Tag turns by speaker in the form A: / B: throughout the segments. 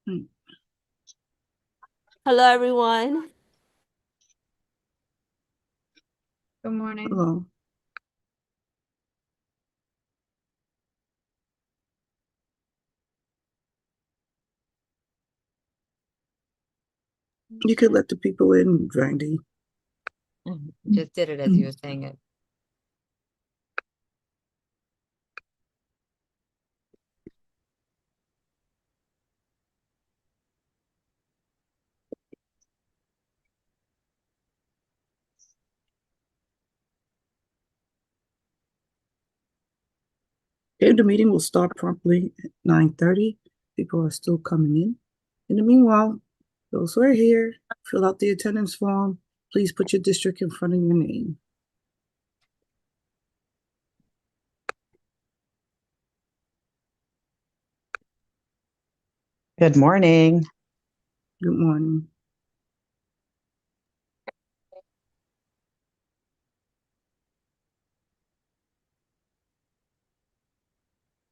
A: Hello, everyone.
B: Good morning.
C: Hello. You could let the people in, Randy.
B: Just did it as you were saying it.
C: Okay, the meeting will start promptly at 9:30. People are still coming in. In the meanwhile, those who are here, fill out the attendance form. Please put your district in front of your name.
D: Good morning.
C: Good morning.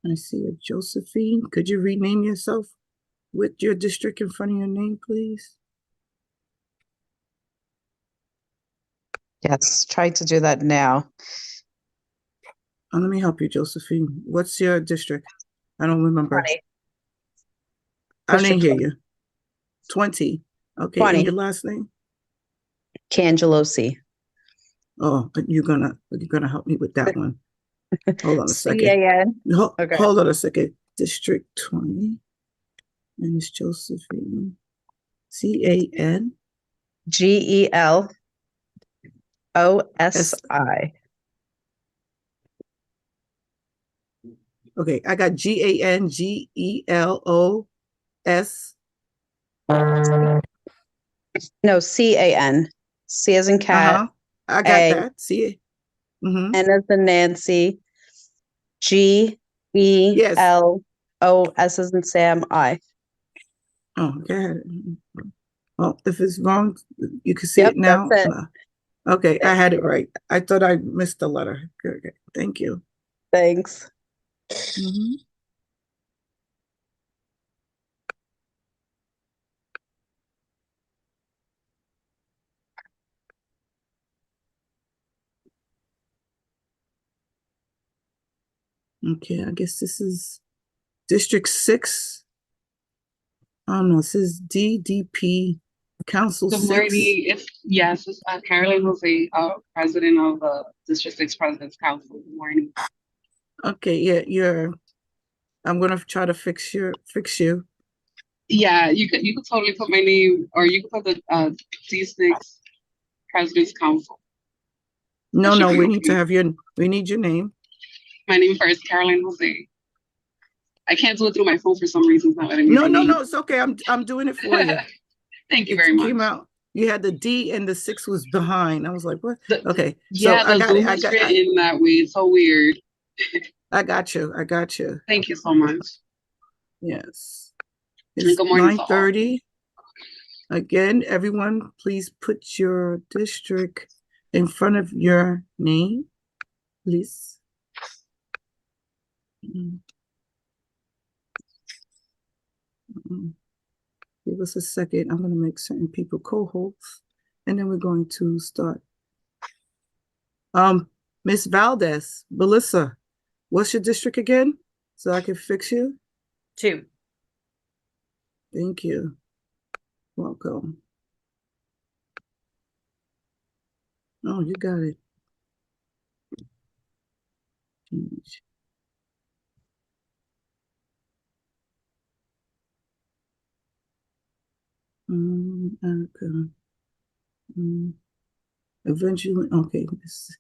C: I see a Josephine. Could you rename yourself with your district in front of your name, please?
D: Yes, try to do that now.
C: Let me help you, Josephine. What's your district? I don't remember.
D: 20.
C: I didn't hear
D: 20.
C: you. 20. Okay,
D: 20.
C: and your last name?
D: Cangelosi.
C: Oh, but you're gonna help me with that one. Hold on a second.
D: C-A-N. Okay.
C: Hold on a second. District 20. And it's Josephine. C-A-N.
D: G-E-L-O-S-I.
C: Okay, I got G-A-N-G-E-L-O-S.
D: No, C-A-N. C as in cat.
C: I got
D: A.
C: that. See? Mm-hmm.
D: N as in Nancy. G-E-L-O-S as in Sam. I.
C: Oh, go ahead. Well, if it's wrong, you can see
D: Yep,
C: it now.
D: that's it.
C: Okay, I had it right. I thought I missed the letter. Okay, thank you.
D: Thanks.
C: Mm-hmm. Okay, I guess this is District 6. I don't know, it says DDP Council
E: Good
C: 6.
E: morning. Yes, it's Caroline Jose, president of the District 6 President's Council. Good morning.
C: Okay, yeah, I'm gonna try to fix you.
E: Yeah, you could totally put my name, or you could put the D6 President's Council.
C: No, we need
E: Okay.
C: we need your name.
E: My name first, Caroline Jose. I can't do it through my phone for some reason. It's not letting me.
C: No, it's okay. I'm doing it for you.
E: Thank you very much.
C: Came out. You had the D and the 6 was behind. I was like, what? Okay.
E: Yeah,
C: so I got
E: Zoom
C: it.
E: is written that way. It's so weird.
C: I got you.
E: Thank you so much.
C: Yes. It's
E: Good morning.
C: 9:30. Again, everyone, please put your district in front of your name, please. Give us a second. I'm going to make certain people co-hosts, and then we're going to start. Miss Valdez, Melissa, what's your district again? So I can fix you.
B: 2.
C: Thank you. Welcome. Oh, you got it. Change. Okay. Eventually, okay, this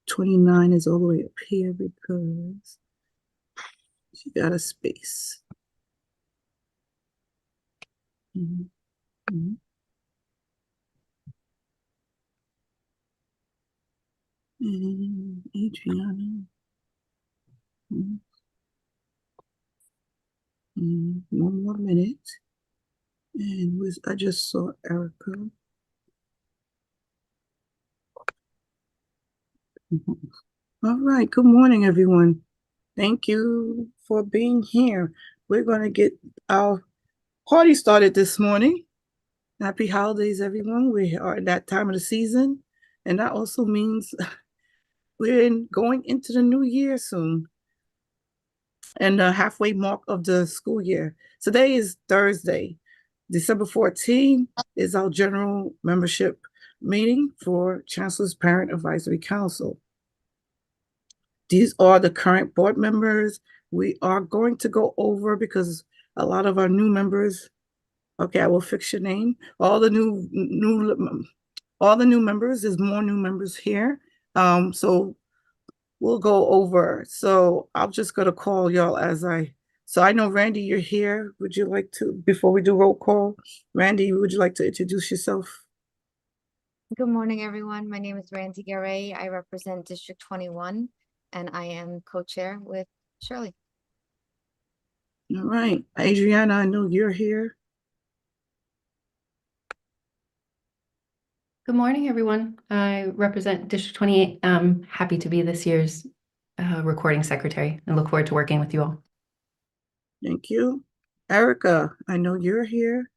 C: 29 is all the way up here because she got a space. And Adriana. One more minute. And I just saw Erica. All right. Good morning, everyone. Thank you for being here. We're going to get our party started this morning. Happy holidays, everyone. We are at that time of the season, and that also means going into the new year soon and the halfway mark of the school year. Today is Thursday. December 14th is our general membership meeting for Chancellor's Parent Advisory Council. These are the current board members. We are going to go over because a lot of our new members. Okay, I will fix your name. All the new members. There's more new members here. So we'll go over. So I'm just gonna call y'all so I know Randy, you're here. Would you like to, before we do roll call, Randy, would you like to introduce yourself?
B: Good morning, everyone. My name is Randy Garay. I represent District 21, and I am co-chair with Shirley.
C: All right, Adriana, I know you're here.
F: Good morning, everyone. I represent District 28. I'm happy to be this year's recording secretary and look forward to working with you all.
C: Thank you. Erica, I know you're here.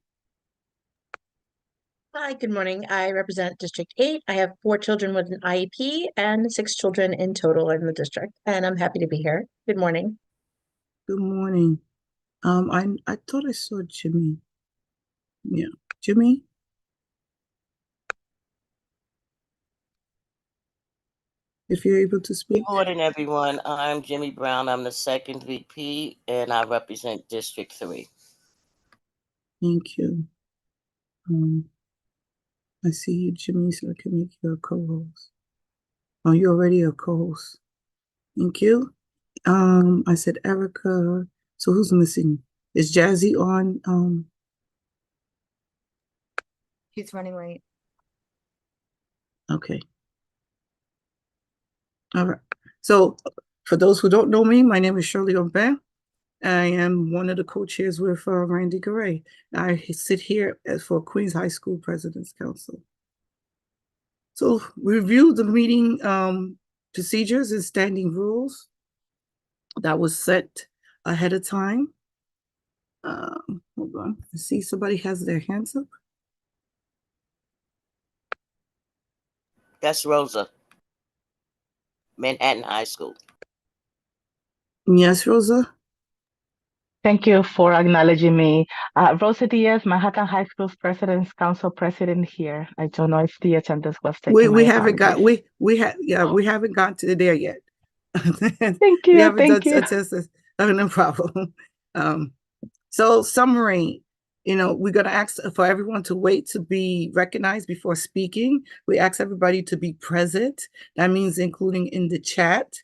G: Hi, good morning. I represent District 8. I have 4 children with an IEP and 6 children in total in the district, and I'm happy to be here. Good morning.
C: Good morning. I thought I saw Jimmy. Yeah, Jimmy. If you're able to speak.
H: Good morning, everyone. I'm Jimmy Brown. I'm the second VP, and I represent District 3.
C: Thank you. I see you, Jimmy, so I can make you a co-host. Oh, you're already a co-host. Thank you. I said Erica. So who's missing? Is Jazzy on?
B: She's running late.
C: Okay. All right. So for those who don't know me, my name is Shirley Aubin. I am one of the co-chairs with Randy Garay. I sit here for Queens High School President's Council. So review the meeting procedures and standing rules that was set ahead of time. Hold on. I see somebody has their hands up.
H: That's Rosa, Manhattan High School.
C: Yes, Rosa.
I: Thank you for acknowledging me. Rosa Diaz, Manhattan High School's President's Council President here. I don't know if the attendance was taken.
C: We haven't got
I: apologies.
C: we haven't gotten to there yet.
I: Thank
C: We
I: you,
C: haven't done
I: thank you.
C: attendance. No problem. So summary, we're going to ask for everyone to wait to be recognized before speaking. We ask everybody to be present. That means including in the chat.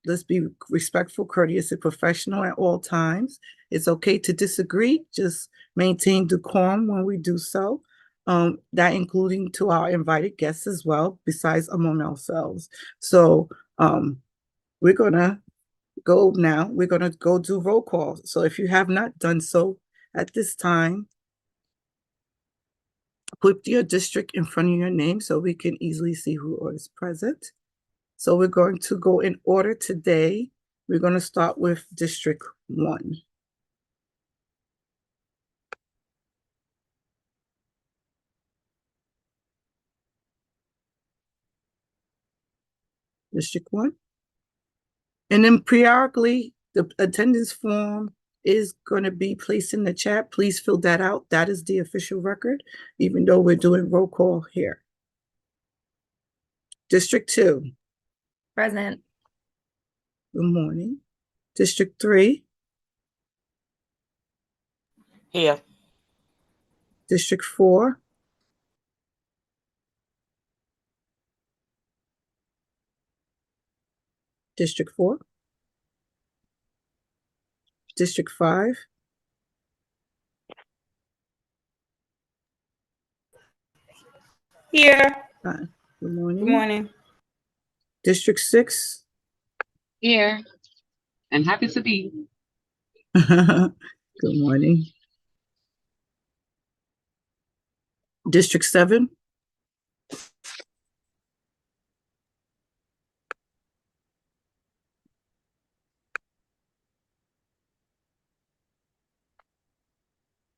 C: Let's be respectful, courteous, and professional at all times. It's okay to disagree. Just maintain decorum when we do so. That including to our invited guests as well, besides among ourselves. So we're going to go now. We're going to go do roll call. So if you have not done so at this time, put your district in front of your name so we can easily see who is present. So we're going to go in order today. We're going to start with District 1. District 1. And then periodically, the attendance form is going to be placed in the chat. Please fill that out. That is the official record, even though we're doing roll call here. District 2.
J: Present.
C: Good morning. District 3.
H: Here.
C: District 4. District 4. District 5.
J: Here.
C: Good morning.
J: Good morning.
C: District 6.
E: Here. And happy to be.
C: Good morning. District 7.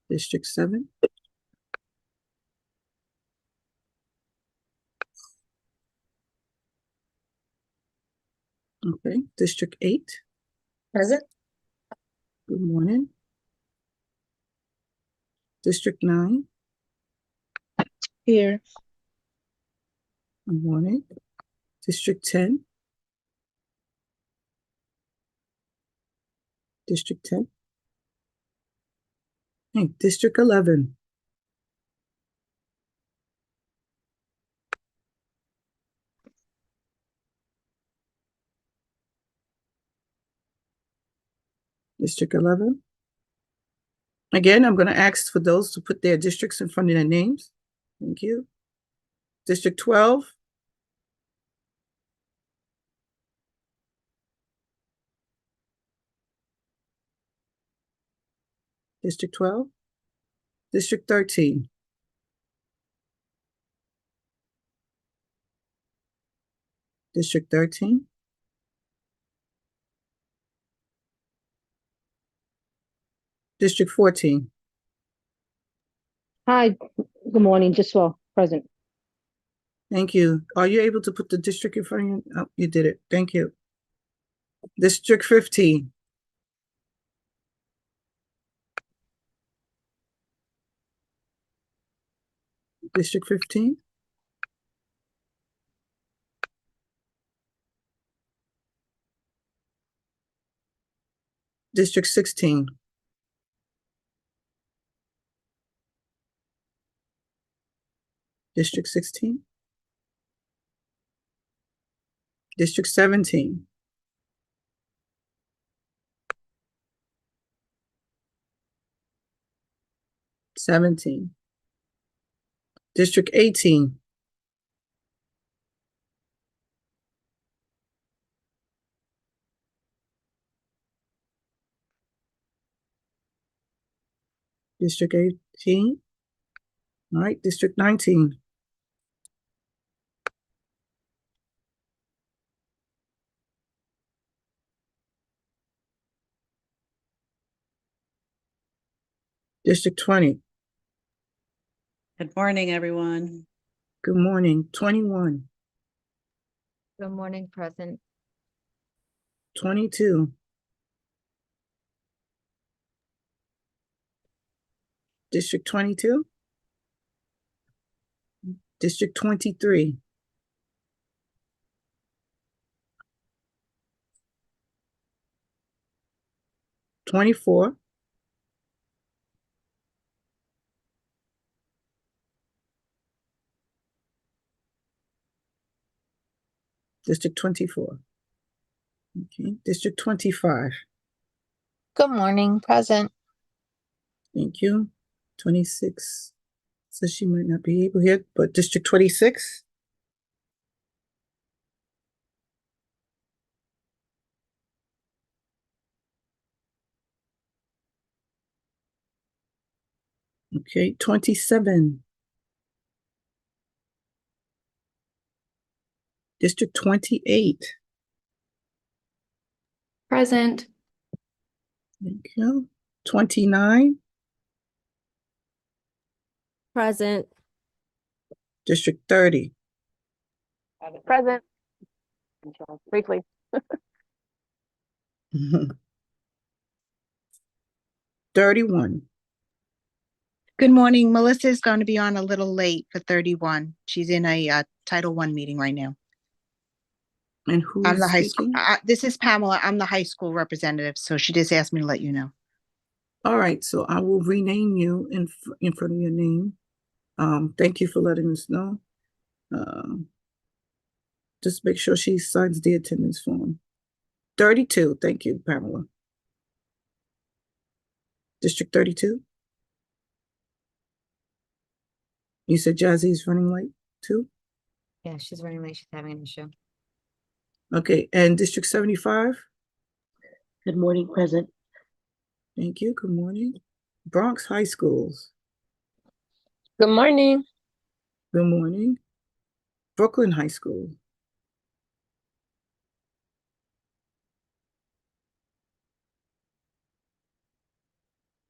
C: District 7. Okay, District 8.
G: Present.
C: Good morning. District 9.
I: Here.
C: Good morning. District 10. District 10. Hey, District 11. District 11. Again, I'm going to ask for those to put their districts in front of their names. Thank you. District 12. District 12. District 13. District 13. District 14.
J: Hi, good morning, Giselle, present.
C: Thank you. Are you able to put the district in front of you? Oh, you did it. Thank you. District 15. District 15. District 16. District 16. District 17. District 18. District 18. All right, District 19. District 20.
K: Good morning, everyone.
C: Good morning. 21.
B: Good morning, present.
C: 22. District 22. District 23. '24. District 24. Okay, District 25.
L: Good morning, present.
C: Thank you. 26. So she might not be able here, but District 26. Okay, 27. District 28.
F: Present.
C: Thank you. 29.
A: Present.
C: District 30.
J: Present. Briefly.
C: 31.
M: Good morning. Melissa is going to be on a little late for 31. She's in a Title I meeting right now.
C: And who
M: I'm
C: is
M: the high school.
C: speaking?
M: This is Pamela. I'm the high school representative. So she just asked me to let you know.
C: All right, so I will rename you in front of your name. Thank you for letting us know. Just make sure she signs the attendance form. 32. Thank you, Pamela. District 32. You said Jazzy's running late too?
B: Yeah, she's running late. She's having an issue.
C: Okay, and District 75.
J: Good morning, present.
C: Thank you. Good morning. Bronx High Schools.
L: Good morning.
C: Good morning. Brooklyn High School.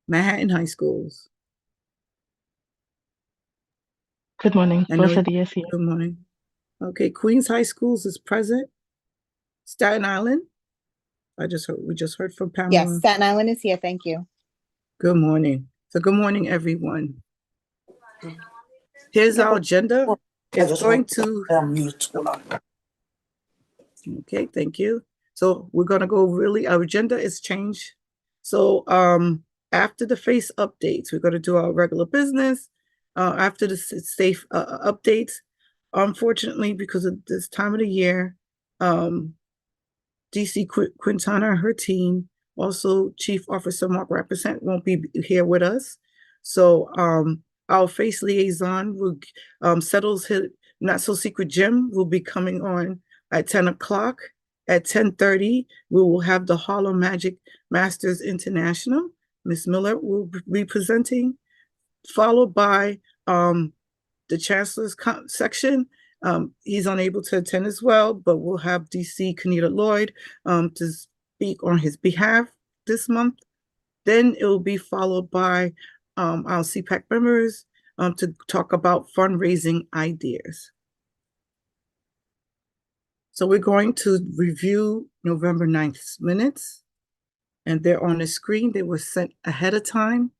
C: Manhattan High Schools.
I: Good morning.
C: I know.
I: Rosa Diaz here.
C: Good morning. Okay, Queens High Schools is present. Staten Island. We just heard from Pamela.
M: Yes, Staten Island is here. Thank you.
C: Good morning. So good morning, everyone. Here's our agenda. It's going to. Okay, thank you. So we're gonna go our agenda is changed. So after the face updates, we're gonna do our regular business. After the safe updates, unfortunately, because of this time of the year, DC Quintana and her team, also Chief Officer Mark Rappercent won't be here with us. So our face liaison will Settles Hit Not So Secret Jim will be coming on at 10 o'clock. At 10:30, we will have the Harlem Magic Masters International. Miss Miller will be presenting, followed by the Chancellor's section. He's unable to attend as well, but we'll have DC Kanita Lloyd to speak on his behalf this month. Then it will be followed by our CPAC members to talk about fundraising ideas. So we're going to review November 9th minutes, and they're on the screen. They were sent ahead of time.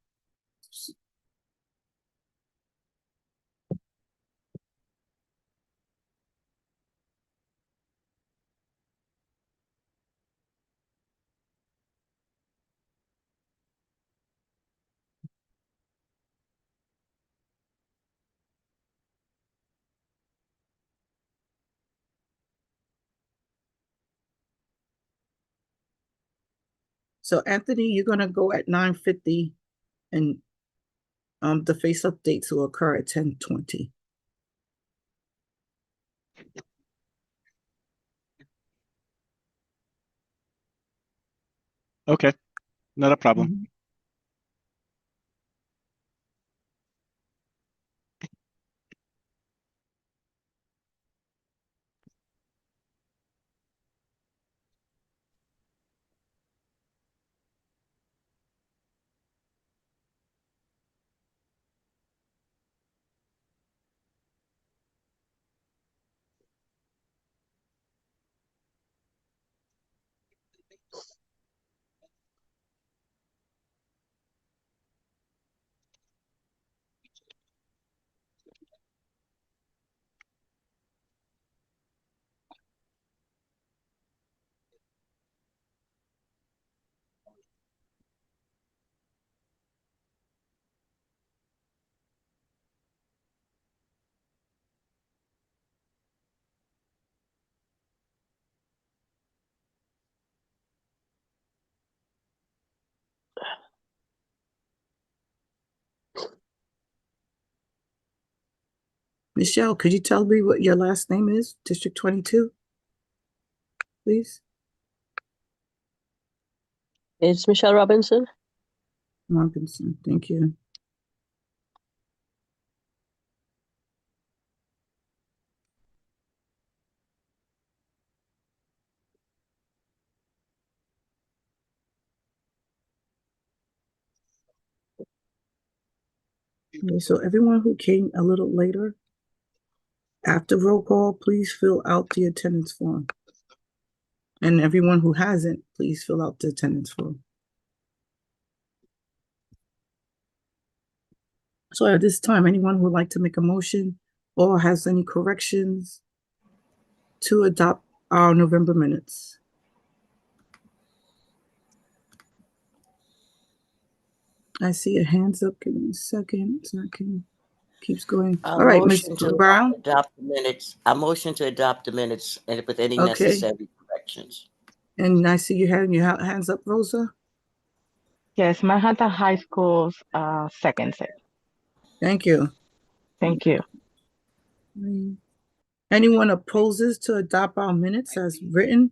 C: So Anthony, you're gonna go at 9:50, and the face updates will occur at 10:20.
N: Okay, not a problem.
C: Michelle, could you tell me what your last name is? District 22, please.
J: It's Michelle Robinson.
C: Robinson, thank you. Okay, so everyone who came a little later, after roll call, please fill out the attendance form. And everyone who hasn't, please fill out the attendance form. So at this time, anyone who would like to make a motion or has any corrections to adopt our November minutes? I see a hands up. Give me a second so I can keeps going.
H: I
C: All right, Ms.
H: motion to
C: Brown.
H: adopt the minutes. I motion to adopt the minutes and with any
C: Okay.
H: necessary corrections.
C: And I see you having your hands up, Rosa.
I: Yes, Manhattan High School's seconds it.
C: Thank you.
I: Thank you.
C: Anyone opposes to adopt our minutes as written?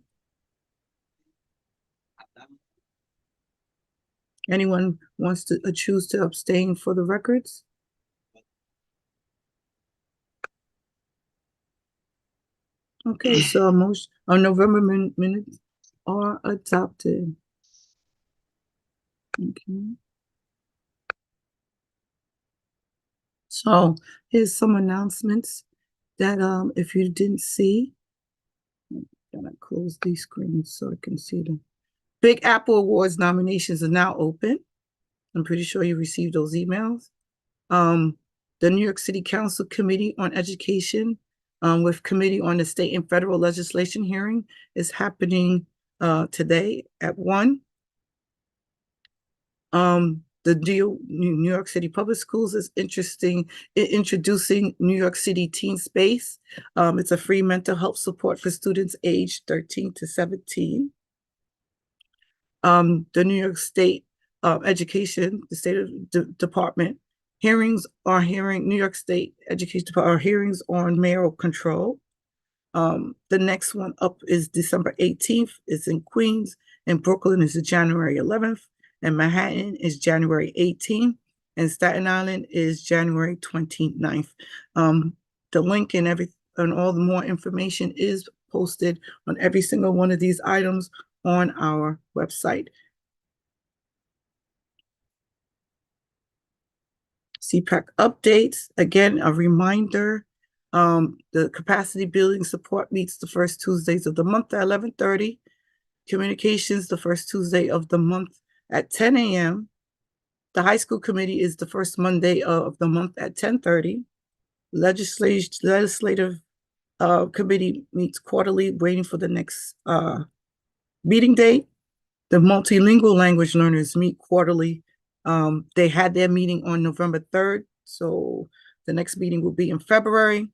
C: Anyone wants to choose to abstain for the records? Okay, so most our November minutes are adopted. Okay. So here's some announcements that if you didn't see, I'm gonna close these screens so I can see them. Big Apple Awards nominations are now open. I'm pretty sure you received those emails. The New York City Council Committee on Education with Committee on the State and Federal Legislation hearing is happening today at 1. New York City Public Schools is introducing New York City Teen Space. It's a free mental health support for students aged 13 to 17. The New York State Education, the State Department, New York State Education Department hearings on mayoral control. The next one up is December 18th. It's in Queens, and Brooklyn is January 11th, and Manhattan is January 18th, and Staten Island is January 29th. The link and all the more information is posted on every single one of these items on our website. CPAC updates, again, a reminder, the capacity building support meets the first Tuesdays of the month at 11:30. Communications, the first Tuesday of the month at 10 a.m. The high school committee is the first Monday of the month at 10:30. Legislative committee meets quarterly, waiting for the next meeting date. The multilingual language learners meet quarterly. They had their meeting on November 3rd, so the next meeting will be in February.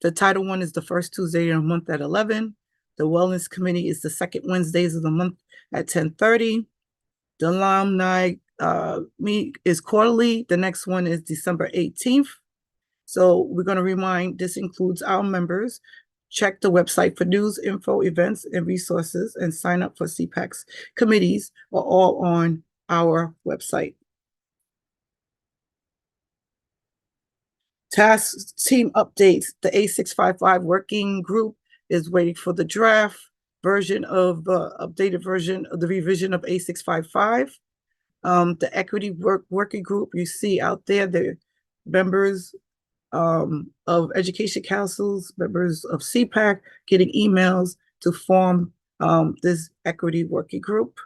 C: The Title I is the first Tuesday of the month at 11. The Wellness Committee is the second Wednesdays of the month at 10:30. The alumni meet is quarterly. The next one is December 18th. So we're going to remind, this includes our members. Check the website for news, info, events, and resources, and sign up for CPAC's committees are all on our website. Task team updates. The A655 working group is waiting for the draft version of updated version of the revision of A655. The equity working group you see out there, the members of education councils, members of CPAC getting emails to form this equity working group.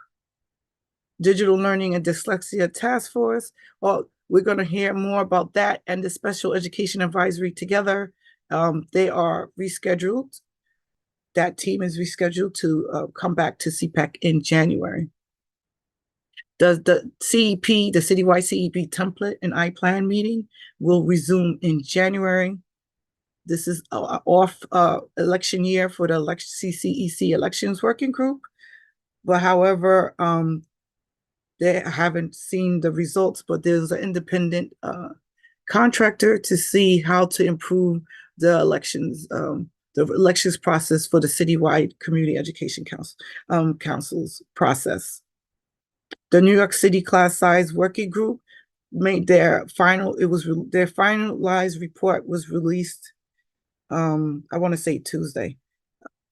C: Digital Learning and Dyslexia Task Force. We're going to hear more about that and the Special Education Advisory together. They are rescheduled. That team is rescheduled to come back to CPAC in January. The CEP, the citywide CEP template and I-Plan meeting will resume in January. This is off election year for the CCEC elections working group. But however, they haven't seen the results, but there's an independent contractor to see how to improve the elections process for the citywide community education council's process. The New York City class size working group made their finalized report was released. I want to say Tuesday.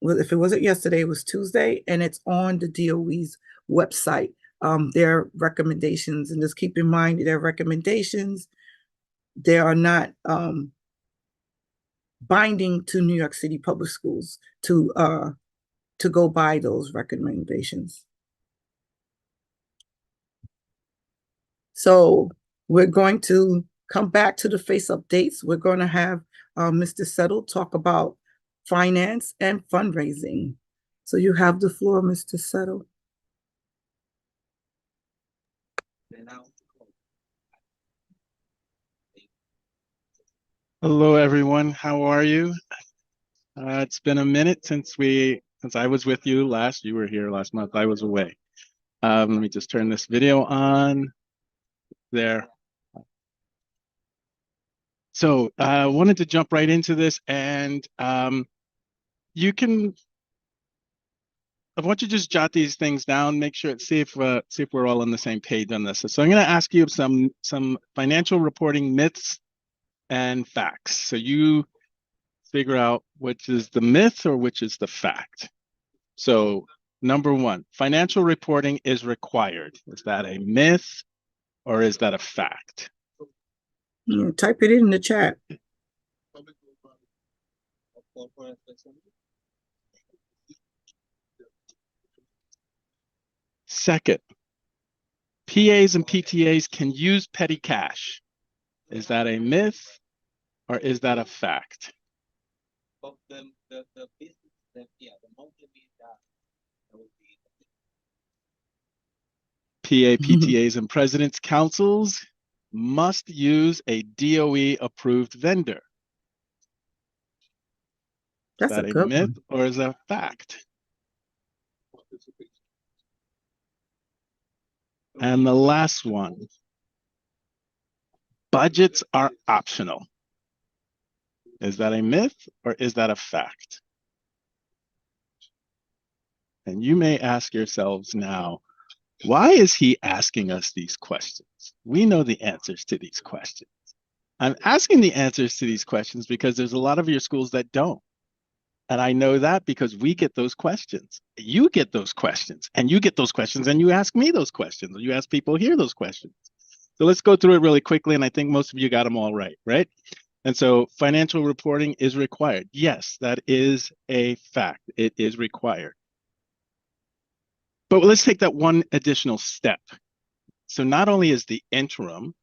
C: Well, if it wasn't yesterday, it was Tuesday, and it's on the DOE's website. Their recommendations, and just keep in mind their recommendations, they are not binding to New York City Public Schools to go by those recommendations. So we're going to come back to the FACE updates. We're going to have Mr. Settle talk about finance and fundraising. So you have the floor, Mr. Settle.
N: Hello, everyone. How are you? It's been a minute since I was with you last. You were here last month. I was away. Let me just turn this video on. There. So I wanted to jump right into this, and you can. I want you to just jot these things down. Make sure see if we're all on the same page on this. So I'm going to ask you some financial reporting myths and facts. So you figure out which is the myth or which is the fact. So number one, financial reporting is required. Is that a myth or is that a fact?
C: Yeah, type it in the chat.
N: Second, PAs and PTAs can use petty cash. Is that a myth or is that a fact? PA, PTAs, and president's councils must use a DOE approved vendor. Is
C: That's
N: that
C: a
N: a
C: good
N: myth
C: one.
N: or is that a fact? And the last one, budgets are optional. Is that a myth or is that a fact? And you may ask yourselves now, why is he asking us these questions? We know the answers to these questions. I'm asking the answers to these questions because there's a lot of your schools that don't. And I know that because we get those questions. You get those questions, and you get those questions, and you ask me those questions, or you ask people here those questions. So let's go through it really quickly, and I think most of you got them all right? And so financial reporting is required. Yes, that is a fact. It is required. But let's take that one additional step. So not only is the interim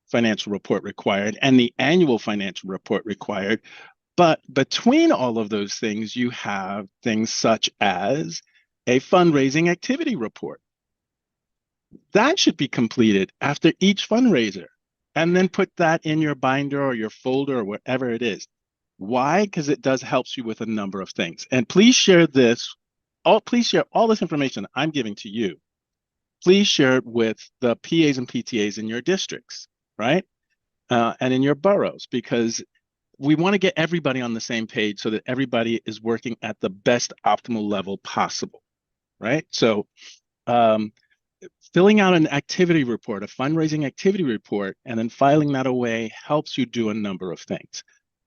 N: financial report required and the annual financial report required, but between all of those things, you have things such as a fundraising activity report. That should be completed after each fundraiser, and then put that in your binder or your folder or wherever it is. Why? Because it does helps you with a number of things. And please share this, please share all this information I'm giving to you. Please share it with the PAs and PTAs in your districts, right? And in your boroughs, because we want to get everybody on the same page so that everybody is working at the best optimal level possible, right? So filling out an activity report, a fundraising activity report, and then filing that away helps you do a number of things.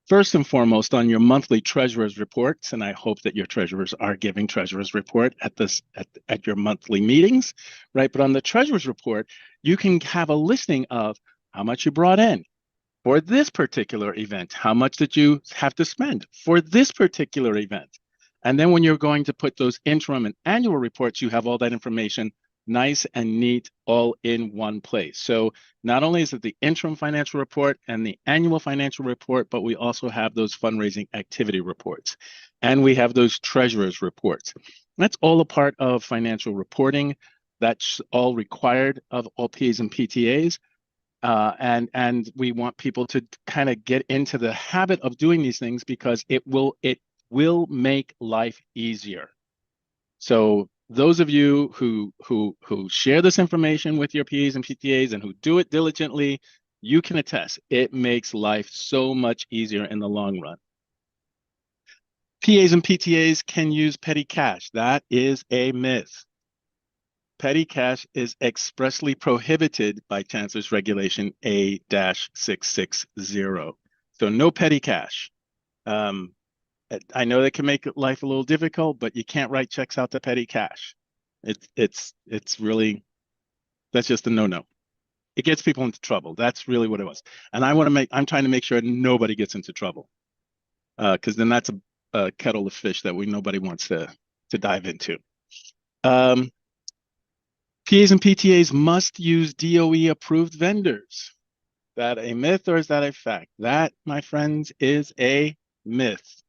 N: First and foremost, on your monthly treasurer's reports, and I hope that your treasurers are giving treasurer's report at your monthly meetings, right? But on the treasurer's report, you can have a listing of how much you brought in for this particular event, how much did you have to spend for this particular event. And then when you're going to put those interim and annual reports, you have all that information nice and neat all in one place. So not only is it the interim financial report and the annual financial report, but we also have those fundraising activity reports. And we have those treasurer's reports. That's all a part of financial reporting. That's all required of all PAs and PTAs. And we want people to kind of get into the habit of doing these things because it will make life easier. So those of you who share this information with your PAs and PTAs and who do it diligently, you can attest it makes life so much easier in the long run. PAs and PTAs can use petty cash. That is a myth. Petty cash is expressly prohibited by Chancellor's Regulation A-660. So no petty cash. I know that can make life a little difficult, but you can't write checks out to petty cash. It's really, that's just a no-no. It gets people into trouble. That's really what it was. And I'm trying to make sure nobody gets into trouble. Because then that's a kettle of fish that nobody wants to dive into. PAs and PTAs must use DOE approved vendors. Is that a myth or is that a fact? That, my friends, is a myth.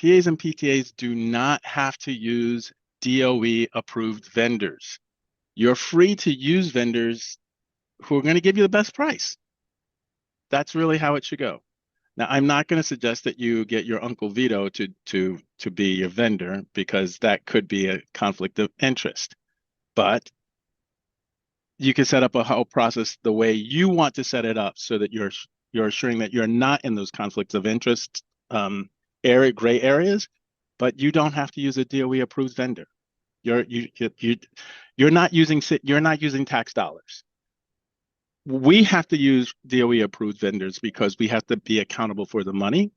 N: PAs and PTAs do not have to use DOE approved vendors. You're free to use vendors who are going to give you the best price. That's really how it should go. Now, I'm not going to suggest that you get your Uncle Vito to be your vendor because that could be a conflict of interest. But you can set up a whole process the way you want to set it up so that you're assuring that you're not in those conflicts of interest gray areas, but you don't have to use a DOE approved vendor. You're not using tax dollars. We have to use DOE approved vendors because we have to be accountable for the money.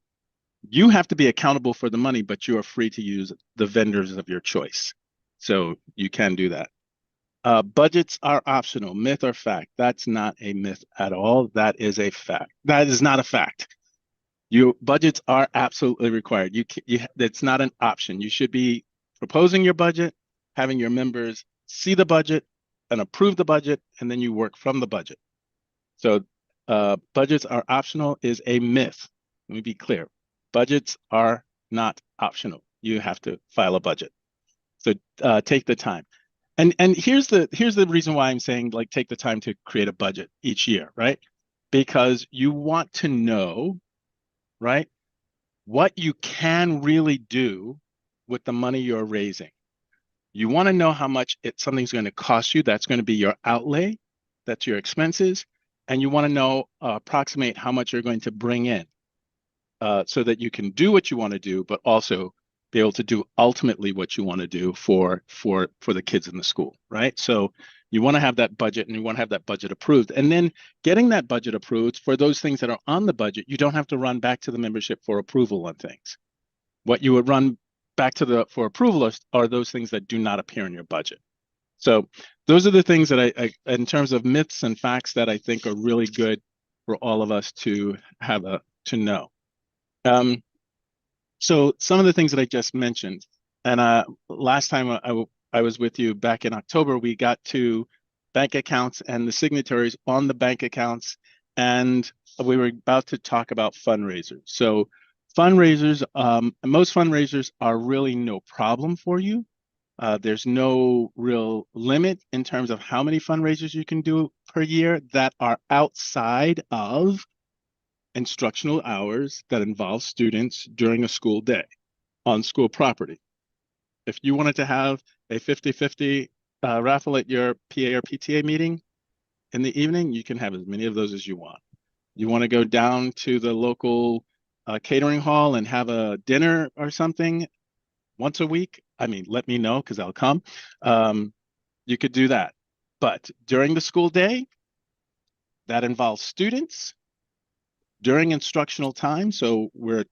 N: You have to be accountable for the money, but you are free to use the vendors of your choice. So you can do that. Budgets are optional, myth or fact. That's not a myth at all. That is a fact. That is not a fact. Your budgets are absolutely required. It's not an option. You should be proposing your budget, having your members see the budget and approve the budget, and then you work from the budget. So budgets are optional is a myth. Let me be clear. Budgets are not optional. You have to file a budget. So take the time. And here's the reason why I'm saying like take the time to create a budget each year, right? Because you want to know, right, what you can really do with the money you're raising. You want to know how much something's going to cost you. That's going to be your outlay. That's your expenses. And you want to know, approximate how much you're going to bring in so that you can do what you want to do, but also be able to do ultimately what you want to do for the kids in the school, right? So you want to have that budget and you want to have that budget approved. And then getting that budget approved for those things that are on the budget, you don't have to run back to the membership for approval on things. What you would run back to for approval are those things that do not appear in your budget. So those are the things that I in terms of myths and facts that I think are really good for all of us to have to know. So some of the things that I just mentioned, and last time I was with you back in October, we got to bank accounts and the signatories on the bank accounts, and we were about to talk about fundraisers. So fundraisers, most fundraisers are really no problem for you. There's no real limit in terms of how many fundraisers you can do per year that are outside of instructional hours that involve students during a school day on school property. If you wanted to have a 50-50 raffle at your PA or PTA meeting in the evening, you can have as many of those as you want. You want to go down to the local catering hall and have a dinner or something once a week, I mean, let me know because I'll come. You could do that. But during the school day, that involves students during instructional time. So we're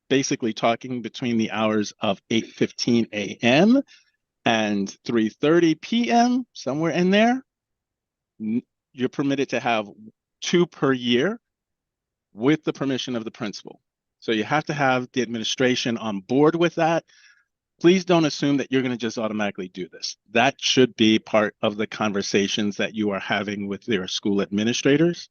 N: basically talking between the hours of 8:15 a.m. and 3:30 p.m., somewhere in there. You're permitted to have 2 per year with the permission of the principal. So you have to have the administration on board with that. Please don't assume that you're going to just automatically do this. That should be part of the conversations that you are having with your school administrators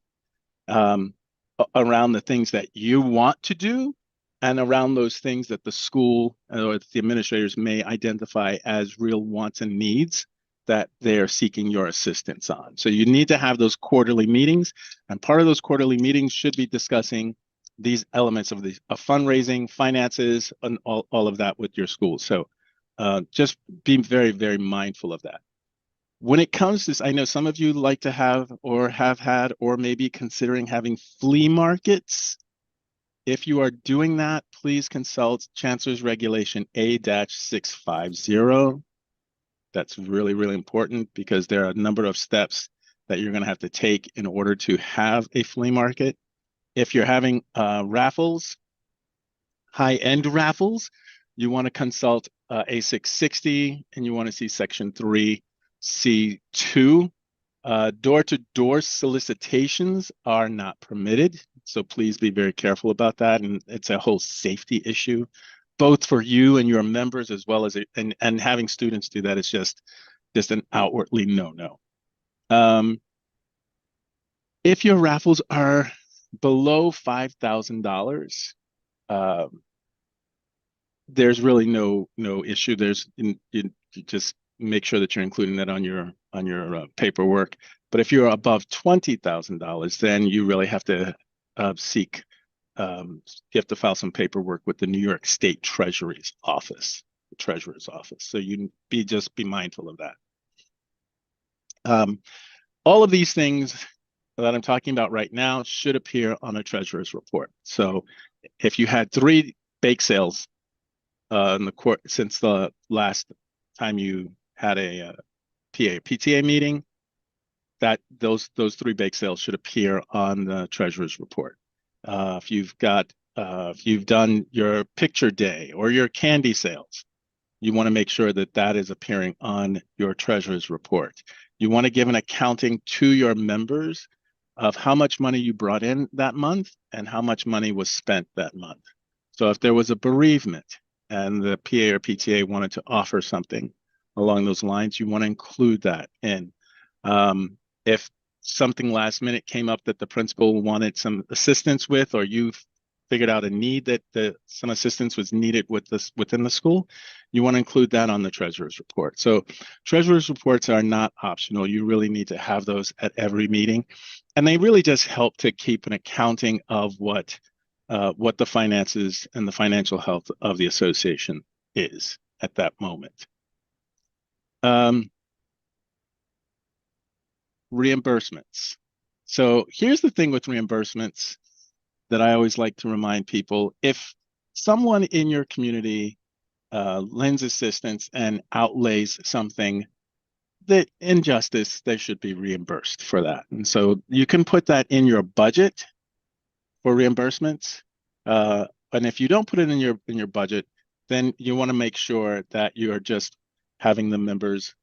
N: around the things that you want to do and around those things that the school or the administrators may identify as real wants and needs that they are seeking your assistance on. So you need to have those quarterly meetings, and part of those quarterly meetings should be discussing these elements of fundraising, finances, and all of that with your school. So just be very, very mindful of that. When it comes to this, I know some of you like to have or have had or maybe considering having flea markets. If you are doing that, please consult Chancellor's Regulation A-650. That's really, really important because there are a number of steps that you're going to have to take in order to have a flea market. If you're having raffles, high-end raffles, you want to consult A660 and you want to see Section 3C2. Door-to-door solicitations are not permitted, so please be very careful about that. And it's a whole safety issue, both for you and your members, as well as and having students do that is just an outwardly no-no. If your raffles are below $5,000, there's really no issue. You just make sure that you're including that on your paperwork. But if you're above $20,000, then you really have to seek. You have to file some paperwork with the New York State Treasury's office, the Treasurer's office. So you just be mindful of that. All of these things that I'm talking about right now should appear on a Treasurer's report. So if you had 3 bake sales in the court since the last time you had a PA PTA meeting, that those 3 bake sales should appear on the Treasurer's report. If you've done your picture day or your candy sales, you want to make sure that that is appearing on your treasurer's report. You want to give an accounting to your members of how much money you brought in that month and how much money was spent that month. So if there was a bereavement and the PA or PTA wanted to offer something along those lines, you want to include that in. If something last minute came up that the principal wanted some assistance with, or you figured out a need that some assistance was needed within the school, you want to include that on the treasurer's report. So treasurer's reports are not optional. You really need to have those at every meeting. And they really just help to keep an accounting of what the finances and the financial health of the association is at that moment. Reimbursements. So here's the thing with reimbursements that I always like to remind people. If someone in your community lends assistance and outlays something that injustice, they should be reimbursed for that. And so you can put that in your budget for reimbursements. And if you don't put it in your budget, then you want to make sure that you are just having the members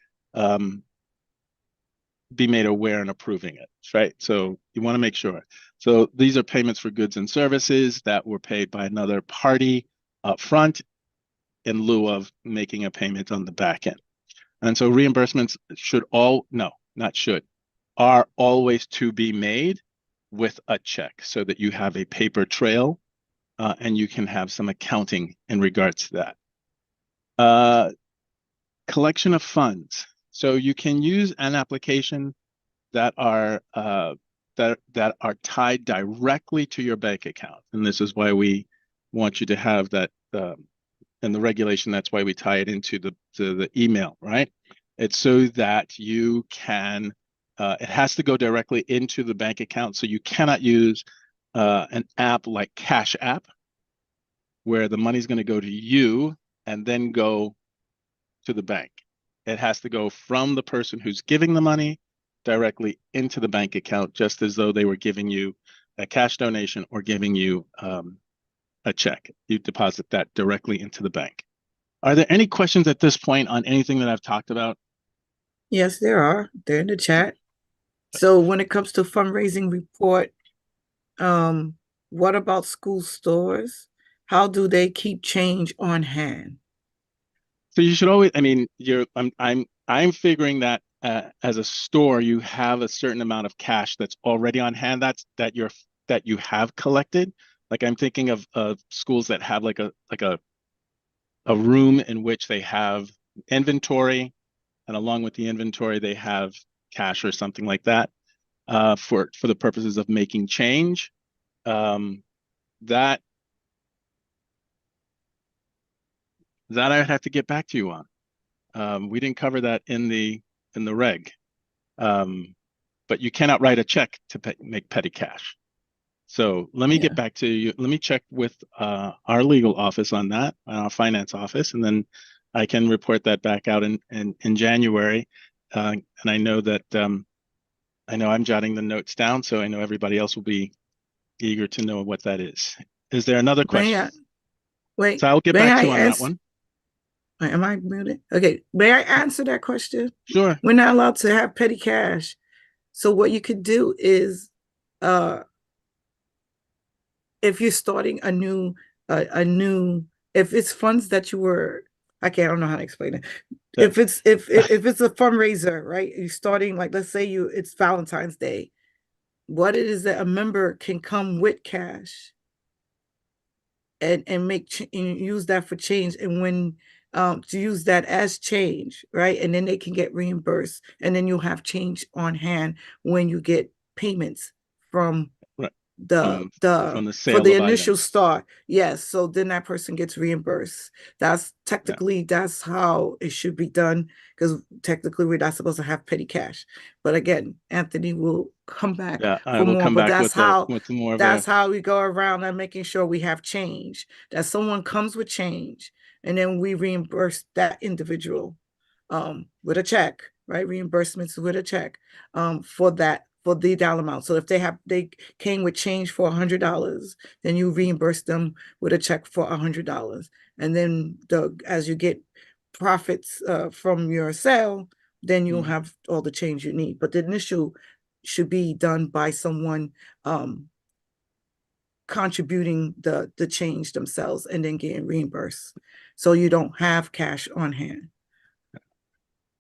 N: be made aware and approving it, right? So you want to make sure. So these are payments for goods and services that were paid by another party up front in lieu of making a payment on the back end. And so reimbursements are always to be made with a check so that you have a paper trail and you can have some accounting in regards to that. Collection of funds. So you can use an application that are tied directly to your bank account, and this is why we want you to have that. In the regulation, that's why we tie it into the email, right? It's so that you can. It has to go directly into the bank account, so you cannot use an app like Cash App, where the money's going to go to you and then go to the bank. It has to go from the person who's giving the money directly into the bank account, just as though they were giving you a cash donation or giving you a check. You deposit that directly into the bank. Are there any questions at this point on anything that I've talked about?
C: Yes, there are. They're in the chat. So when it comes to fundraising report, what about school stores? How do they keep change on hand?
N: So you should always, I mean, I'm figuring that as a store, you have a certain amount of cash that's already on hand that you have collected. Like I'm thinking of schools that have like a room in which they have inventory, and along with the inventory, they have cash or something like that for the purposes of making change. That I'd have to get back to you on. We didn't cover that in the reg, but you cannot write a check to make petty cash. So let me get back to you. Let me check with our legal office on that, our finance office, and then I can report that back out in January. And I know that I know I'm jotting the notes down, so I know everybody else will be eager to know what that is. Is there another question?
C: Wait.
N: So I'll get back to you on that one.
C: Am I muted? Okay. May I answer that question?
N: Sure.
C: We're not allowed to have petty cash. So what you could do is, if you're starting a new, if it's funds that you were, I don't know how to explain it. Yeah. If it's a fundraiser, right? You're starting, like, let's say it's Valentine's Day. What it is that a member can come with cash and use that for change, and when to use that as change, right? And then they can get reimbursed, and then you'll have change on hand when you get payments from the
N: sale
C: for the
N: of
C: initial
N: items.
C: start. Yes, so then that person gets reimbursed. That's technically that's how it should be done, because technically we're not supposed to have petty cash. But again, Anthony will come back for more. But that's how we go around and making sure we have change, that someone comes with change, and then we reimburse that individual with a check, right? Reimbursements with a check for the dollar amount. So if they came with change for $100, then you reimburse them with a check for $100. And then as you get profits from your sale, then you'll
N: Mhm.
C: have all the change you need. But the initial should be done by someone contributing the change themselves and then getting reimbursed. So you don't have cash on hand.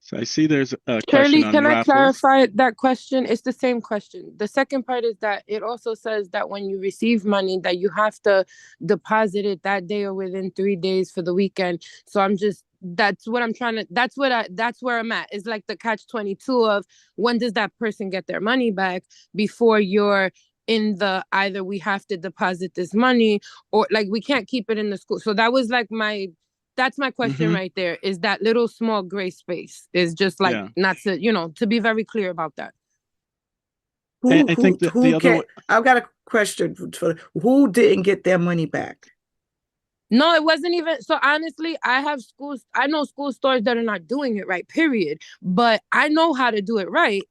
N: So I see there's a question
L: Shirley,
N: on
L: can I
N: raffles.
L: clarify that question? It's the same question. The second part is that it also says that when you receive money that you have to deposit it that day or within 3 days for the weekend. So that's where I'm at. It's like the catch-22 of when does that person get their money back before you're in the either we have to deposit this money or like we can't keep it in the school. So that was like that's my question
N: Mhm.
L: right there, is that little small gray space is just like
N: Yeah.
L: not to be very clear about that.
N: I think that the other way,
C: I've got a question for who didn't get their money back.
L: No, it wasn't even. So honestly, I know school stores that are not doing it right, period. But I know how to do it right.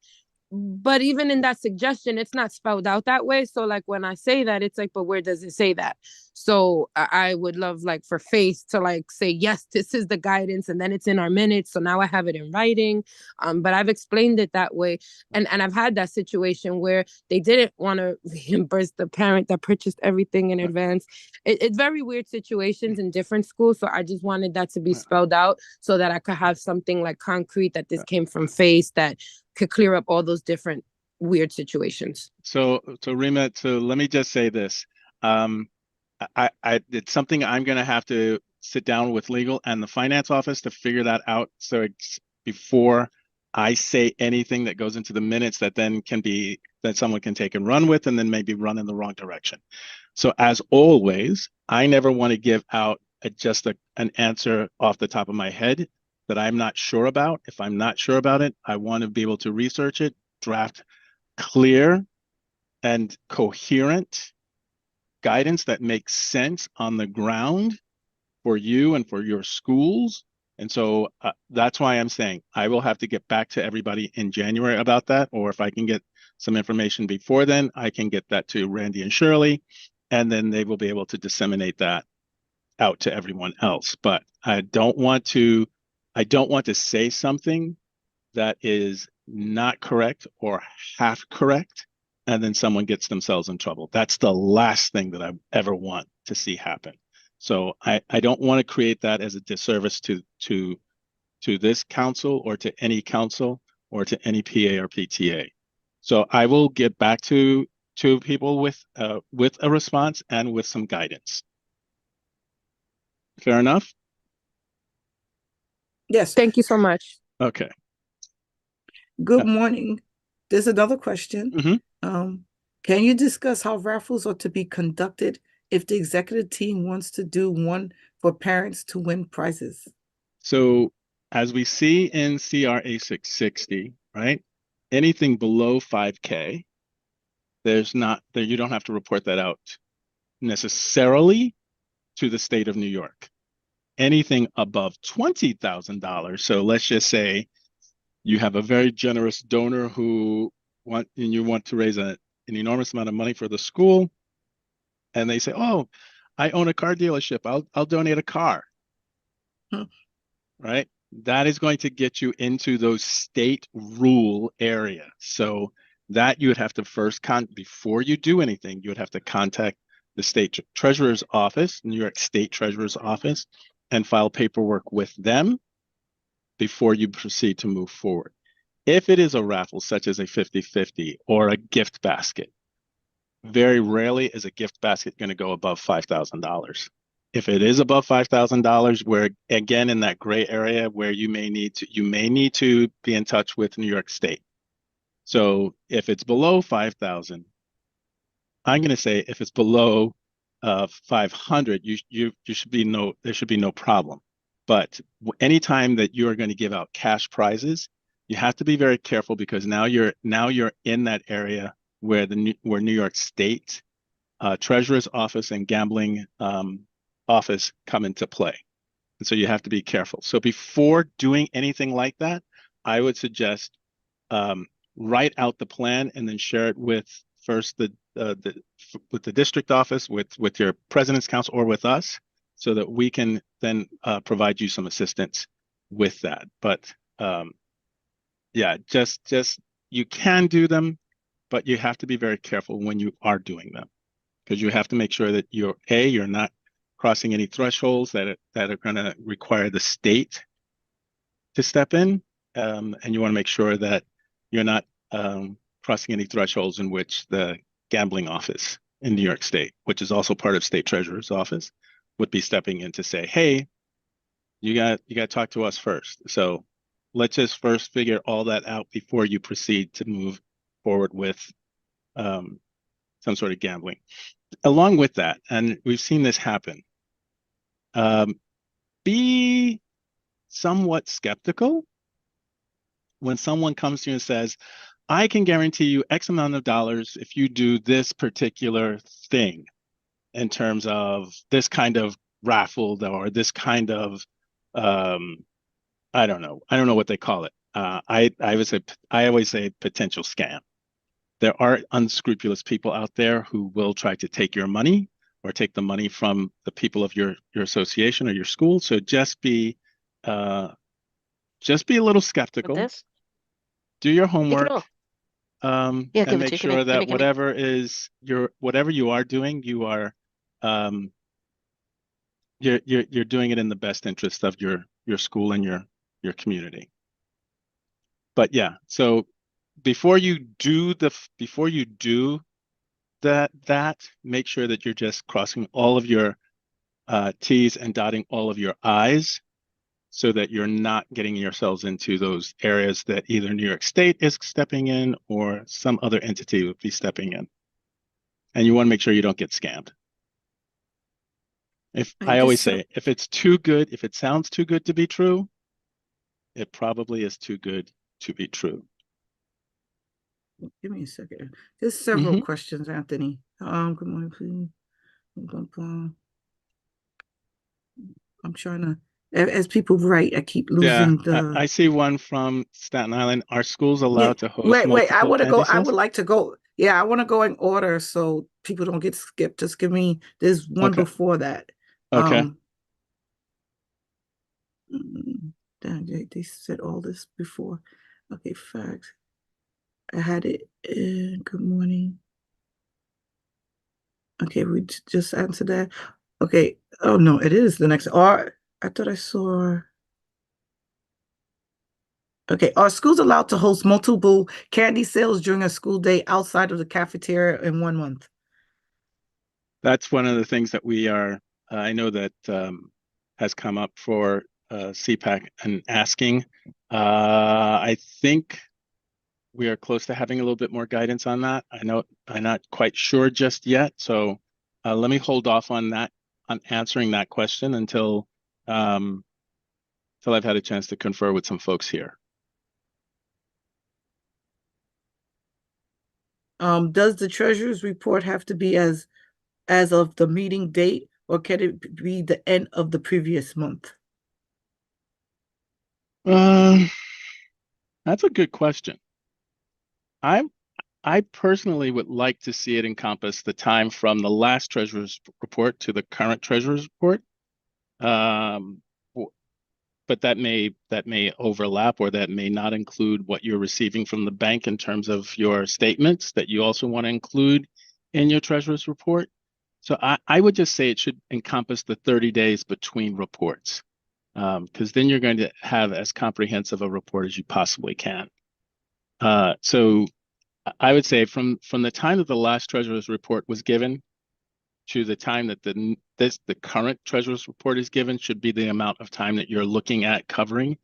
L: But even in that suggestion, it's not spelled out that way. So like when I say that, it's like, but where does it say that? So I would love like for Faith to like say, yes, this is the guidance, and then it's in our minutes. So now I have it in writing. But I've explained it that way. And I've had that situation where they didn't want to reimburse the parent that purchased everything in advance. It's very weird situations in different schools. So I just wanted that to be spelled out so that I could have something like concrete that this came from Faith that could clear up all those different weird situations.
N: so Rima, so let me just say this. It's something I'm going to have to sit down with legal and the finance office to figure that out. So it's before I say anything that goes into the minutes that then that someone can take and run with and then maybe run in the wrong direction. So as always, I never want to give out an answer off the top of my head that I'm not sure about. If I'm not sure about it, I want to be able to research it, draft clear and coherent guidance that makes sense on the ground for you and for your schools. And so that's why I'm saying I will have to get back to everybody in January about that. Or if I can get some information before then, I can get that to Randy and Shirley, and then they will be able to disseminate that out to everyone else. But I don't want to say something that is not correct or half correct, and then someone gets themselves in trouble. That's the last thing that I ever want to see happen. So I don't want to create that as a disservice to this council or to any council or to any PA or PTA. So I will get back to people with a response and with some guidance. Fair enough?
C: Yes.
L: Thank you so much.
N: Okay.
C: Good morning. There's another question.
N: Mm-hmm.
C: Can you discuss how raffles are to be conducted if the executive team wants to do one for parents to win prizes?
N: So as we see in CRA 660, right? Anything below 5K, you don't have to report that out necessarily to the state of New York. Anything above $20,000, so let's just say you have a very generous donor and you want to raise an enormous amount of money for the school, and they say, "Oh, I own a car dealership. I'll donate a car." Right? That is going to get you into those state rule areas. So that you would have to first before you do anything, you would have to contact the state treasurer's office, New York State Treasurer's office, and file paperwork with them before you proceed to move forward. If it is a raffle, such as a 50-50 or a gift basket, very rarely is a gift basket going to go above $5,000. If it is above $5,000, we're again in that gray area where you may need to be in touch with New York State. So if it's below 5,000, I'm going to say if it's below 500, there should be no problem. But anytime that you are going to give out cash prizes, you have to be very careful, because now you're in that area where New York State Treasurer's office and gambling office come into play. And so you have to be careful. So before doing anything like that, I would suggest write out the plan and then share it with first with the district office, with your president's council, or with us, so that we can then provide you some assistance with that. But yeah, just you can do them, but you have to be very careful when you are doing them, because you have to make sure that you're not crossing any thresholds that are going to require the state to step in, and you want to make sure that you're not crossing any thresholds in which the gambling office in New York State, which is also part of State Treasurer's office, would be stepping in to say, hey, you got to talk to us first. So let's just first figure all that out before you proceed to move forward with some sort of gambling. Along with that, and we've seen this happen, be somewhat skeptical when someone comes to you and says, I can guarantee you X amount of dollars if you do this particular thing in terms of this kind of raffle or this kind of, I don't know what they call it. I always say potential scam. There are unscrupulous people out there who will try to take your money or take the money from the people of your association or your school. So just be a little skeptical. Do your homework, and make sure that whatever you are doing, you're doing it in the best interest of your school and your community. But yeah, so before you do that, make sure that you're just crossing all of your T's and dotting all of your I's, so that you're not getting yourselves into those areas that either New York State is stepping in or some other entity would be stepping in. And you want to make sure you don't get scammed. I always say, if it's too good, if it sounds too good to be true, it probably is too good to be true.
C: Give me a second. There's several questions, Anthony. Good morning, please. I'm trying to, as people write, I keep losing the.
N: I see one from Staten Island. Are schools allowed to host
C: Wait, I
N: multiple
C: want to go. I
N: candy
C: would like to go. Yeah, I want to go in order so people don't get skipped. Just give me, there's one before that.
N: Okay.
C: Damn, they said all this before. Okay, facts. I had it in good morning. Okay, we just answered that. Okay. Oh no, it is the next. Or I thought I saw. Okay, are schools allowed to host multiple candy sales during a school day outside of the cafeteria in 1 month?
N: That's one of the things that we are, I know that has come up for CPAC and asking. I think we are close to having a little bit more guidance on that. I know I'm not quite sure just yet. So let me hold off on that, on answering that question until I've had a chance to confer with some folks here.
C: Does the treasurer's report have to be as of the meeting date, or can it be the end of the previous month?
N: That's a good question. I personally would like to see it encompass the time from the last treasurer's report to the current treasurer's report. But that may overlap, or that may not include what you're receiving from the bank in terms of your statements that you also want to include in your treasurer's report. So I would just say it should encompass the 30 days between reports, because then you're going to have as comprehensive a report as you possibly can. So I would say from the time that the last treasurer's report was given to the time that the current treasurer's report is given should be the amount of time that you're looking at covering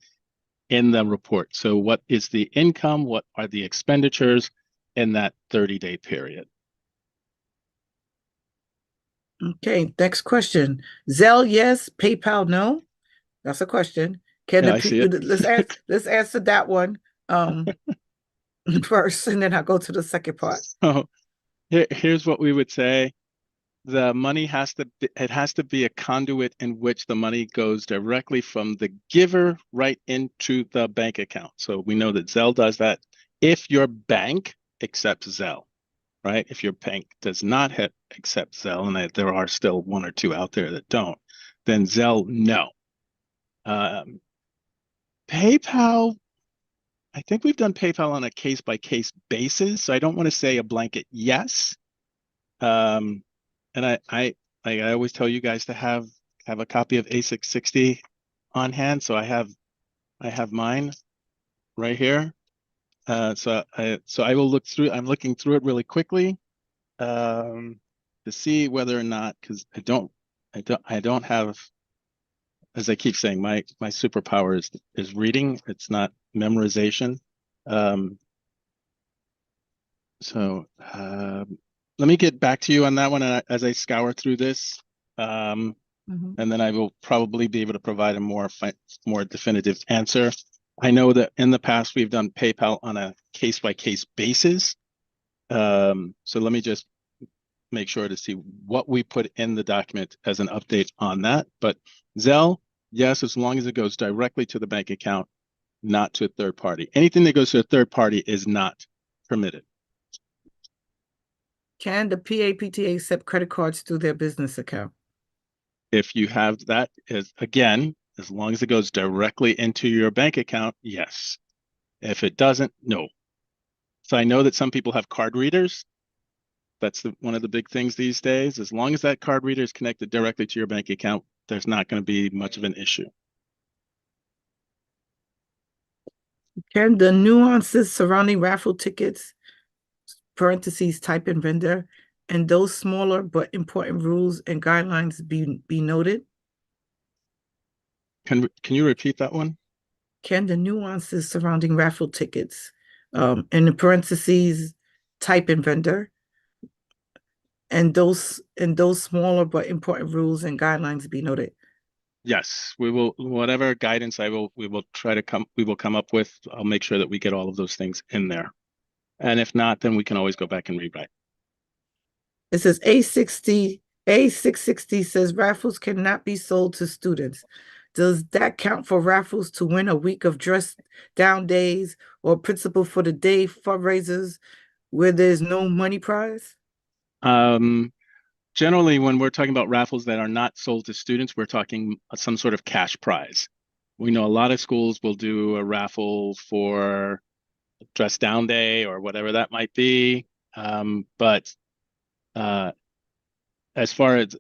N: in the report. So what is the income? What are the expenditures in that 30-day period?
C: Okay, next question. Zelle, yes. PayPal, no. That's a question.
N: I see it.
C: Let's answer that one first, and then I'll go to the second part.
N: So here's what we would say. The money has to be a conduit in which the money goes directly from the giver right into the bank account. So we know that Zelle does that if your bank accepts Zelle, right? If your bank does not accept Zelle, and there are still one or two out there that don't, then Zelle, no. PayPal, I think we've done PayPal on a case by case basis, so I don't want to say a blanket yes. And I always tell you guys to have a copy of A660 on hand, so I have mine right here. So I will look through. I'm looking through it really quickly to see whether or not, because I don't have, as I keep saying, my superpower is reading. It's not memorization. So let me get back to you on that one as I scour through this. And then I will probably be able to provide a more definitive answer. I know that in the past we've done PayPal on a case-by-case basis. So let me just make sure to see what we put in the document as an update on that. But Zelle, yes, as long as it goes directly to the bank account, not to a third party. Anything that goes to a third party is not permitted.
C: Can the PAPTA accept credit cards through their business account?
N: If you have that, again, as long as it goes directly into your bank account, yes. If it doesn't, no. So I know that some people have card readers. That's one of the big things these days. As long as that card reader is connected directly to your bank account, there's not going to be much of an issue.
C: Can the nuances surrounding raffle tickets, parentheses, type in vendor, and those smaller but important rules and guidelines be noted?
N: Can you repeat that one?
C: Can the nuances surrounding raffle tickets, in the parentheses, type in vendor, and those smaller but important rules and guidelines be noted?
N: Yes, we will. Whatever guidance we will come up with. I'll make sure that we get all of those things in there. And if not, then we can always go back and rewrite.
C: It says A660 says raffles cannot be sold to students. Does that count for raffles to win a week of dress down days or principal for the day fundraisers where there's no money prize?
N: Generally, when we're talking about raffles that are not sold to students, we're talking some sort of cash prize. We know a lot of schools will do a raffle for dress down day or whatever that might be. But as far as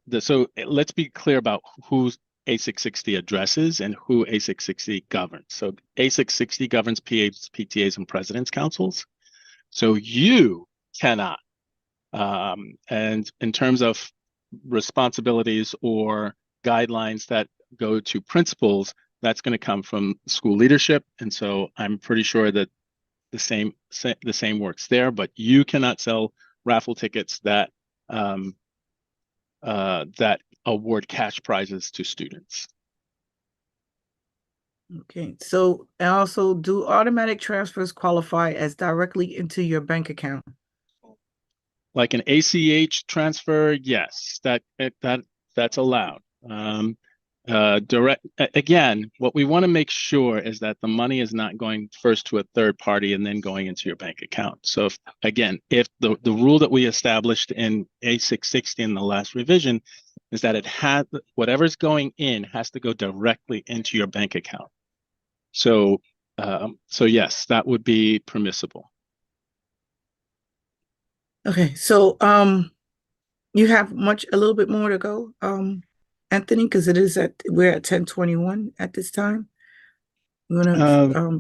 N: let's be clear about who A660 addresses and who A660 governs. So A660 governs PAs, PTAs, and president's councils. So you cannot. And in terms of responsibilities or guidelines that go to principals, that's going to come from school leadership. And so I'm pretty sure that the same works there, but you cannot sell raffle tickets that that award cash prizes to students.
C: Okay, so and also, do automatic transfers qualify as directly into your bank account?
N: Like an ACH transfer, yes, that's allowed. Again, what we want to make sure is that the money is not going first to a third party and then going into your bank account. So if the rule that we established in A660 in the last revision is that whatever's going in has to go directly into your bank account. So yes, that would be permissible.
C: Okay, so you have a little bit more to go, Anthony, because we're at 10:21 at this time. You wanna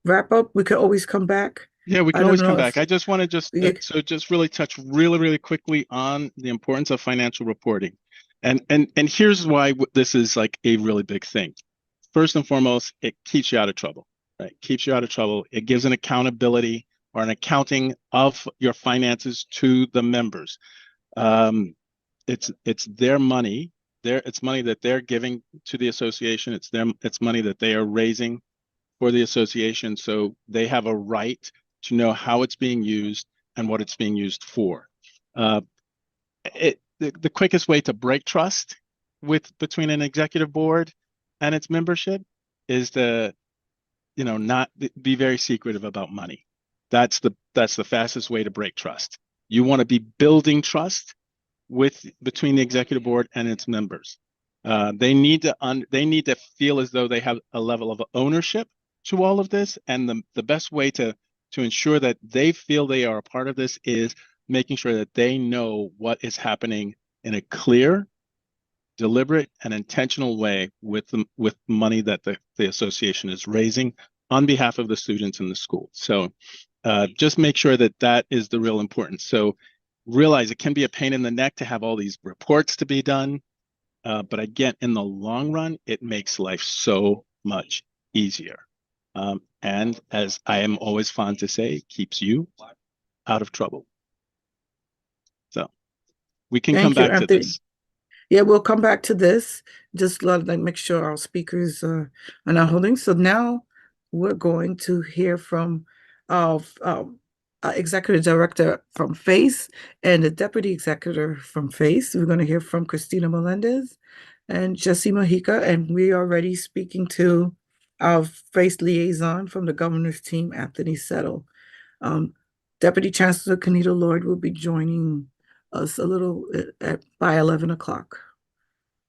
C: wrap up? We could always come back.
N: Yeah, we can always come back. I just want to just really touch really quickly on the importance of financial reporting. And here's why this is like a really big thing. First and foremost, it keeps you out of trouble, right? Keeps you out of trouble. It gives an accountability or an accounting of your finances to the members. It's their money. It's money that they're giving to the association. It's money that they are raising for the association. So they have a right to know how it's being used and what it's being used for. The quickest way to break trust between an executive board and its membership is to, not be very secretive about money. That's the fastest way to break trust. You want to be building trust between the executive board and its members. They need to feel as though they have a level of ownership to all of this. And the best way to ensure that they feel they are a part of this is making sure that they know what is happening in a clear, deliberate, and intentional way with money that the association is raising on behalf of the students in the school. So just make sure that that is the real importance. So realize it can be a pain in the neck to have all these reports to be done. But again, in the long run, it makes life so much easier. And as I am always fond to say, keeps you out of trouble. So we can come
C: Thank you,
N: back to
C: Anthony.
N: this.
C: Yeah, we'll come back to this. Just like make sure our speakers are not holding. So now we're going to hear from our executive director from FACE and the deputy executive from FACE. We're going to hear from Christina Melendez and Jesse Mojica, and we are already speaking to our FACE liaison from the governor's team, Anthony Settle. Deputy Chancellor Kenita Lloyd will be joining us a little by 11 o'clock.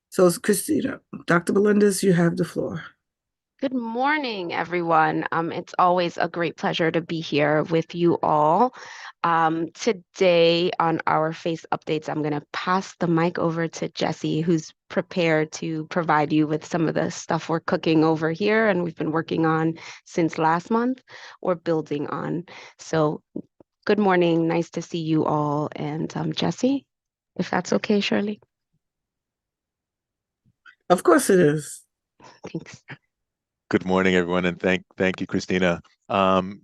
C: So, Christina, Dr. Melendez, you have the floor.
O: Good morning, everyone. It's always a great pleasure to be here with you all. Today on our FACE updates, I'm going to pass the mic over to Jesse, who's prepared to provide you with some of the stuff we're cooking over here and we've been working on since last month or building on. So good morning. Nice to see you all. And Jesse, if that's okay, Shirley.
C: Of course it is.
O: Thanks.
P: Good morning, everyone, and thank you, Christina.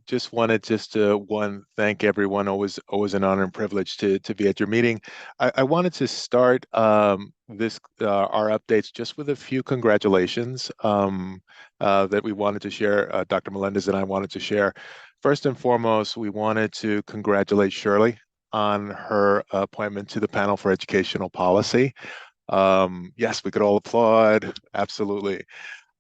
P: Just wanted to thank everyone. Always an honor and privilege to be at your meeting. I wanted to start our updates just with a few congratulations that we wanted to share. Dr. Melendez and I wanted to share. First and foremost, we wanted to congratulate Shirley on her appointment to the panel for educational policy. Yes, we could all applaud. Absolutely.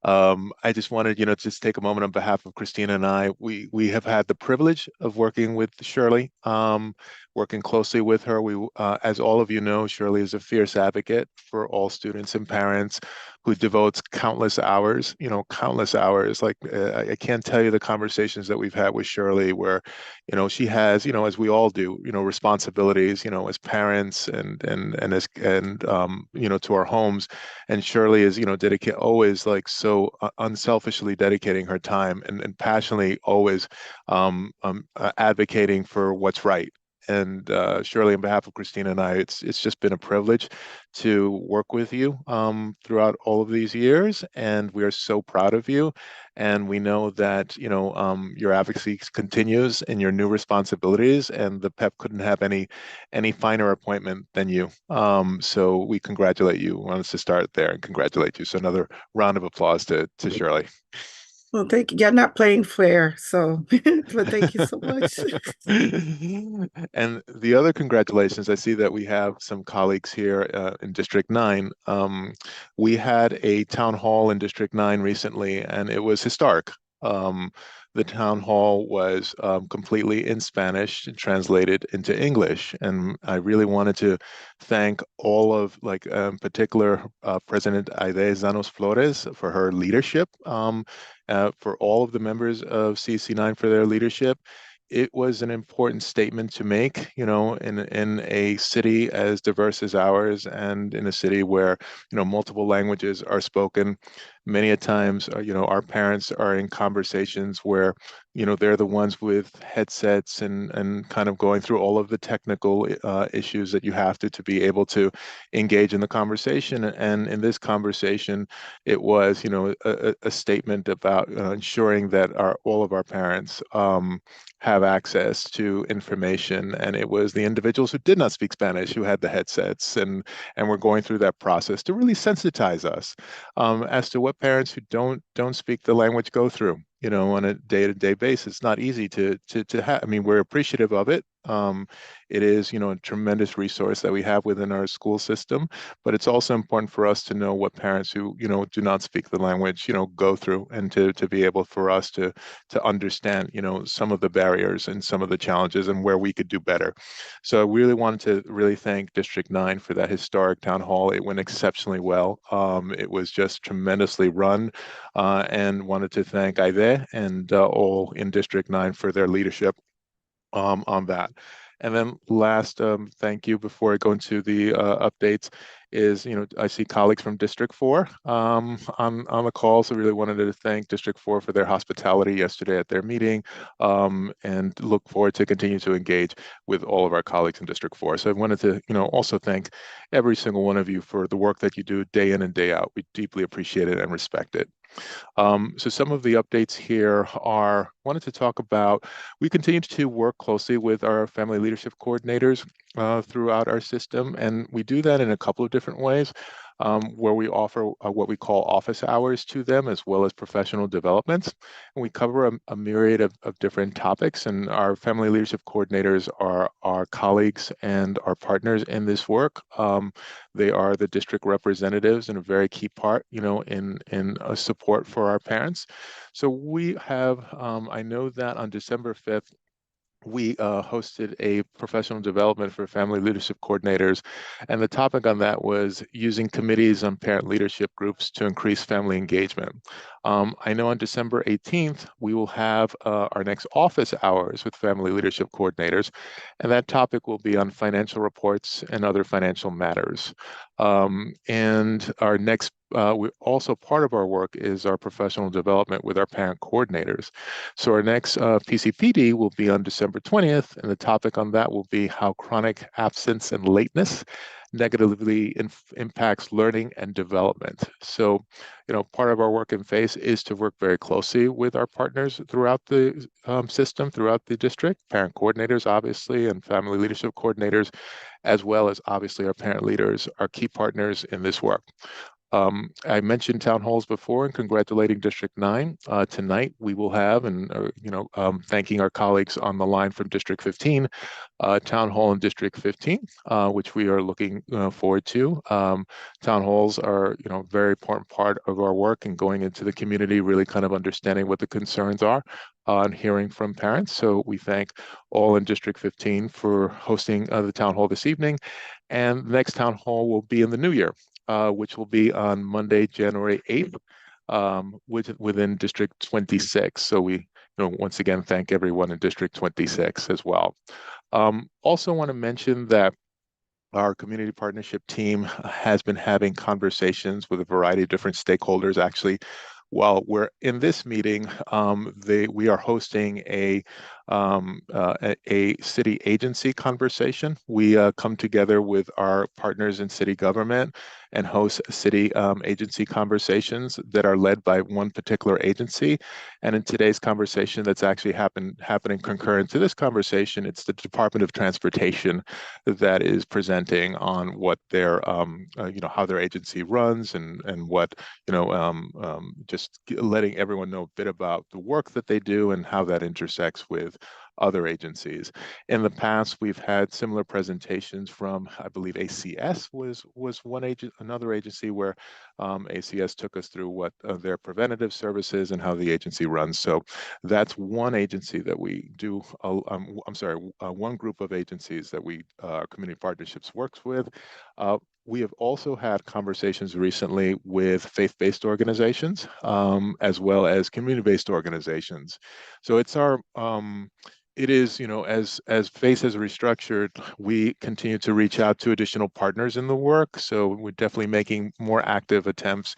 P: I just wanted, just take a moment on behalf of Christina and I. We have had the privilege of working with Shirley, working closely with her. As all of you know, Shirley is a fierce advocate for all students and parents who devotes countless hours, countless hours. Like I can't tell you the conversations that we've had with Shirley where, she has, as we all do, responsibilities, as parents and to our homes. And Shirley is, dedicated, always like so unselfishly dedicating her time and passionately always advocating for what's right. And Shirley, on behalf of Christina and I, it's just been a privilege to work with you throughout all of these years, and we are so proud of you. And we know that your advocacy continues in your new responsibilities, and the PEP couldn't have any finer appointment than you. So we congratulate you. We want us to start there and congratulate you. So another round of applause to Shirley.
C: Well, thank you. You're not playing fair, so but thank you so much.
P: And the other congratulations, I see that we have some colleagues here in District 9. We had a town hall in District 9 recently, and it was historic. The town hall was completely in Spanish and translated into English. And I really wanted to thank all of, in particular, President Aide Zanos Flores for her leadership, for all of the members of CC9 for their leadership. It was an important statement to make, in a city as diverse as ours and in a city where, multiple languages are spoken. Many a times, our parents are in conversations where, they're the ones with headsets and kind of going through all of the technical issues that you have to be able to engage in the conversation. And in this conversation, it was, a statement about ensuring that all of our parents have access to information. And it was the individuals who did not speak Spanish who had the headsets and were going through that process to really sensitize us as to what parents who don't speak the language go through, on a day-to-day basis. It's not easy to have. I mean, we're appreciative of it, It is, a tremendous resource that we have within our school system, but it's also important for us to know what parents who, do not speak the language, go through, and to be able for us to understand, some of the barriers and some of the challenges and where we could do better. So I really wanted to really thank District 9 for that historic town hall. It went exceptionally well. It was just tremendously run, and wanted to thank Aide and all in District 9 for their leadership on that. And then last, thank you before I go into the updates is, I see colleagues from District 4 on the call. So really wanted to thank District 4 for their hospitality yesterday at their meeting, and look forward to continue to engage with all of our colleagues in District 4. So I wanted to, also thank every single one of you for the work that you do day in and day out. We deeply appreciate it and respect it. So some of the updates here wanted to talk about, we continue to work closely with our family leadership coordinators throughout our system, and we do that in a couple of different ways, where we offer what we call office hours to them, as well as professional developments. And we cover a myriad of different topics, and our family leadership coordinators are our colleagues and our partners in this work. They are the district representatives and a very key part, in a support for our parents. So we have, I know that on December 5th, we hosted a professional development for family leadership coordinators, and the topic on that was using committees on parent leadership groups to increase family engagement. I know on December 18th, we will have our next office hours with family leadership coordinators, and that topic will be on financial reports and other financial matters. And our next, also part of our work is our professional development with our parent coordinators. So our next PCPD will be on December 20th, and the topic on that will be how chronic absence and lateness negatively impacts learning and development. So, part of our work in FACE is to work very closely with our partners throughout the system, throughout the district, parent coordinators, obviously, and family leadership coordinators, as well as obviously our parent leaders, are key partners in this work. I mentioned town halls before and congratulating District 9. Tonight we will have, and thanking our colleagues on the line from District 15, town hall in District 15, which we are looking forward to. Town halls are, a very important part of our work and going into the community, really kind of understanding what the concerns are and hearing from parents. So we thank all in District 15 for hosting the town hall this evening. And the next town hall will be in the new year, which will be on Monday, January 8th, within District 26. So we, once again, thank everyone in District 26 as well. Also want to mention that our community partnership team has been having conversations with a variety of different stakeholders. Actually, while we're in this meeting, we are hosting a city agency conversation. We come together with our partners in city government and host city agency conversations that are led by one particular agency. And in today's conversation, that's actually happening concurrent to this conversation, it's the Department of Transportation that is presenting on what their, how their agency runs and what, just letting everyone know a bit about the work that they do and how that intersects with other agencies. In the past, we've had similar presentations from, I believe ACS was another agency where ACS took us through what their preventative services and how the agency runs. So that's one agency that we do, one group of agencies that we, community partnerships works with. We have also had conversations recently with faith-based organizations, as well as community-based organizations. So it's our, it is, as FACE has restructured, we continue to reach out to additional partners in the work. So we're definitely making more active attempts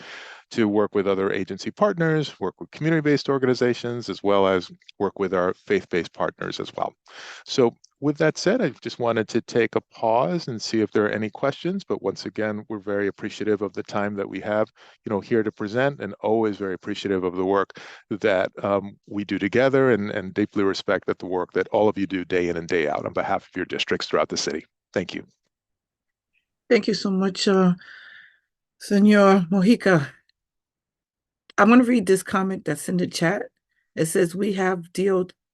P: to work with other agency partners, work with community-based organizations, as well as work with our faith-based partners as well. So with that said, I just wanted to take a pause and see if there are any questions. But once again, we're very appreciative of the time that we have, here to present, and always very appreciative of the work that we do together, and deeply respect that the work that all of you do day in and day out on behalf of your districts throughout the city. Thank you.
C: Thank you so much, Senor Mojica. I'm going to read this comment that's in the chat. It says, we have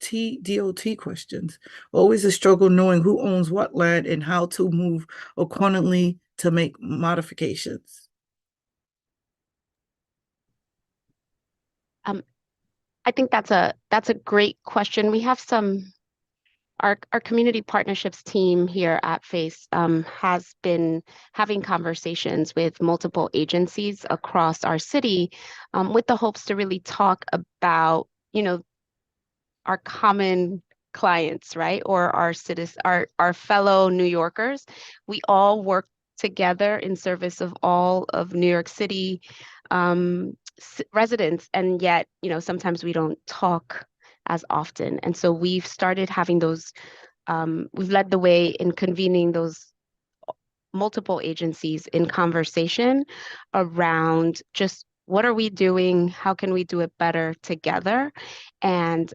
C: DOT questions. Always a struggle knowing who owns what land and how to move accordingly to make modifications.
O: I think that's a great question. We have our community partnerships team here at FACE has been having conversations with multiple agencies across our city with the hopes to really talk about, our common clients, right? Or our citizens, our fellow New Yorkers. We all work together in service of all of New York City residents, and yet, sometimes we don't talk as often. And so we've started having those, we've led the way in convening those multiple agencies in conversation around just what are we doing? How can we do it better together? And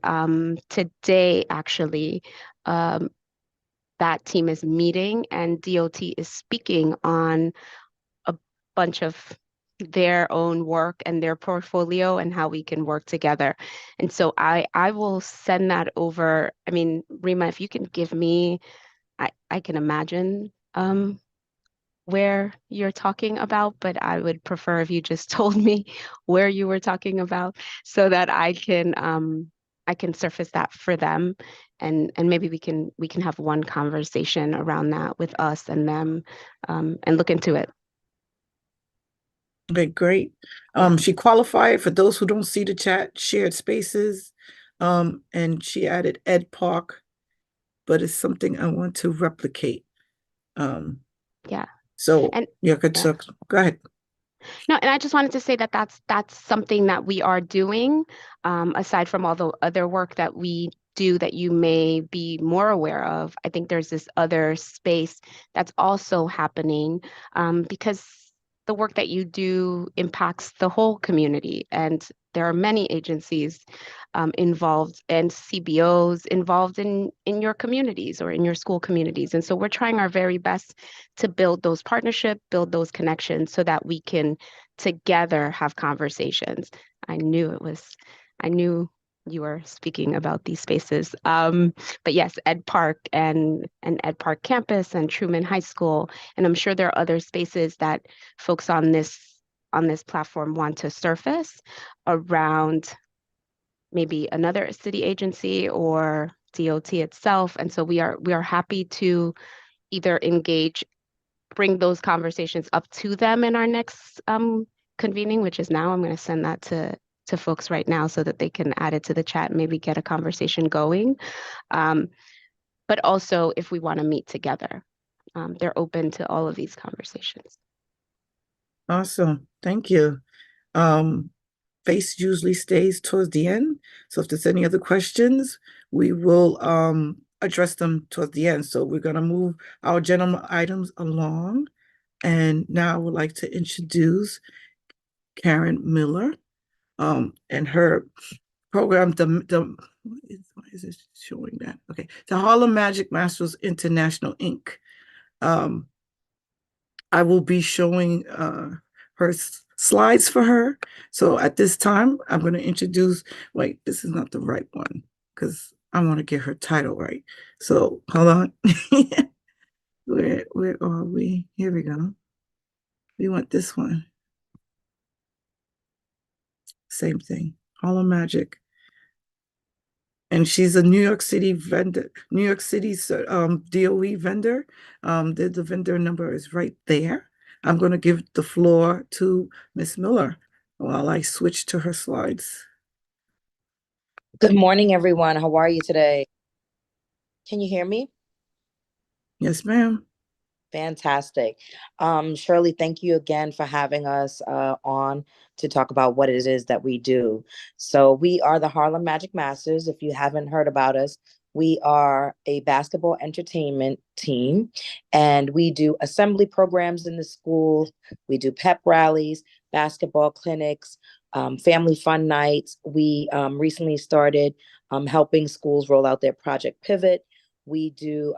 O: today, actually, that team is meeting and DOT is speaking on a bunch of their own work and their portfolio and how we can work together. And so I will send that over. I mean, Rima, if you can give me, I can imagine where you're talking about, but I would prefer if you just told me where you were talking about so that I can surface that for them, and maybe we can have one conversation around that with us and them, and look into it.
C: Okay, great. She qualified, for those who don't see the chat, shared spaces, and she added Ed Park, but it's something I want to replicate.
O: Yeah.
C: So
O: And
C: yeah, good. So go ahead.
O: No, and I just wanted to say that that's something that we are doing, aside from all the other work that we do that you may be more aware of. I think there's this other space that's also happening, because the work that you do impacts the whole community, and there are many agencies involved and CBOs involved in your communities or in your school communities. And so we're trying our very best to build those partnerships, build those connections so that we can together have conversations. I knew you were speaking about these spaces. But yes, Ed Park and Ed Park campus and Truman High School. And I'm sure there are other spaces that folks on this platform want to surface around maybe another city agency or DOT itself. And so we are happy to either engage, bring those conversations up to them in our next convening, which is now. I'm going to send that to folks right now so that they can add it to the chat and maybe get a conversation going. But also, if we want to meet together, they're open to all of these conversations.
C: Awesome. Thank you. FACE usually stays towards the end. So if there's any other questions, we will address them towards the end. So we're going to move our agenda items along. And now I would like to introduce Karen Miller and her program, why is it showing that? Okay, the Harlem Magic Masters International, Inc. I will be showing her slides for her. So at this time, I'm going to introduce, wait, this is not the right one because I want to get her title right. So hold on. Where are we? Here we go. We want this one. Same thing. Harlem Magic. And she's a New York City vendor, New York City's DOE vendor. The vendor number is right there. I'm going to give the floor to Miss Miller while I switch to her slides.
Q: Good morning, everyone. How are you today? Can you hear me?
C: Yes, ma'am.
Q: Fantastic. Shirley, thank you again for having us on to talk about what it is that we do. So we are the Harlem Magic Masters. If you haven't heard about us, we are a basketball entertainment team, and we do assembly programs in the school. We do pep rallies, basketball clinics, family fun nights. We recently started helping schools roll out their Project Pivot. we do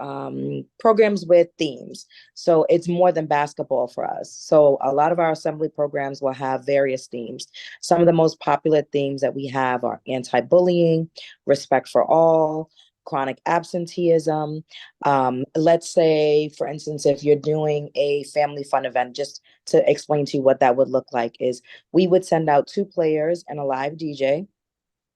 Q: programs with themes. So it's more than basketball for us. So a lot of our assembly programs will have various themes. Some of the most popular themes that we have are anti-bullying, respect for all, chronic absenteeism. Let's say, for instance, if you're doing a family fun event, just to explain to you what that would look like is we would send out 2 players and a live DJ,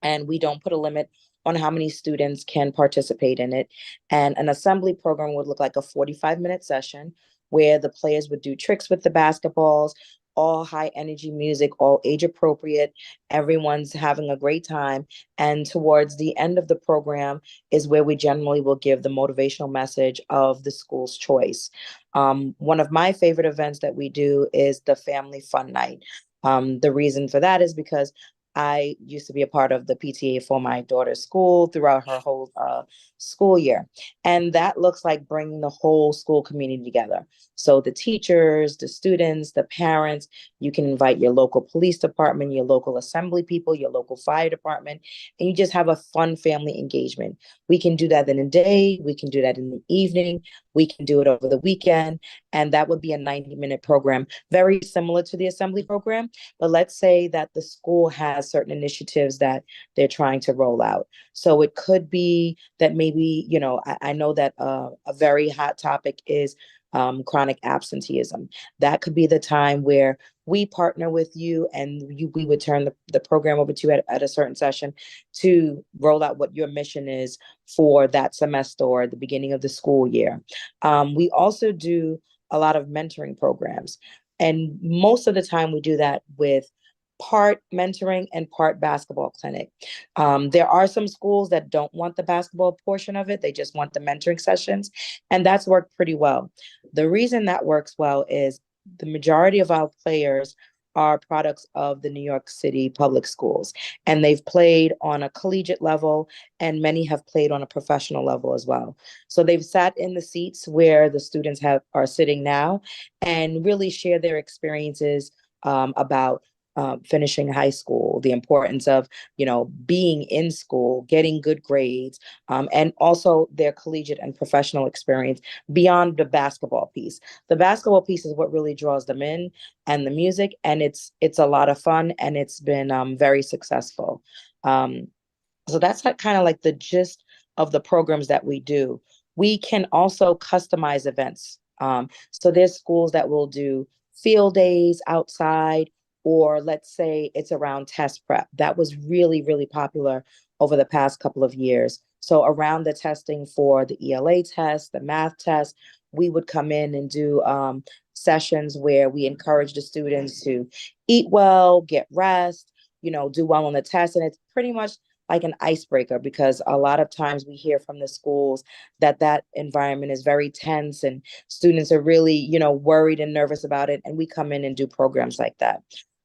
Q: and we don't put a limit on how many students can participate in it. And an assembly program would look like a 45-minute session where the players would do tricks with the basketballs, all high energy music, all age appropriate. Everyone's having a great time. And towards the end of the program is where we generally will give the motivational message of the school's choice. One of my favorite events that we do is the family fun night. The reason for that is because I used to be a part of the PTA for my daughter's school throughout her whole school year. And that looks like bringing the whole school community together. So the teachers, the students, the parents, you can invite your local police department, your local assembly people, your local fire department, and you just have a fun family engagement. We can do that in the day, we can do that in the evening, we can do it over the weekend, and that would be a 90-minute program, very similar to the assembly program. But let's say that the school has certain initiatives that they're trying to roll out. So it could be that maybe, I know that a very hot topic is chronic absenteeism. That could be the time where we partner with you and we would turn the program over to you at a certain session to roll out what your mission is for that semester or the beginning of the school year. We also do a lot of mentoring programs. And most of the time we do that with part mentoring and part basketball clinic. There are some schools that don't want the basketball portion of it. They just want the mentoring sessions. And that's worked pretty well. The reason that works well is the majority of our players are products of the New York City public schools. And they've played on a collegiate level, and many have played on a professional level as well. So they've sat in the seats where the students are sitting now and really share their experiences about finishing high school, the importance of, being in school, getting good grades, and also their collegiate and professional experience beyond the basketball piece. The basketball piece is what really draws them in, and the music, and it's a lot of fun, and it's been very successful. So that's kind of like the gist of the programs that we do. We can also customize events. So there's schools that will do field days outside, or let's say it's around test prep. That was really, really popular over the past couple of years. So around the testing for the ELA test, the math test, we would come in and do sessions where we encourage the students to eat well, get rest, do well on the test. And it's pretty much like an icebreaker, because a lot of times we hear from the schools that environment is very tense and students are really, worried and nervous about it. And we come in and do programs like that.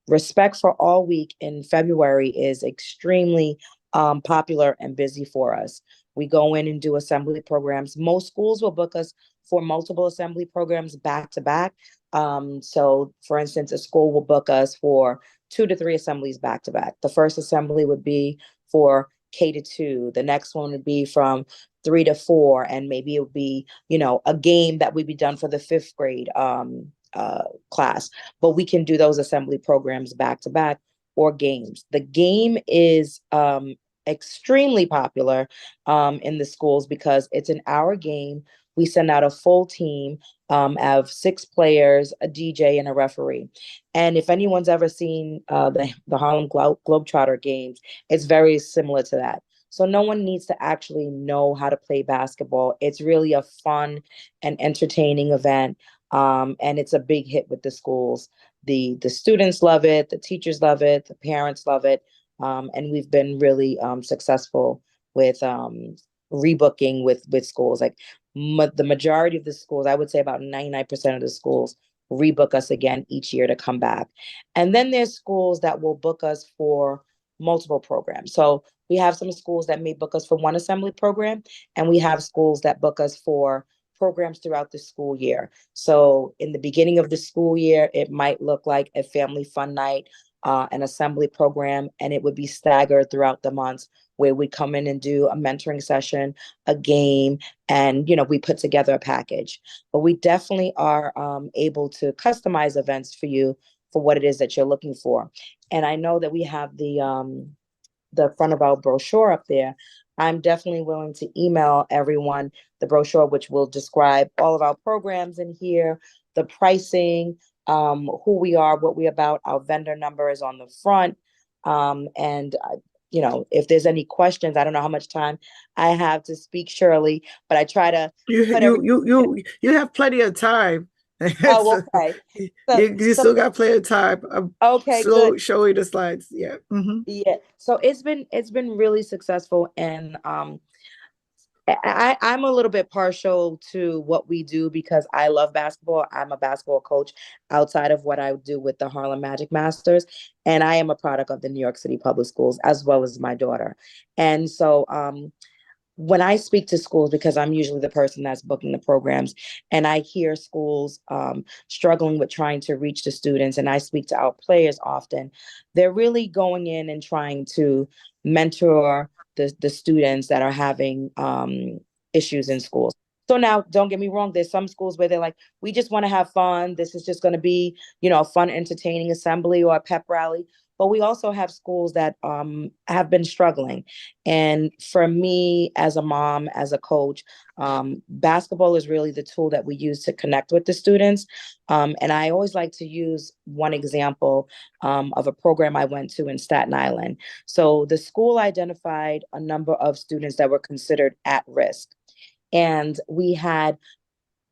Q: Respect for All Week in February is extremely popular and busy for us. We go in and do assembly programs. Most schools will book us for multiple assembly programs back to back. So for instance, a school will book us for 2 to 3 assemblies back to back. The first assembly would be for K-2. The next one would be from 3 to 4, and maybe it would be, a game that would be done for the 5th grade class. But we can do those assembly programs back to back, or games. The game is extremely popular in the schools because it's an hour game. We send out a full team of 6 players, a DJ, and a referee. And if anyone's ever seen the Harlem Globetrotter games, it's very similar to that. So no one needs to actually know how to play basketball. It's really a fun and entertaining event. And it's a big hit with the schools. The students love it, the teachers love it, the parents love it. And we've been really successful with rebooking with schools. Like the majority of the schools, I would say about 99% of the schools rebook us again each year to come back. And then there's schools that will book us for multiple programs. So we have some schools that may book us for one assembly program, and we have schools that book us for programs throughout the school year. So in the beginning of the school year, it might look like a family fun night an assembly program, and it would be staggered throughout the months where we come in and do a mentoring session, a game, and we put together a package. But we definitely are able to customize events for you for what it is that you're looking for. And I know that we have the front of our brochure up there. I'm definitely willing to email everyone the brochure, which will describe all of our programs in here, the pricing, who we are, what we're about. Our vendor number is on the front. And if there's any questions, I don't know how much time I have to speak, Shirley, but I try to put
C: you have plenty of time.
Q: Oh,
C: So
Q: okay.
C: you still got plenty of time. I'm
Q: Okay,
C: slow
Q: good.
C: showing the slides. Yeah.
Q: Yeah. So it's been really successful, and I'm a little bit partial to what we do because I love basketball. I'm a basketball coach outside of what I do with the Harlem Magic Masters. And I am a product of the New York City Public Schools as well as my daughter. And so when I speak to schools, because I'm usually the person that's booking the programs, and I hear schools struggling with trying to reach the students, and I speak to our players often, they're really going in and trying to mentor the students that are having issues in schools. So now, don't get me wrong, there's some schools where they're like, we just want to have fun. This is just going to be, a fun, entertaining assembly or a pep rally. But we also have schools that have been struggling. And for me, as a mom, as a coach, basketball is really the tool that we use to connect with the students. And I always like to use one example of a program I went to in Staten Island. So the school identified a number of students that were considered at risk. And we had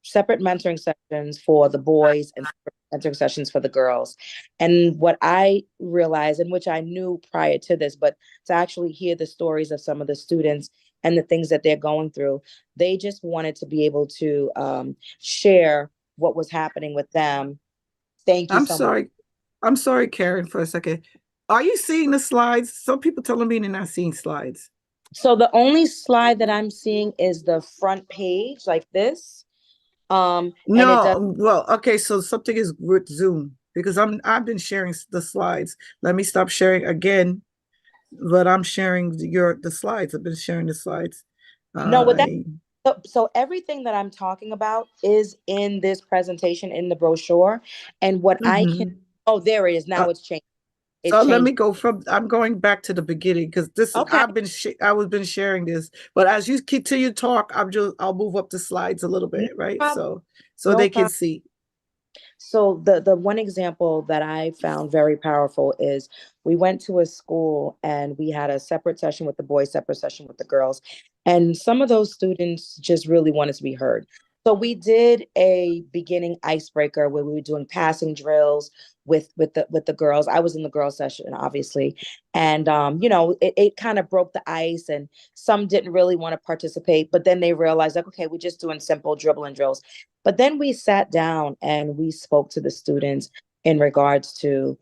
Q: separate mentoring sessions for the boys and mentoring sessions for the girls. And what I realized, and which I knew prior to this, but to actually hear the stories of some of the students and the things that they're going through, they just wanted to be able to share what was happening with them. Thank you so much.
C: I'm sorry, Karen, for a second. Are you seeing the slides? Some people telling me they're not seeing slides.
Q: So the only slide that I'm seeing is the front page like this. And it does.
C: Well, okay, so something is with Zoom because I've been sharing the slides. Let me stop sharing again, but I'm sharing the slides. I've been sharing the slides.
Q: No, what that so everything that I'm talking about is in this presentation in the brochure. And what I can there it is. Now it's changed.
C: So let me go I'm going back to the beginning because this
Q: Okay.
C: I was been sharing this, but as you continue to talk, I'll move up the slides a little bit, right? So they can see.
Q: So the one example that I found very powerful is we went to a school and we had a separate session with the boys, separate session with the girls. And some of those students just really wanted to be heard. So we did a beginning icebreaker where we were doing passing drills with the girls. I was in the girls session, obviously. And it kind of broke the ice and some didn't really want to participate, but then they realized like, okay, we're just doing simple dribbling drills. But then we sat down and we spoke to the students in regards to,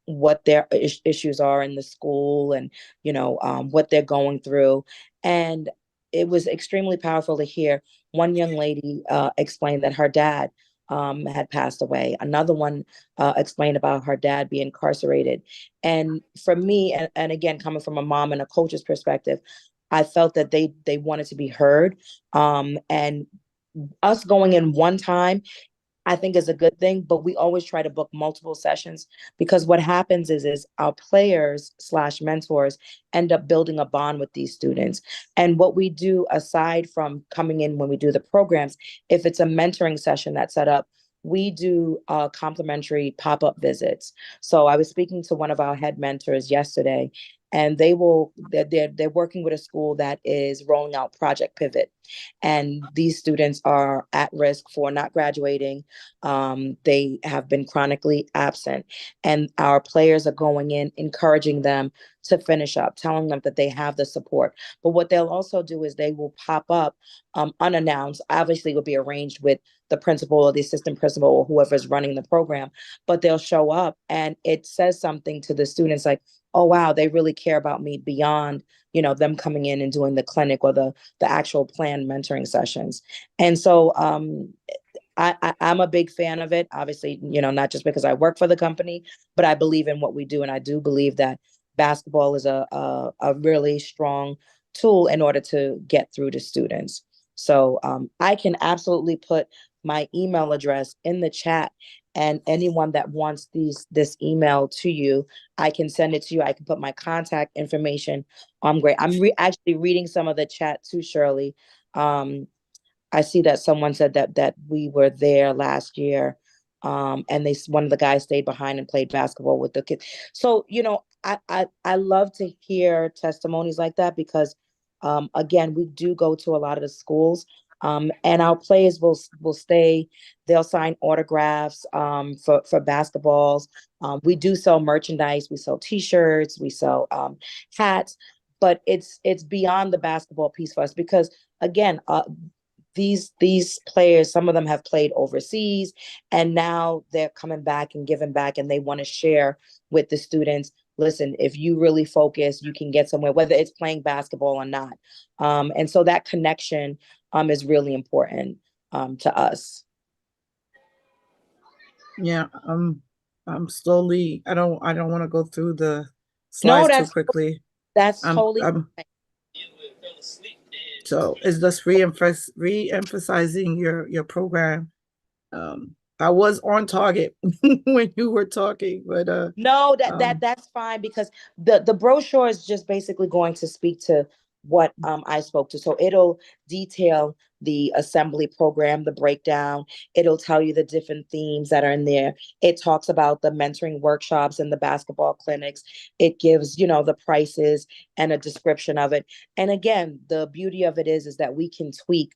Q: what their issues are in the school and, what they're going through. And it was extremely powerful to hear one young lady explain that her dad had passed away. Another one explained about her dad being incarcerated. And for me, and again, coming from a mom and a coach's perspective, I felt that they wanted to be heard. And us going in one time, I think is a good thing, but we always try to book multiple sessions because what happens is our players / mentors end up building a bond with these students. And what we do aside from coming in when we do the programs, if it's a mentoring session that's set up, we do complimentary pop-up visits. So I was speaking to one of our head mentors yesterday, and they're working with a school that is rolling out Project Pivot. And these students are at risk for not graduating. They have been chronically absent. And our players are going in, encouraging them to finish up, telling them that they have the support. But what they'll also do is they will pop up unannounced. Obviously, it will be arranged with the principal or the assistant principal or whoever's running the program, but they'll show up and it says something to the students like, oh, wow, they really care about me beyond, them coming in and doing the clinic or the actual planned mentoring sessions. And so I'm a big fan of it. Obviously, not just because I work for the company, but I believe in what we do. And I do believe that basketball is a really strong tool in order to get through to students. So I can absolutely put my email address in the chat, and anyone that wants this email to you, I can send it to you. I can put my contact information. Great. I'm actually reading some of the chat too, Shirley. I see that someone said that we were there last year, and one of the guys stayed behind and played basketball with the kids. So I love to hear testimonies like that because, again, we do go to a lot of the schools, and our players will stay. They'll sign autographs for basketballs. We do sell merchandise. We sell T-shirts. We sell hats. But it's beyond the basketball piece for us because, again, these players, some of them have played overseas, and now they're coming back and giving back, and they want to share with the students. Listen, if you really focus, you can get somewhere, whether it's playing basketball or not. And so that connection is really important to us.
C: Yeah, I'm slowly. I don't want to go through the slides too quickly.
Q: That's totally
C: fine. So it's just re-emphasizing your program. I was on target when you were talking, but
Q: no, that's fine because the brochure is just basically going to speak to what I spoke to. So it'll detail the assembly program, the breakdown. It'll tell you the different themes that are in there. It talks about the mentoring workshops and the basketball clinics. It gives, the prices and a description of it. And again, the beauty of it is that we can tweak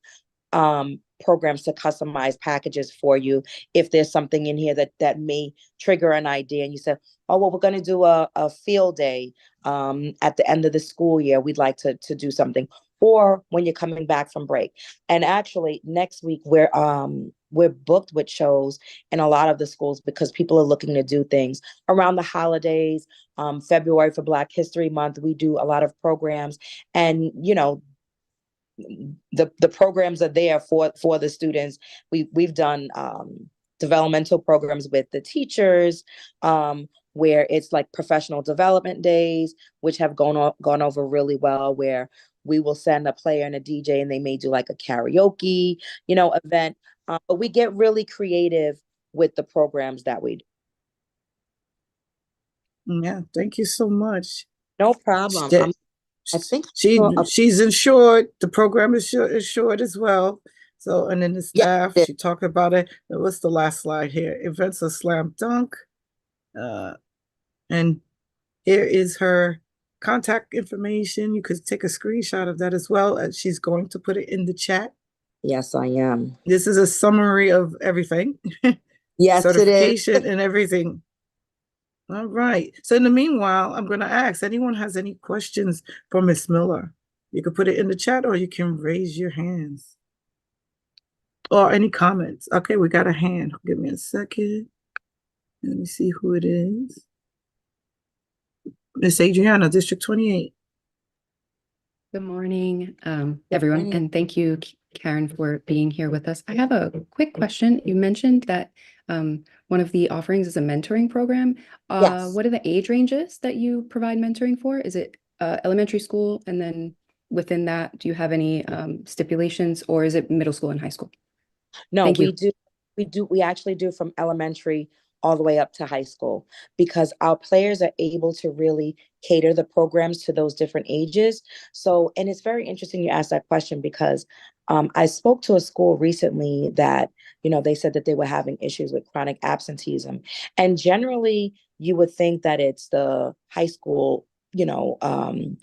Q: programs to customize packages for you if there's something in here that may trigger an idea and you say, oh, well, we're going to do a field day at the end of the school year. We'd like to do something, or when you're coming back from break. And actually next week we're booked with shows in a lot of the schools because people are looking to do things around the holidays. February for Black History Month, we do a lot of programs, and the programs are there for the students. We've done developmental programs with the teachers, where it's like professional development days, which have gone over really well, where we will send a player and a DJ and they may do like a karaoke, event. But we get really creative with the programs that we do.
C: Yeah, thank you so much.
Q: No problem. I think
C: she's insured. The program is insured as well. So, and then the staff, she talked about it. What's the last slide here? Events a slam dunk. And here is her contact information. You could take a screenshot of that as well. She's going to put it in the chat.
Q: Yes, I am.
C: This is a summary of everything.
Q: Yes,
C: certification
Q: it is.
C: and everything. All right. So in the meanwhile, I'm going to ask anyone has any questions for Miss Miller. You can put it in the chat or you can raise your hands. Or any comments. Okay, we got a hand. Give me a second. Let me see who it is. Miss Adriana, District 28.
F: Good morning, everyone, and thank you, Karen, for being here with us. I have a quick question. You mentioned that one of the offerings is a mentoring program.
Q: Yes.
F: What are the age ranges that you provide mentoring for? Is it elementary school? And then within that, do you have any stipulations, or is it middle school and high school?
Q: No,
F: Thank you.
Q: we actually do from elementary all the way up to high school, because our players are able to really cater the programs to those different ages. So, and it's very interesting you asked that question because I spoke to a school recently that, they said that they were having issues with chronic absenteeism. And generally, you would think that it's the high school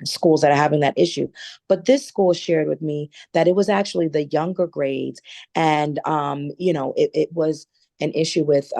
Q: schools that are having that issue. But this school shared with me that it was actually the younger grades. And, it was an issue with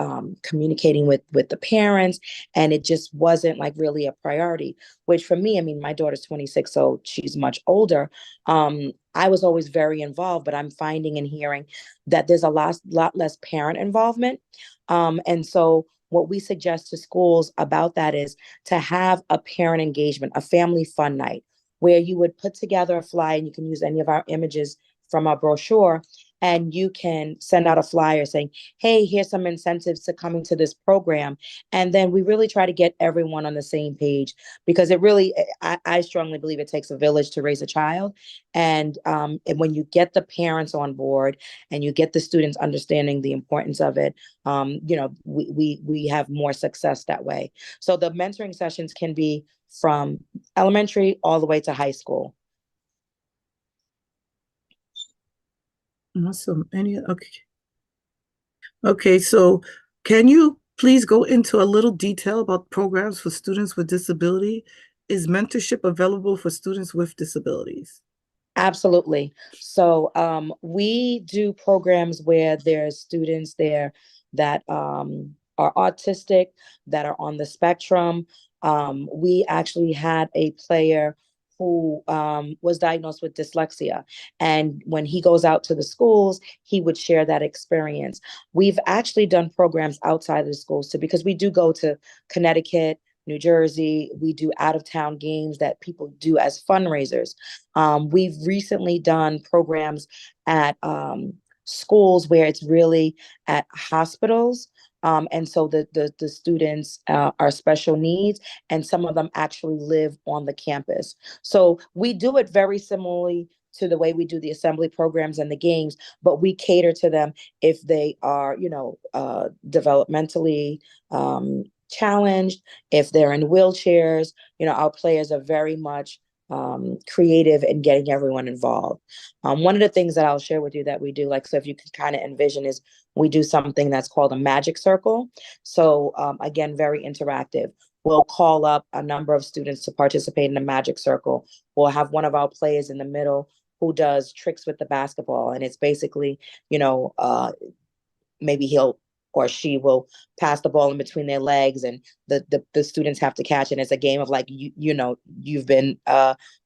Q: communicating with the parents, and it just wasn't like really a priority, which for me, I mean, my daughter's 26, so she's much older. I was always very involved, but I'm finding and hearing that there's a lot less parent involvement. And so what we suggest to schools about that is to have a parent engagement, a family fun night, where you would put together a flyer, and you can use any of our images from our brochure, and you can send out a flyer saying, hey, here's some incentives to coming to this program. And then we really try to get everyone on the same page, because it really, I strongly believe it takes a village to raise a child. And when you get the parents on board and you get the students understanding the importance of it, we have more success that way. So the mentoring sessions can be from elementary all the way to high school.
C: Awesome. Okay, so can you please go into a little detail about programs for students with disability? Is mentorship available for students with disabilities?
Q: Absolutely. So we do programs where there's students there that are autistic, that are on the spectrum. We actually had a player who was diagnosed with dyslexia. And when he goes out to the schools, he would share that experience. We've actually done programs outside of the schools too, because we do go to Connecticut, New Jersey. We do out of town games that people do as fundraisers. We've recently done programs at schools where it's really at hospitals. And so the students are special needs, and some of them actually live on the campus. So we do it very similarly to the way we do the assembly programs and the games, but we cater to them if they are, developmentally challenged, if they're in wheelchairs. Our players are very much creative in getting everyone involved. One of the things that I'll share with you that we do, like, so if you can kind of envision, is we do something that's called a magic circle. So again, very interactive. We'll call up a number of students to participate in the magic circle. We'll have one of our players in the middle who does tricks with the basketball. And it's basically, maybe he'll or she will pass the ball in between their legs, and the students have to catch it. And it's a game of like, you've been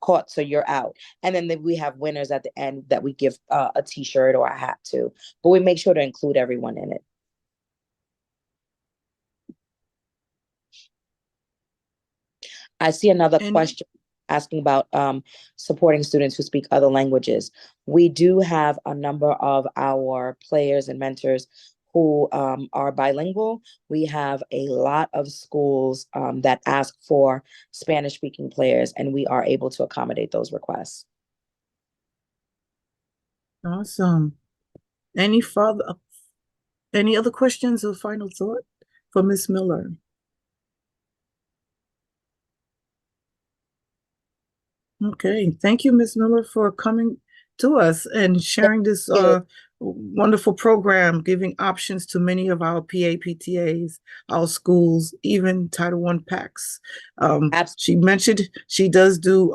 Q: caught, so you're out. And then we have winners at the end that we give a t-shirt or a hat to, but we make sure to include everyone in it. I see another question asking about supporting students who speak other languages. We do have a number of our players and mentors who are bilingual. We have a lot of schools that ask for Spanish-speaking players, and we are able to accommodate those requests.
C: Awesome. Any other questions or final thought for Ms. Miller? Okay, thank you, Ms. Miller, for coming to us and sharing this wonderful program, giving options to many of our PAPTAs, our schools, even Title I PACs. She mentioned she does do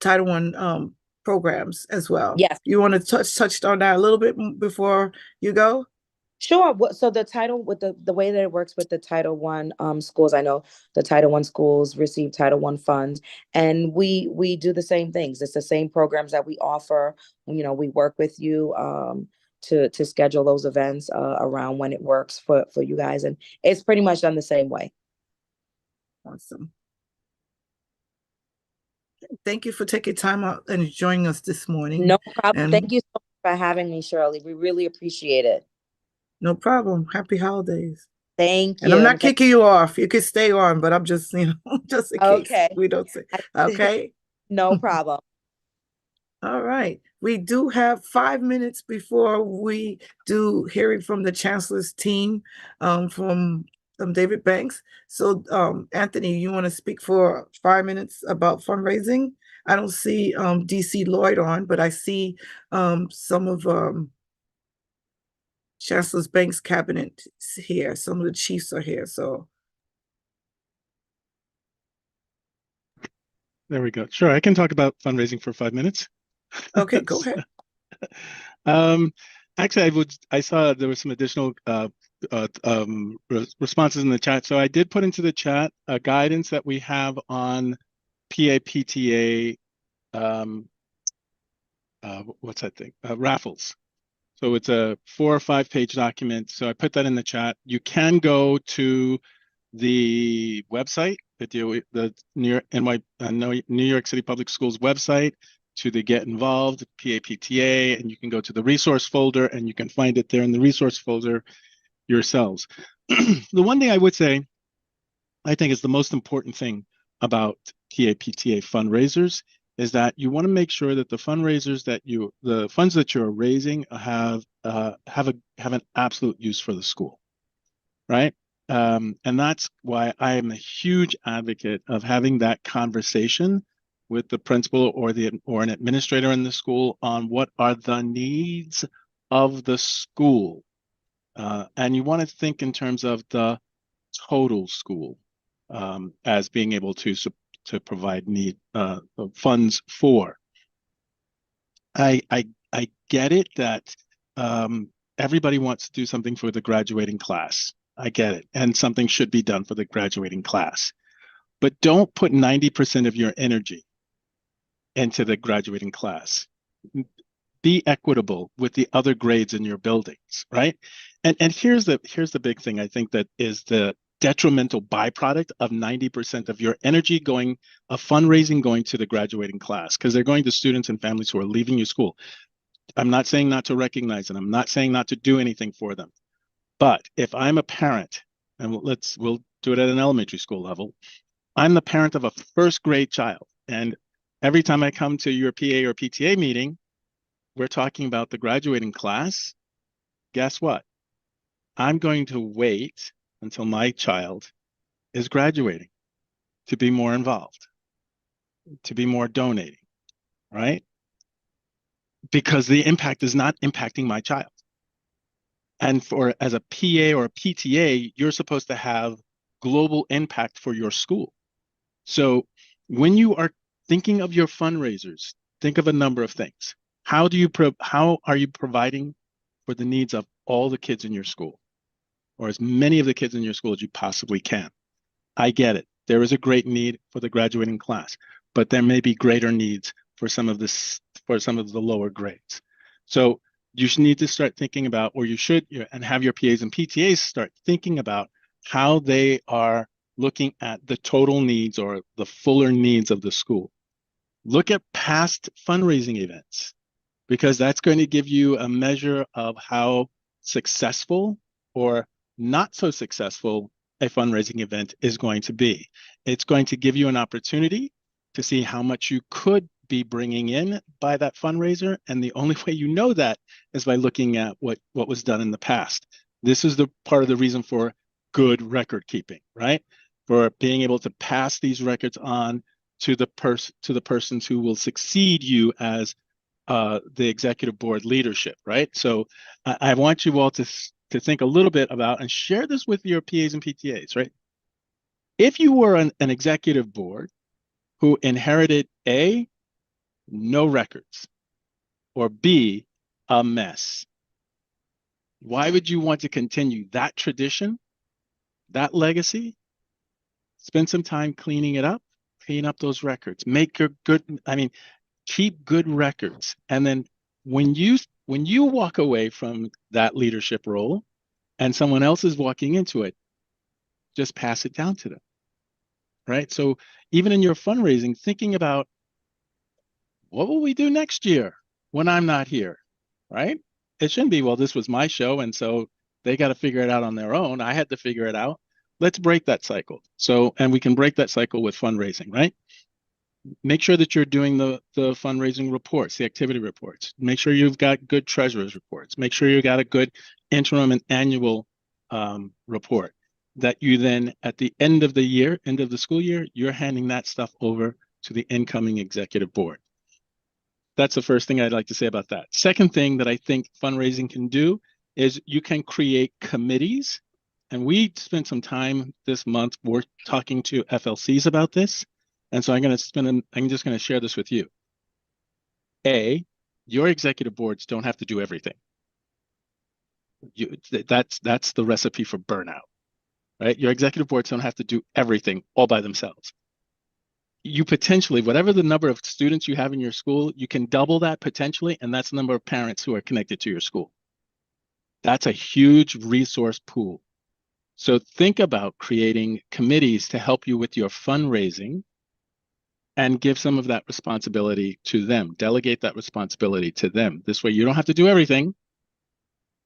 C: Title I programs as well.
Q: Yes.
C: You want to touch on that a little bit before you go?
Q: Sure. So the title, with the way that it works with the Title I schools, I know the Title I schools receive Title I funds, and we do the same things. It's the same programs that we offer. We work with you to schedule those events around when it works for you guys, and it's pretty much done the same way.
C: Awesome. Thank you for taking time out and joining us this morning.
Q: No problem.
C: And
Q: thank you so much for having me, Shirley. We really appreciate it.
C: no problem. Happy holidays.
Q: Thank you.
C: And I'm not kicking you off. You can stay on, but I'm just, just in case we don't say. Okay.
Q: No problem.
C: All right. We do have 5 minutes before we do hearing from the Chancellor's team from David Banks. So, Anthony, you want to speak for 5 minutes about fundraising? I don't see DC Lloyd on, but I see some of Chancellor's Banks cabinet here. Some of the chiefs are here. So
N: there we go. Sure, I can talk about fundraising for 5 minutes.
C: Okay, go ahead.
N: Actually, I saw there was some additional responses in the chat. So I did put into the chat a guidance that we have on PAPTA. What's that thing? Raffles. So it's a 4 or 5 page document. So I put that in the chat. You can go to the website, the New York City Public Schools website, to the Get Involved, PAPTA, and you can go to the resource folder and you can find it there in the resource folder yourselves. The one thing I would say, I think is the most important thing about PAPTA fundraisers is that you want to make sure that the fundraisers the funds that you're raising have an absolute use for the school, right? And that's why I am a huge advocate of having that conversation with the principal or an administrator in the school on what are the needs of the school. And you want to think in terms of the total school as being able to provide funds for. I get it that everybody wants to do something for the graduating class. I get it, and something should be done for the graduating class. But don't put 90% of your energy into the graduating class. Be equitable with the other grades in your buildings, right? And here's the big thing I think that is the detrimental byproduct of 90% of your energy fundraising going to the graduating class, because they're going to students and families who are leaving your school. I'm not saying not to recognize it. I'm not saying not to do anything for them. But if I'm a parent, and we'll do it at an elementary school level, I'm the parent of a first grade child. And every time I come to your PA or PTA meeting, we're talking about the graduating class. Guess what? I'm going to wait until my child is graduating to be more involved, to be more donating, right? Because the impact is not impacting my child. And as a PA or a PTA, you're supposed to have global impact for your school. So when you are thinking of your fundraisers, think of a number of things. How are you providing for the needs of all the kids in your school, or as many of the kids in your school as you possibly can? I get it. There is a great need for the graduating class, but there may be greater needs for some of the lower grades. So you should need to start thinking about, or you should, and have your PAs and PTAs start thinking about how they are looking at the total needs or the fuller needs of the school. Look at past fundraising events, because that's going to give you a measure of how successful or not so successful a fundraising event is going to be. It's going to give you an opportunity to see how much you could be bringing in by that fundraiser. And the only way you know that is by looking at what was done in the past. This is the part of the reason for good record keeping, right? For being able to pass these records on to the persons who will succeed you as the executive board leadership, right? So I want you all to think a little bit about and share this with your PAs and PTAs, right? If you were an executive board who inherited A, no records, or B, a mess, why would you want to continue that tradition, that legacy? Spend some time cleaning it up, clean up those records, keep good records. And then when you walk away from that leadership role and someone else is walking into it, just pass it down to them, right? So even in your fundraising, thinking about what will we do next year when I'm not here, right? It shouldn't be, well, this was my show, and so they got to figure it out on their own. I had to figure it out. Let's break that cycle. So, and we can break that cycle with fundraising, right? Make sure that you're doing the fundraising reports, the activity reports. Make sure you've got good treasurer's reports. Make sure you got a good interim and annual report that you then, at the end of the school year, you're handing that stuff over to the incoming executive board. That's the first thing I'd like to say about that. Second thing that I think fundraising can do is you can create committees. And we spent some time this month talking to FLCs about this. And so I'm just going to share this with you. A, your executive boards don't have to do everything. That's the recipe for burnout, right? Your executive boards don't have to do everything all by themselves. You potentially, whatever the number of students you have in your school, you can double that potentially, and that's the number of parents who are connected to your school. That's a huge resource pool. So think about creating committees to help you with your fundraising and give some of that responsibility to them. Delegate that responsibility to them. This way, you don't have to do everything.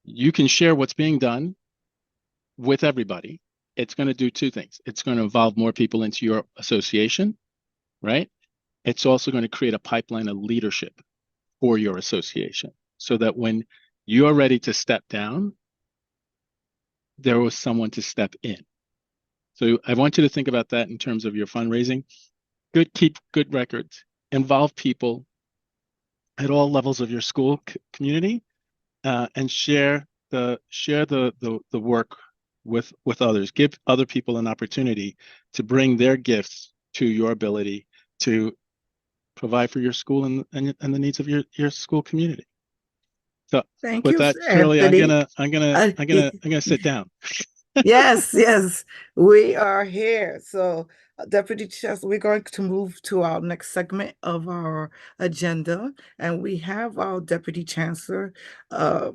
N: You can share what's being done with everybody. It's going to do two things. It's going to involve more people into your association, right? It's also going to create a pipeline of leadership for your association so that when you're ready to step down, there was someone to step in. So I want you to think about that in terms of your fundraising. Keep good records, involve people at all levels of your school community, and share the work with others. Give other people an opportunity to bring their gifts to your ability to provide for your school and the needs of your school community. So
C: Thank
N: with
C: you,
N: that, Shirley,
C: Anthony.
N: I'm gonna sit down.
C: Yes, yes, we are here. So, Deputy Chancellor, we're going to move to our next segment of our agenda, and we have our Deputy Chancellor, I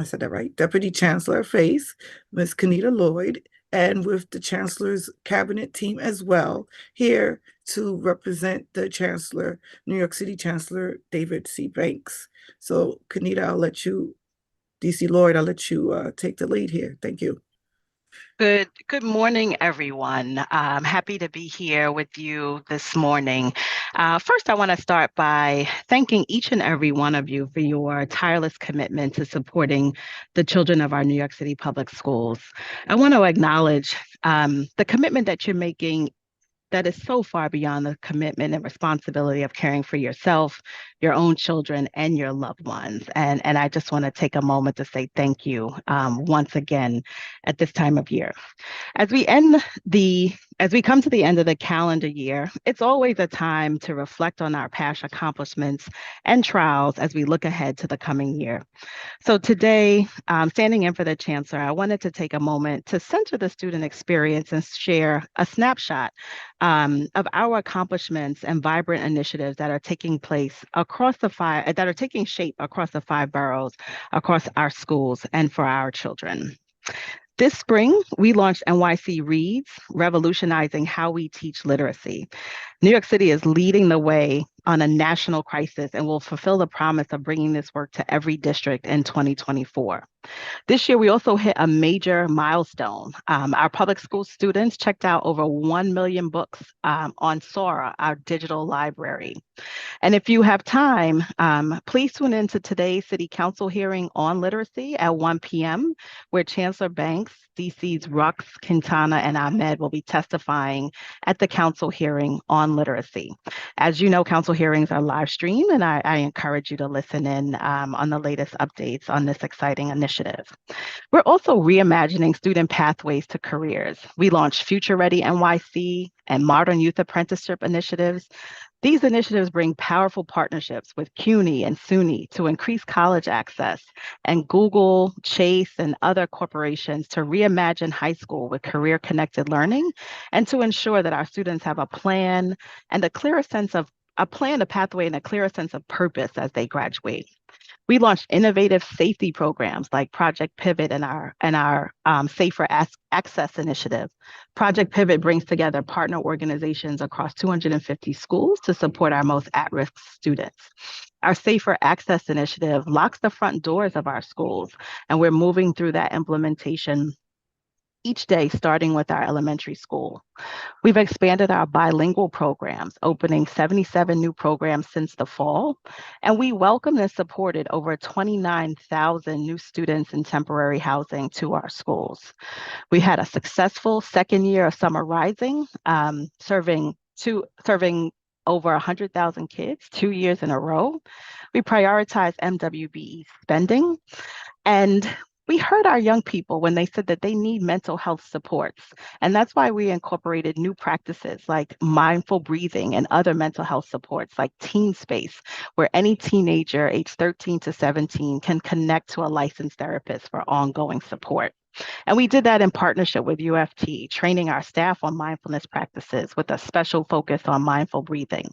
C: said that right, Deputy Chancellor Face, Ms. Kenita Lloyd, and with the Chancellor's cabinet team as well, here to represent the Chancellor, New York City Chancellor David C. Banks. So, Kenita, I'll let you, DC Lloyd, I'll let you take the lead here. Thank you.
R: Good morning, everyone. I'm happy to be here with you this morning. First, I want to start by thanking each and every one of you for your tireless commitment to supporting the children of our New York City public schools. I want to acknowledge the commitment that you're making that is so far beyond the commitment and responsibility of caring for yourself, your own children, and your loved ones. And I just want to take a moment to say thank you once again at this time of year. As we come to the end of the calendar year, it's always a time to reflect on our past accomplishments and trials as we look ahead to the coming year. So today, standing in for the Chancellor, I wanted to take a moment to center the student experience and share a snapshot of our accomplishments and vibrant initiatives that are taking shape across the 5 boroughs, across our schools, and for our children. This spring, we launched NYC Reads, revolutionizing how we teach literacy. New York City is leading the way on a national crisis and will fulfill the promise of bringing this work to every district in 2024. This year, we also hit a major milestone. Our public school students checked out over 1 million books on Sora, our digital library. And if you have time, please tune into today's City Council hearing on literacy at 1 p.m., where Chancellor Banks, DC's Rux, Quintana, and Ahmed will be testifying at the council hearing on literacy. As you know, council hearings are live streamed, and I encourage you to listen in on the latest updates on this exciting initiative. We're also reimagining student pathways to careers. We launched Future Ready NYC and Modern Youth Apprenticeship initiatives. These initiatives bring powerful partnerships with CUNY and SUNY to increase college access, and Google, Chase, and other corporations to reimagine high school with career-connected learning, and to ensure that our students have a plan and a pathway and a clearer sense of purpose as they graduate. We launched innovative safety programs like Project Pivot and our Safer Access initiative. Project Pivot brings together partner organizations across 250 schools to support our most at-risk students. Our Safer Access initiative locks the front doors of our schools, and we're moving through that implementation each day, starting with our elementary school. We've expanded our bilingual programs, opening 77 new programs since the fall, and we welcomed and supported over 29,000 new students in temporary housing to our schools. We had a successful second year of Summer Rising, serving over 100,000 kids 2 years in a row. We prioritized MWBE spending, and we heard our young people when they said that they need mental health supports. And that's why we incorporated new practices like mindful breathing and other mental health supports like Teen Space, where any teenager aged 13 to 17 can connect to a licensed therapist for ongoing support. And we did that in partnership with UFT, training our staff on mindfulness practices with a special focus on mindful breathing.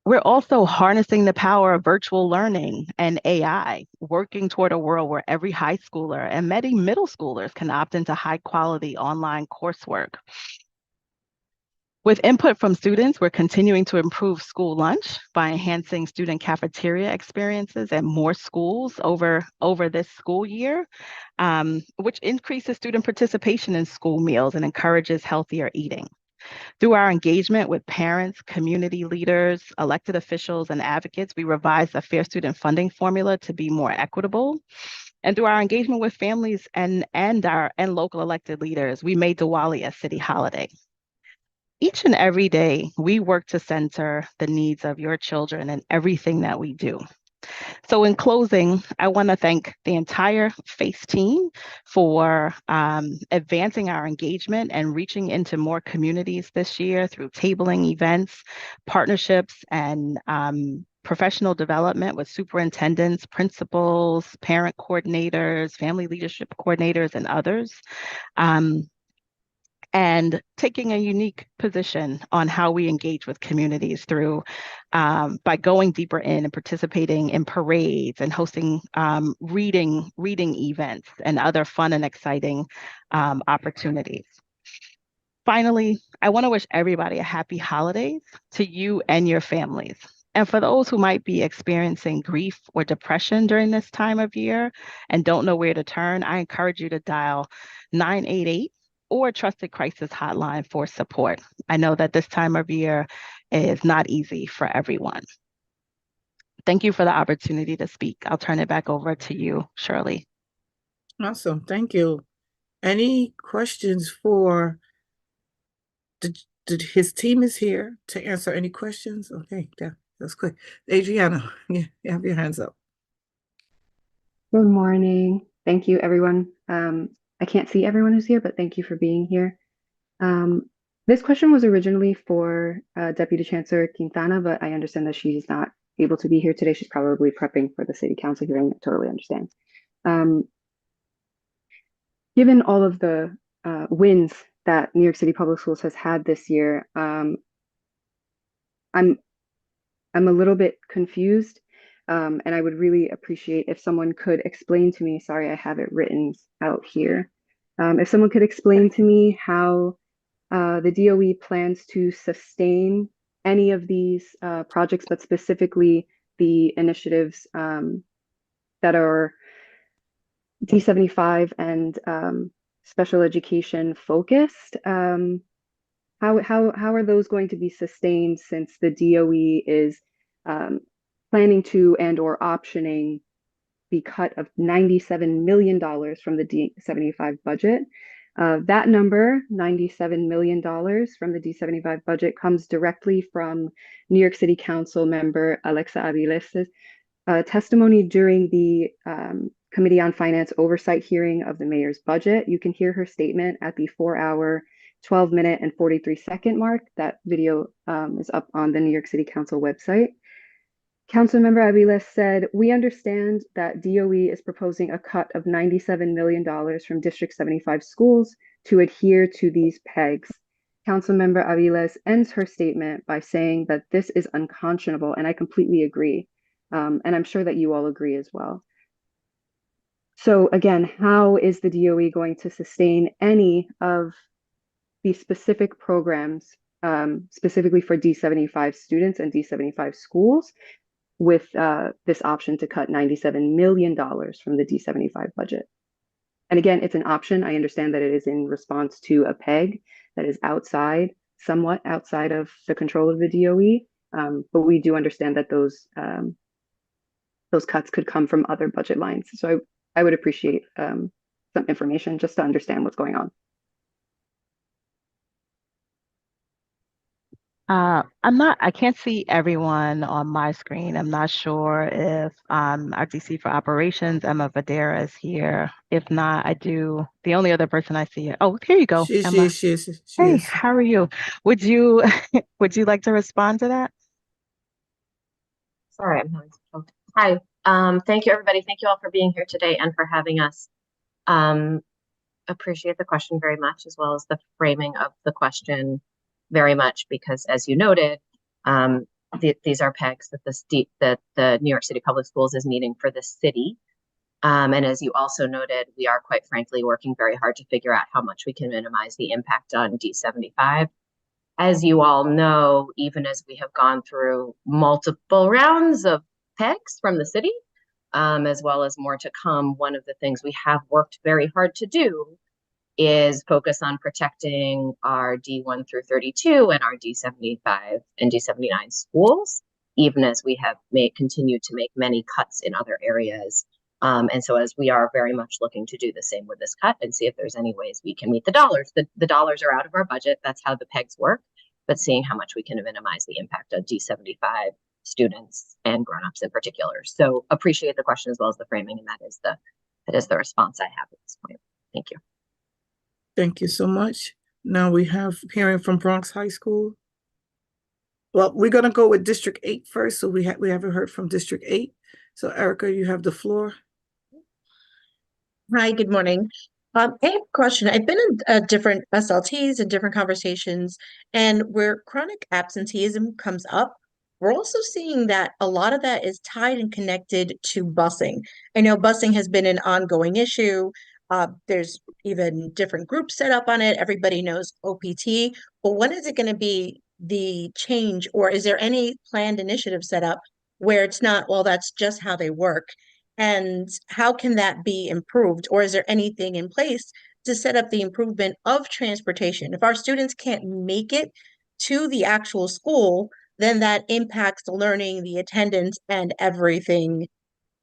R: We're also harnessing the power of virtual learning and AI, working toward a world where every high schooler and many middle schoolers can opt into high quality online coursework. With input from students, we're continuing to improve school lunch by enhancing student cafeteria experiences at more schools over this school year, which increases student participation in school meals and encourages healthier eating. Through our engagement with parents, community leaders, elected officials, and advocates, we revised the Fair Student Funding Formula to be more equitable. And through our engagement with families and local elected leaders, we made Diwali a city holiday. Each and every day, we work to center the needs of your children in everything that we do. So in closing, I want to thank the entire FACE team for advancing our engagement and reaching into more communities this year through tabling events, partnerships, and professional development with superintendents, principals, parent coordinators, family leadership coordinators, and others. And taking a unique position on how we engage with communities through by going deeper in and participating in parades and hosting reading events and other fun and exciting opportunities. Finally, I want to wish everybody a happy holidays to you and your families. And for those who might be experiencing grief or depression during this time of year and don't know where to turn, I encourage you to dial 988 or trusted crisis hotline for support. I know that this time of year is not easy for everyone. Thank you for the opportunity to speak. I'll turn it back over to you, Shirley.
C: Awesome. Thank you. Any questions for his team is here to answer any questions? Okay, that's quick. Adriana, you have your hands up.
F: Good morning. Thank you, everyone. I can't see everyone who's here, but thank you for being here. This question was originally for Deputy Chancellor Quintana, but I understand that she's not able to be here today. She's probably prepping for the City Council hearing. I totally understand. Given all of the wins that New York City Public Schools has had this year, I'm a little bit confused. And I would really appreciate if someone could explain to me, sorry, I have it written out here. If someone could explain to me how the DOE plans to sustain any of these projects, but specifically the initiatives that are D75 and special education focused. How are those going to be sustained since the DOE is planning to and or optioning the cut of $97 million from the D75 budget? That number, $97 million from the D75 budget, comes directly from New York City Council member Alexa Aviles' testimony during the Committee on Finance Oversight hearing of the mayor's budget. You can hear her statement at the 4-hour, 12-minute, and 43-second mark. That video is up on the New York City Council website. Councilmember Aviles said, "We understand that DOE is proposing a cut of $97 million from District 75 schools to adhere to these pegs." Councilmember Aviles ends her statement by saying that this is unconscionable, and I completely agree. And I'm sure that you all agree as well. So again, how is the DOE going to sustain any of these specific programs, specifically for D75 students and D75 schools, with this option to cut $97 million from the D75 budget? And again, it's an option. I understand that it is in response to a PEG that is somewhat outside of the control of the DOE, but we do understand that those cuts could come from other budget lines. So I would appreciate some information just to understand what's going on.
R: I can't see everyone on my screen. I'm not sure if our DC for Operations, Emma Vadera, is here. If not, the only other person I see, oh, here you go, Emma.
C: She is.
R: Hey, how are you? Would you like to respond to that?
S: Sorry, I'm having some trouble. Hi, thank you, everybody. Thank you all for being here today and for having us. Appreciate the question very much, as well as the framing of the question very much, because as you noted, these are pegs that the New York City Public Schools is meeting for the city. And as you also noted, we are quite frankly working very hard to figure out how much we can minimize the impact on D75. As you all know, even as we have gone through multiple rounds of pegs from the city, as well as more to come, one of the things we have worked very hard to do is focus on protecting our D1 through 32 and our D75 and D79 schools, even as we have continued to make many cuts in other areas. And so as we are very much looking to do the same with this cut and see if there's any ways we can meet the dollars. The dollars are out of our budget. That's how the pegs work, but seeing how much we can minimize the impact of D75 students and grown-ups in particular. So appreciate the question as well as the framing, and that is the response I have at this point. Thank you.
C: Thank you so much. Now we have hearing from Bronx High School. Well, we're gonna go with District 8 first, so we haven't heard from District 8. So Erica, you have the floor.
G: Hi, good morning. I have a question. I've been in different SLTs and different conversations, and where chronic absenteeism comes up, we're also seeing that a lot of that is tied and connected to busing. I know busing has been an ongoing issue. There's even different groups set up on it. Everybody knows OPT, but when is it going to be the change, or is there any planned initiative set up where it's not, well, that's just how they work? And how can that be improved? Or is there anything in place to set up the improvement of transportation? If our students can't make it to the actual school, then that impacts the learning, the attendance, and everything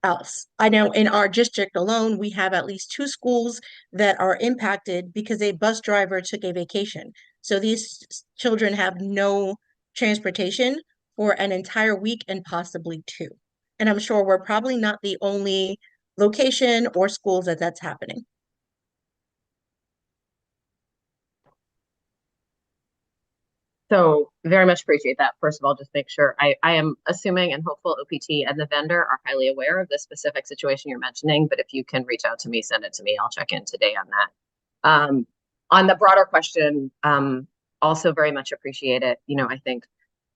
G: else. I know in our district alone, we have at least 2 schools that are impacted because a bus driver took a vacation. So these children have no transportation for an entire week and possibly 2. And I'm sure we're probably not the only location or schools that that's happening.
S: So very much appreciate that. First of all, just make sure I am assuming and hopeful OPT and the vendor are highly aware of the specific situation you're mentioning, but if you can reach out to me, send it to me. I'll check in today on that. On the broader question, also very much appreciate it. You know, I think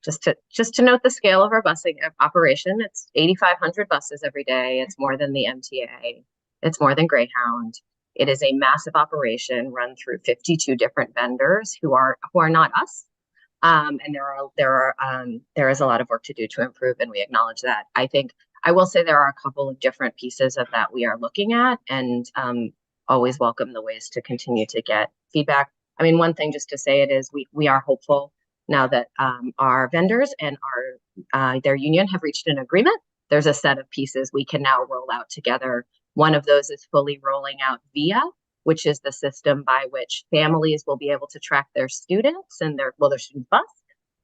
S: just to note the scale of our busing operation, it's 8,500 buses every day. It's more than the MTA. It's more than Greyhound. It is a massive operation run through 52 different vendors who are not us. And there is a lot of work to do to improve, and we acknowledge that. I think I will say there are a couple of different pieces of that we are looking at, and always welcome the ways to continue to get feedback. I mean, one thing just to say it is we are hopeful now that our vendors and their union have reached an agreement. There's a set of pieces we can now roll out together. One of those is fully rolling out VIA, which is the system by which families will be able to track their students and their student bus.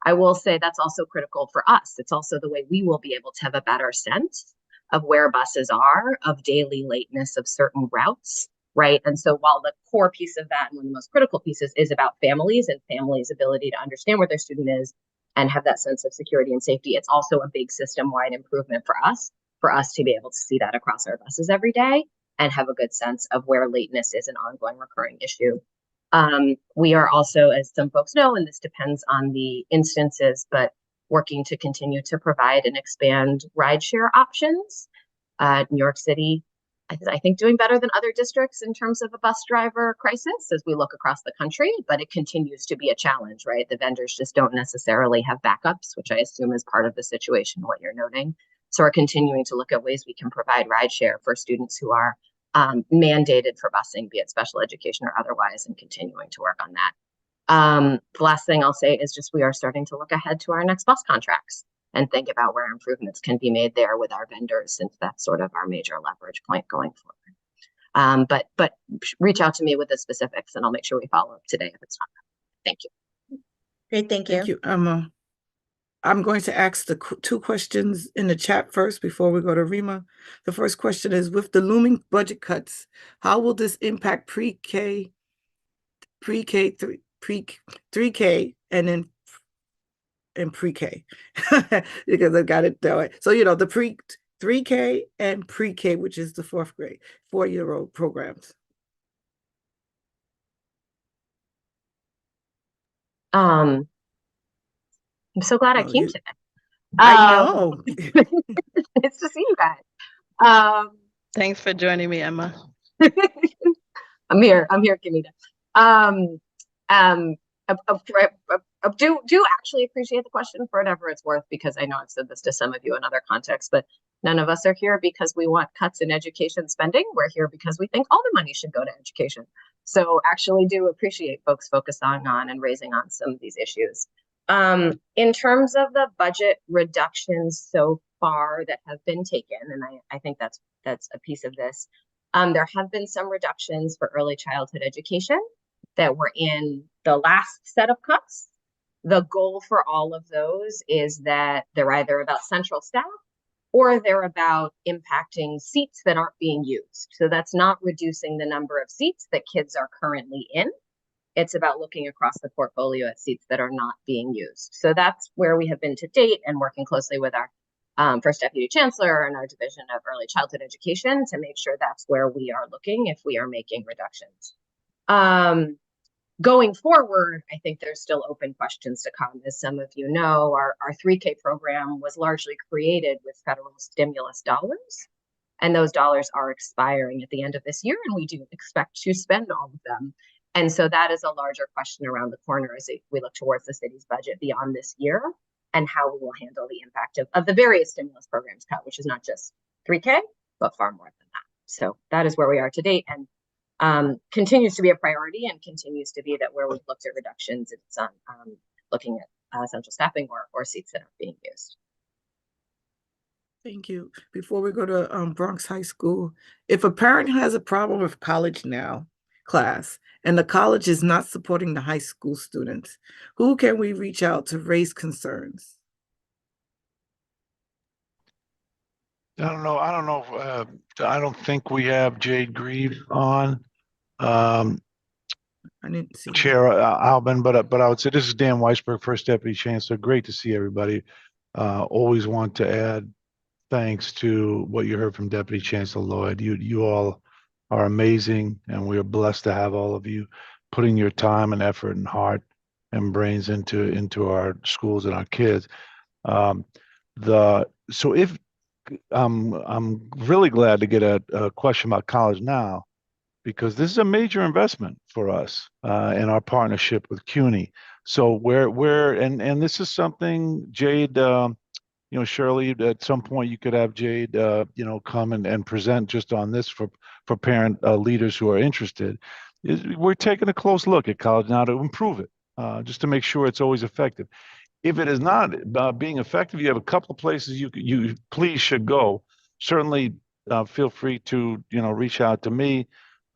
S: I will say that's also critical for us. It's also the way we will be able to have a better sense of where buses are, of daily lateness of certain routes, right? And so while the core piece of that and one of the most critical pieces is about families and families' ability to understand where their student is and have that sense of security and safety, it's also a big system-wide improvement for us to be able to see that across our buses every day and have a good sense of where lateness is an ongoing recurring issue. We are also, as some folks know, and this depends on the instances, but working to continue to provide and expand rideshare options. New York City, I think, doing better than other districts in terms of a bus driver crisis as we look across the country, but it continues to be a challenge, right? The vendors just don't necessarily have backups, which I assume is part of the situation, what you're noting. So we're continuing to look at ways we can provide rideshare for students who are mandated for busing, be it special education or otherwise, and continuing to work on that. The last thing I'll say is just we are starting to look ahead to our next bus contracts and think about where improvements can be made there with our vendors, since that's sort of our major leverage point going forward. But reach out to me with the specifics and I'll make sure we follow up today if it's not. Thank you.
G: Great, thank you.
C: Thank you. I'm going to ask the 2 questions in the chat first before we go to Rima. The first question is, with the looming budget cuts, how will this impact pre-K, 3K, and then pre-K? Because I got it that way. So, the 3K and pre-K, which is the 4th grade, 4-year-old programs.
S: I'm so glad I came today.
C: I know.
S: It's to see you guys.
K: Thanks for joining me, Emma.
S: I'm here, Kimita. do actually appreciate the question for whatever it's worth, because I know I've said this to some of you in other contexts, but none of us are here because we want cuts in education spending. We're here because we think all the money should go to education. So actually do appreciate folks focusing on and raising on some of these issues. In terms of the budget reductions so far that have been taken, and I think that's a piece of this, there have been some reductions for early childhood education that were in the last set of cuts. The goal for all of those is that they're either about central staff or they're about impacting seats that aren't being used. So that's not reducing the number of seats that kids are currently in. It's about looking across the portfolio at seats that are not being used. So that's where we have been to date, and working closely with our First Deputy Chancellor and our Division of Early Childhood Education to make sure that's where we are looking if we are making reductions. Going forward, I think there's still open questions to come. As some of you know, our 3K program was largely created with federal stimulus dollars, and those dollars are expiring at the end of this year, and we do expect to spend all of them. And so that is a larger question around the corner as we look towards the city's budget beyond this year, and how we will handle the impact of the various stimulus programs cut, which is not just 3K, but far more than that. So that is where we are to date, and continues to be a priority, and continues to be that where we've looked at reductions, it's on looking at central staffing or seats that aren't being used.
C: Thank you. Before we go to Bronx High School, if a parent has a problem with College Now class and the college is not supporting the high school students, who can we reach out to raise concerns?
T: I don't know. I don't think we have Jade Grieve on. I
C: didn't see
T: Chair Albin, but I would say this is Dan Weisberg, First Deputy Chancellor. Great to see everybody. Always want to add thanks to what you heard from Deputy Chancellor Lloyd. You all are amazing, and we are blessed to have all of you putting your time and effort and heart and brains into our schools and our kids. I'm really glad to get a question about College Now, because this is a major investment for us in our partnership with CUNY. So and this is something, Jade, Shirley, at some point you could have Jade, come and present just on this for parent leaders who are interested. We're taking a close look at College Now to improve it, just to make sure it's always effective. If it is not being effective, you have a couple of places you please should go. Certainly feel free to reach out to me.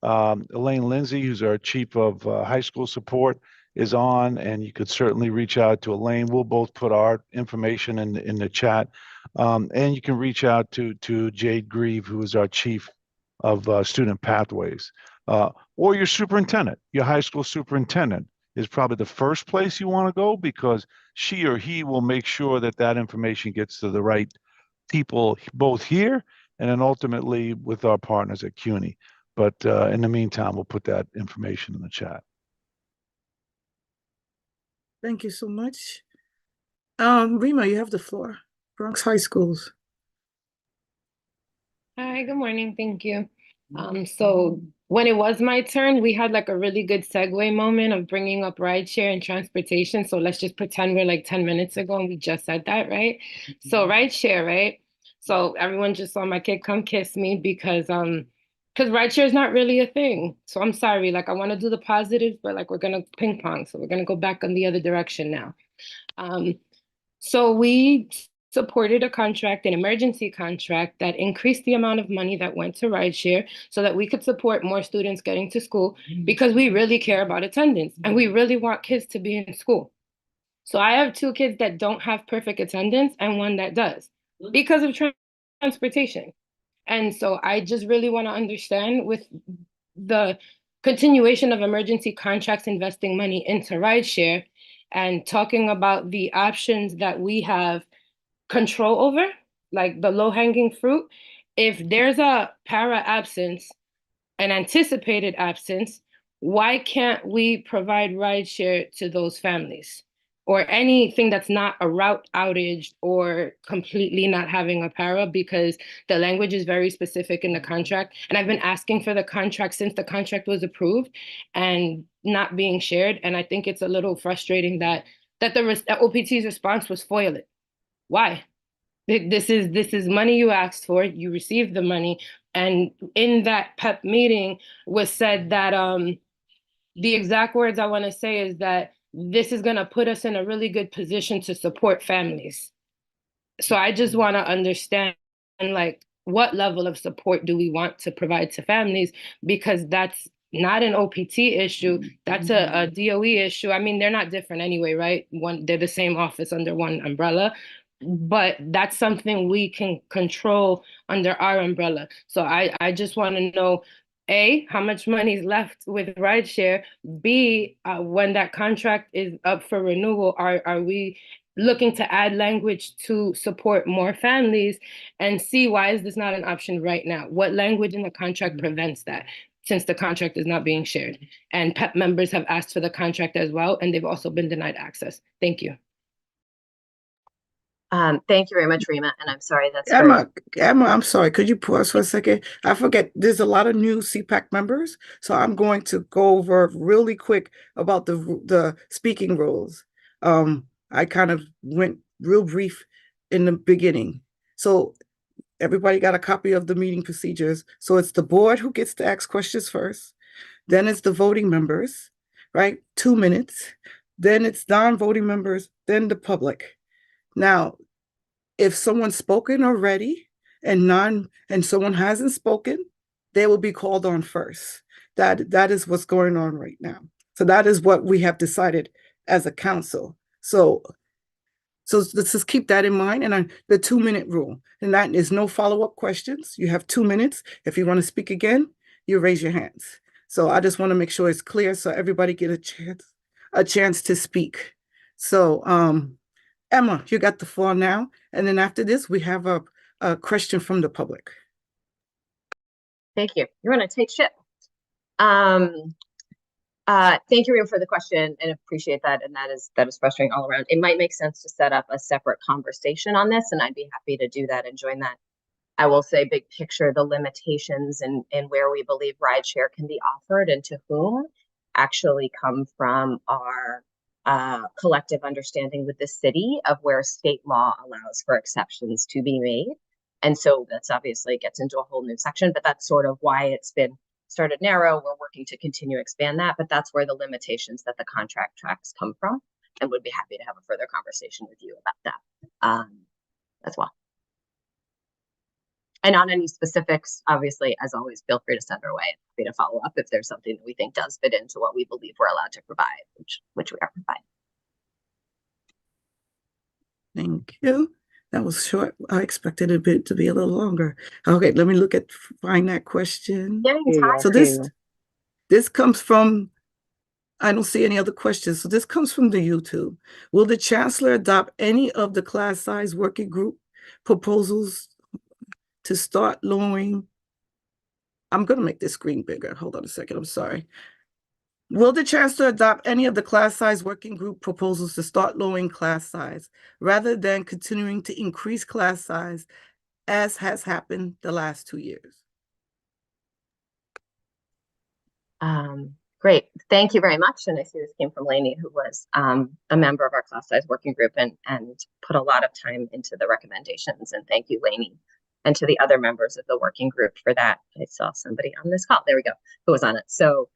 T: Elaine Lindsay, who's our Chief of High School Support, is on, and you could certainly reach out to Elaine. We'll both put our information in the chat. And you can reach out to Jade Grieve, who is our Chief of Student Pathways. Or your superintendent, your high school superintendent is probably the first place you want to go, because she or he will make sure that information gets to the right people, both here and then ultimately with our partners at CUNY. But in the meantime, we'll put that information in the chat.
C: Thank you so much. Rima, you have the floor. Bronx High Schools.
L: Hi, good morning. Thank you. So when it was my turn, we had like a really good segue moment of bringing up rideshare and transportation. So let's just pretend we're like 10 minutes ago and we just said that, right? So rideshare, right? So everyone just saw my kid come kiss me because rideshare is not really a thing. So I'm sorry, like I want to do the positives, but like we're gonna ping pong. So we're gonna go back in the other direction now. So we supported a contract, an emergency contract that increased the amount of money that went to rideshare so that we could support more students getting to school, because we really care about attendance and we really want kids to be in school. So I have 2 kids that don't have perfect attendance and one that does because of transportation. And so I just really want to understand, with the continuation of emergency contracts, investing money into rideshare and talking about the options that we have control over, like the low-hanging fruit. If there's a para absence, an anticipated absence, why can't we provide rideshare to those families? or anything that's not a route outage or completely not having a para, because the language is very specific in the contract. And I've been asking for the contract since the contract was approved and not being shared. And I think it's a little frustrating that that OPT's response was FOIL it. Why? This is money you asked for, you received the money. And in that PEP meeting was said that the exact words I want to say is that this is going to put us in a really good position to support families. So I just want to understand, like, what level of support do we want to provide to families? Because that's not an OPT issue, that's a DOE issue. I mean, they're not different anyway, right? They're the same office under one umbrella, but that's something we can control under our umbrella. So I just want to know, A, how much money is left with rideshare? B, when that contract is up for renewal, are we looking to add language to support more families? And C, why is this not an option right now? What language in the contract prevents that, since the contract is not being shared? And PEP members have asked for the contract as well, and they've also been denied access. Thank you.
S: Thank you very much, Rima, and I'm sorry that's
C: Emma, I'm sorry. Could you pause for a second? I forget. There's a lot of new CPAC members, so I'm going to go over really quick about the speaking rules. I kind of went real brief in the beginning, so everybody got a copy of the meeting procedures. So it's the board who gets to ask questions first, then it's the voting members, right? 2 minutes. Then it's non-voting members, then the public. Now, if someone's spoken already and someone hasn't spoken, they will be called on first. That is what's going on right now. So that is what we have decided as a council. So let's just keep that in mind. And the 2-minute rule, and that is no follow-up questions. You have 2 minutes. If you want to speak again, you raise your hands. So I just want to make sure it's clear so everybody get a chance to speak. So Emma, you got the floor now. And then after this, we have a question from the public.
S: Thank you. You're on a tight ship. Thank you, Rima, for the question, and appreciate that. And that is frustrating all around. It might make sense to set up a separate conversation on this, and I'd be happy to do that and join that. I will say, big picture, the limitations and where we believe rideshare can be offered and to whom actually come from our collective understanding with the city of where state law allows for exceptions to be made. And so that's obviously gets into a whole new section, but that's sort of why it's been started narrow. We're working to continue to expand that, but that's where the limitations that the contract tracks come from, and would be happy to have a further conversation with you about that as well. And on any specifics, obviously, as always, feel free to send our way. I'm happy to follow up if there's something that we think does fit into what we believe we're allowed to provide, which we are providing.
C: Thank you. That was short. I expected it to be a little longer. Okay, let me find that question. So this comes from, I don't see any other questions. So this comes from the YouTube. Will the chancellor adopt any of the class size working group proposals to start lowering? I'm going to make this screen bigger. Hold on a second. I'm sorry. Will the chancellor adopt any of the class size working group proposals to start lowering class size rather than continuing to increase class size as has happened the last 2 years?
S: Great. Thank you very much. And I see this came from Lainey, who was a member of our class size working group and put a lot of time into the recommendations. And thank you, Lainey, and to the other members of the working group for that. I saw somebody on this call, there we go, who was on it. So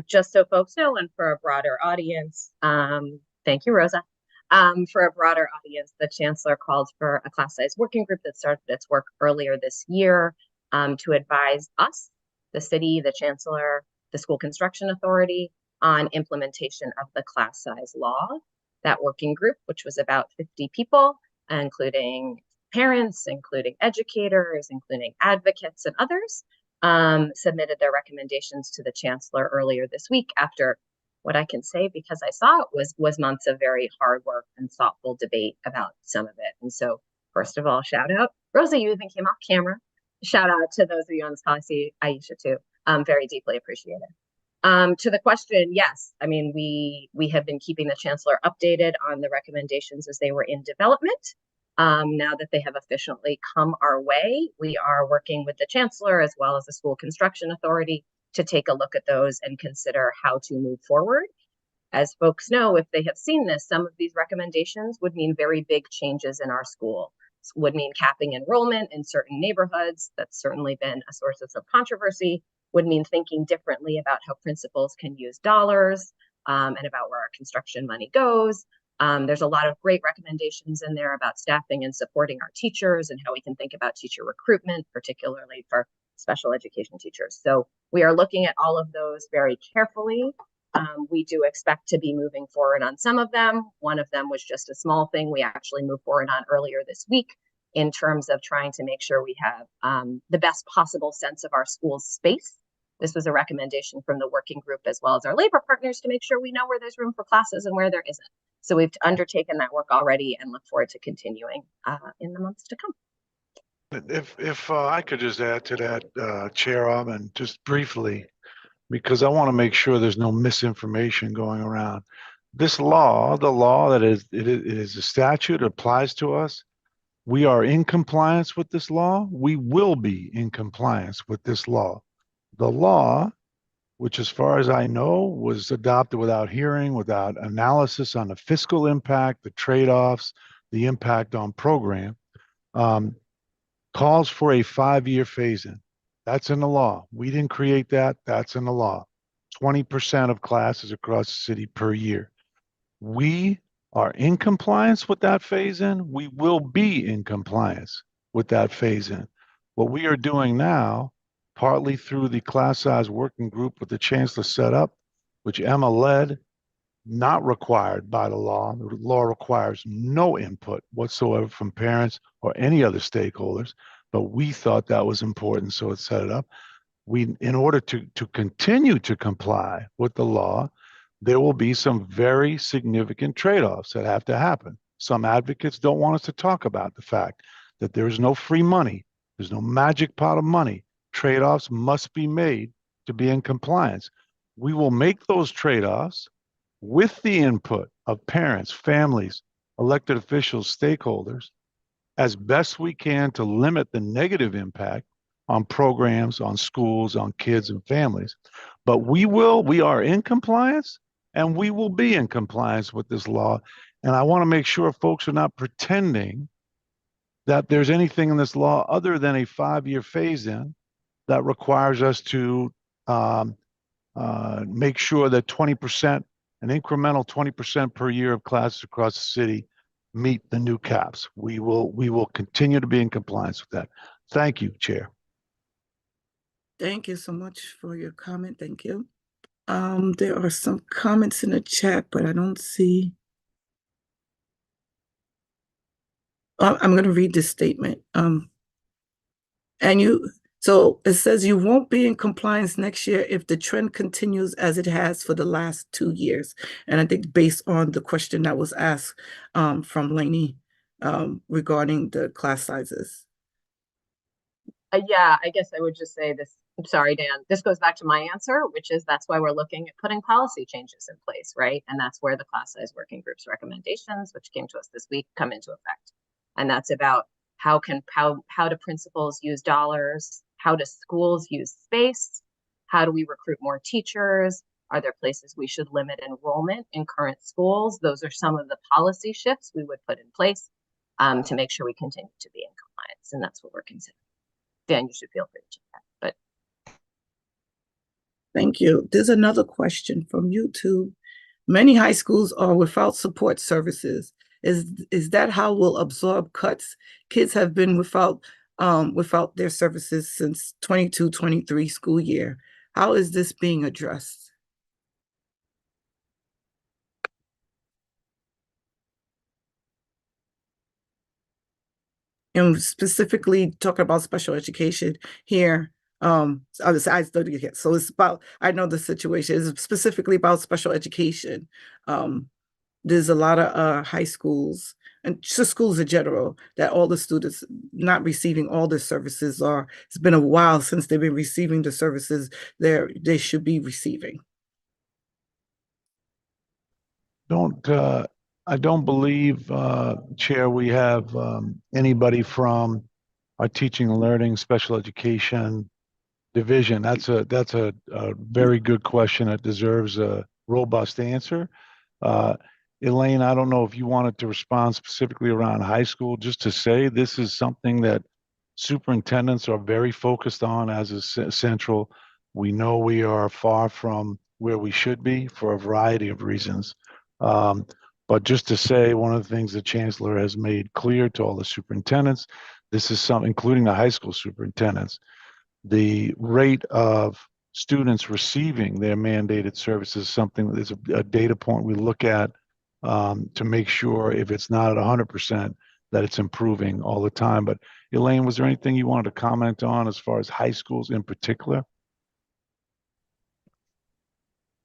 S: just so folks know, and for a broader audience, thank you, Rosa. For a broader audience, the chancellor called for a class size working group that started its work earlier this year to advise us, the city, the chancellor, the school construction authority on implementation of the class size law. That working group, which was about 50 people, including parents, including educators, including advocates and others, submitted their recommendations to the chancellor earlier this week after what I can say, because I saw it was months of very hard work and thoughtful debate about some of it. And so first of all, shout out, Rosa, you even came off camera. Shout out to those of you on this call. I see Aisha too. Very deeply appreciated. To the question, yes. I mean, we have been keeping the chancellor updated on the recommendations as they were in development. Now that they have officially come our way, we are working with the chancellor as well as the school construction authority to take a look at those and consider how to move forward. As folks know, if they have seen this, some of these recommendations would mean very big changes in our school. Would mean capping enrollment in certain neighborhoods. That's certainly been a source of some controversy. Would mean thinking differently about how principals can use dollars and about where our construction money goes. There's a lot of great recommendations in there about staffing and supporting our teachers and how we can think about teacher recruitment, particularly for special education teachers. So we are looking at all of those very carefully. We do expect to be moving forward on some of them. One of them was just a small thing we actually moved forward on earlier this week in terms of trying to make sure we have the best possible sense of our school's space. This was a recommendation from the working group as well as our labor partners to make sure we know where there's room for classes and where there isn't. So we've undertaken that work already and look forward to continuing in the months to come.
T: If I could just add to that, Chair Almond, just briefly, because I want to make sure there's no misinformation going around. This law, the law that it is a statute, applies to us. We are in compliance with this law. We will be in compliance with this law. The law, which as far as I know, was adopted without hearing, without analysis on the fiscal impact, the trade-offs, the impact on program, calls for a 5-year phase-in. That's in the law. We didn't create that. That's in the law. 20% of classes across the city per year. We are in compliance with that phase-in. We will be in compliance with that phase-in. What we are doing now, partly through the class size working group with the chancellor set up, which Emma led, not required by the law. The law requires no input whatsoever from parents or any other stakeholders, but we thought that was important, so it set it up. In order to continue to comply with the law, there will be some very significant trade-offs that have to happen. Some advocates don't want us to talk about the fact that there is no free money. There's no magic pot of money. Trade-offs must be made to be in compliance. We will make those trade-offs with the input of parents, families, elected officials, stakeholders, as best we can to limit the negative impact on programs, on schools, on kids and families. But we are in compliance and we will be in compliance with this law. And I want to make sure folks are not pretending that there's anything in this law other than a 5-year phase-in that requires us to make sure that 20%, an incremental 20% per year of classes across the city meet the new caps. We will continue to be in compliance with that. Thank you, Chair.
C: Thank you so much for your comment. Thank you. There are some comments in the chat, but I don't see. I'm going to read this statement. So it says you won't be in compliance next year if the trend continues as it has for the last 2 years. And I think based on the question that was asked from Lainey regarding the class sizes.
S: Yeah, I guess I would just say this. I'm sorry, Dan. This goes back to my answer, which is that's why we're looking at putting policy changes in place, right? And that's where the class size working group's recommendations, which came to us this week, come into effect. And that's about how do principals use dollars? How do schools use space? How do we recruit more teachers? Are there places we should limit enrollment in current schools? Those are some of the policy shifts we would put in place to make sure we continue to be in compliance. And that's what we're considering. Dan, you should feel free to check that. But
C: thank you. There's another question from YouTube. Many high schools are without support services. Is that how we'll absorb cuts? Kids have been without their services since 22-23 school year. How is this being addressed? And specifically talking about special education here, so it's about, I know the situation is specifically about special education. There's a lot of high schools and just schools in general that all the students not receiving all the services it's been a while since they've been receiving the services they should be receiving.
T: I don't believe, Chair, we have anybody from our teaching and learning special education division. That's a very good question that deserves a robust answer. Uh, Elaine, I don't know if you wanted to respond specifically around high school, just to say this is something that superintendents are very focused on as a central. We know we are far from where we should be for a variety of reasons. Um, but just to say, one of the things the chancellor has made clear to all the superintendents, this is some, including the high school superintendents, the rate of students receiving their mandated services is something that is a data point we look at to make sure if it's not at 100%, that it's improving all the time. But Elaine, was there anything you wanted to comment on as far as high schools in particular?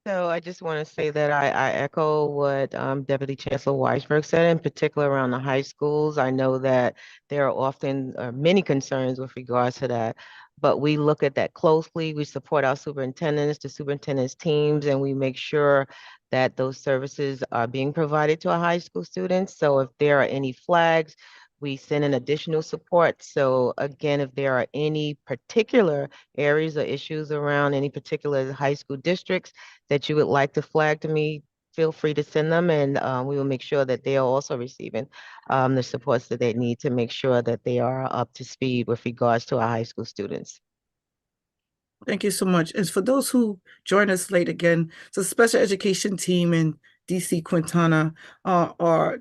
U: So I just want to say that I echo what Deputy Chancellor Weisberg said, in particular around the high schools. I know that there are often many concerns with regards to that, but we look at that closely. We support our superintendents, the superintendents teams, and we make sure that those services are being provided to our high school students. So if there are any flags, we send in additional support. So again, if there are any particular areas or issues around any particular high school districts that you would like to flag to me, feel free to send them, and we will make sure that they are also receiving the supports that they need to make sure that they are up to speed with regards to our high school students.
C: Thank you so much. And for those who join us late again, so special education team in DC Quintana are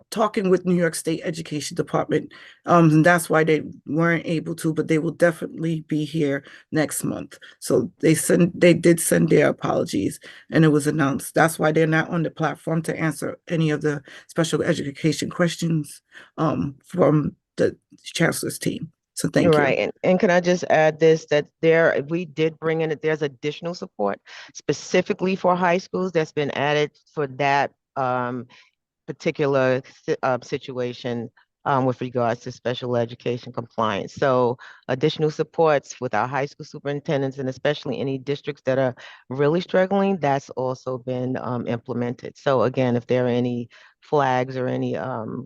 C: talking with New York State Education Department. And that's why they weren't able to, but they will definitely be here next month. So they did send their apologies, and it was announced. That's why they're not on the platform to answer any of the special education questions from the chancellor's team. So thank you.
U: Right. And can I just add this, that we did bring in that there's additional support specifically for high schools that's been added for that particular situation with regards to special education compliance. So additional supports with our high school superintendents, and especially any districts that are really struggling, that's also been implemented. So again, if there are any flags or any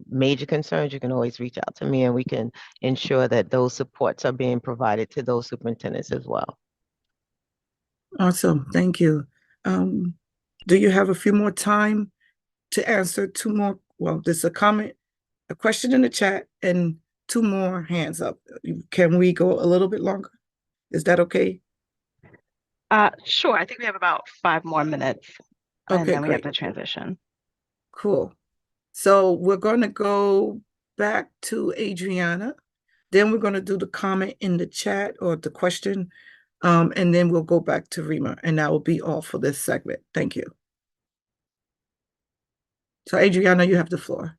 U: major concerns, you can always reach out to me, and we can ensure that those supports are being provided to those superintendents as well.
C: Awesome. Thank you. Do you have a few more time to answer two more? Well, there's a comment, a question in the chat, and two more hands up. Can we go a little bit longer? Is that okay?
R: Sure. I think we have about 5 more minutes, and
C: Okay,
R: then we have
C: great.
R: the transition.
C: Cool. So we're going to go back to Adriana. Then we're going to do the comment in the chat or the question. And then we'll go back to Rima, and that will be all for this segment. Thank you. So Adriana, you have the floor.